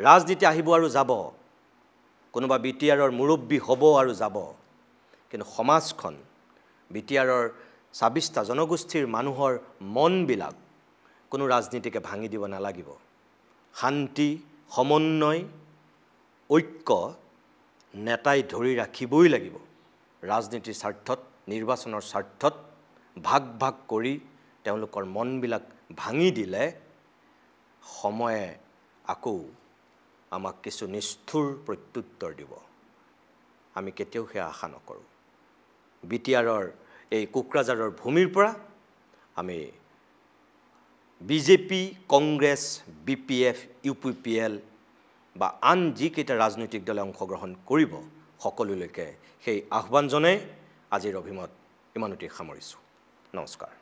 ৰাজনীতি আহিব আৰু যাব কোনোবা বিটিআৰৰ মুৰব্বী হ'ব আৰু যাব কিন্তু সমাজখন বিটিআৰৰ ২৬টা জনগোষ্ঠীৰ মানুহৰ মনবিলাক কোনো ৰাজনীতিকে ভাঙি দিব নালাগিব শান্তি সমন্বয় ঐক্য নেতাই ধৰি ৰাখিবই লাগিব ৰাজনীতিৰ স্বাৰ্থত নিৰ্বাচনৰ স্বাৰ্থত ভাগ ভাগ কৰি তেওঁলোকৰ মনবিলাক ভাঙি দিলে সময়ে আকৌ আমাক কিছু নিষ্ঠুৰ প্ৰত্যুত্তৰ দিব আমি কেতিয়াও সেয়া আশা নকৰোঁ বিটিআৰৰ এই কোকৰাঝাৰৰ ভূমিৰ পৰা আমি বিজেপি কংগ্ৰেছ বিপিএফ ইউপিপিএল বা আন যিকেইটা ৰাজনৈতিক দলে অংশগ্ৰহণ কৰিব সকলোলৈকে সেই আহ্বান জনাই আজিৰ অভিমত ইমানতে সামৰিছোঁ নমস্কাৰ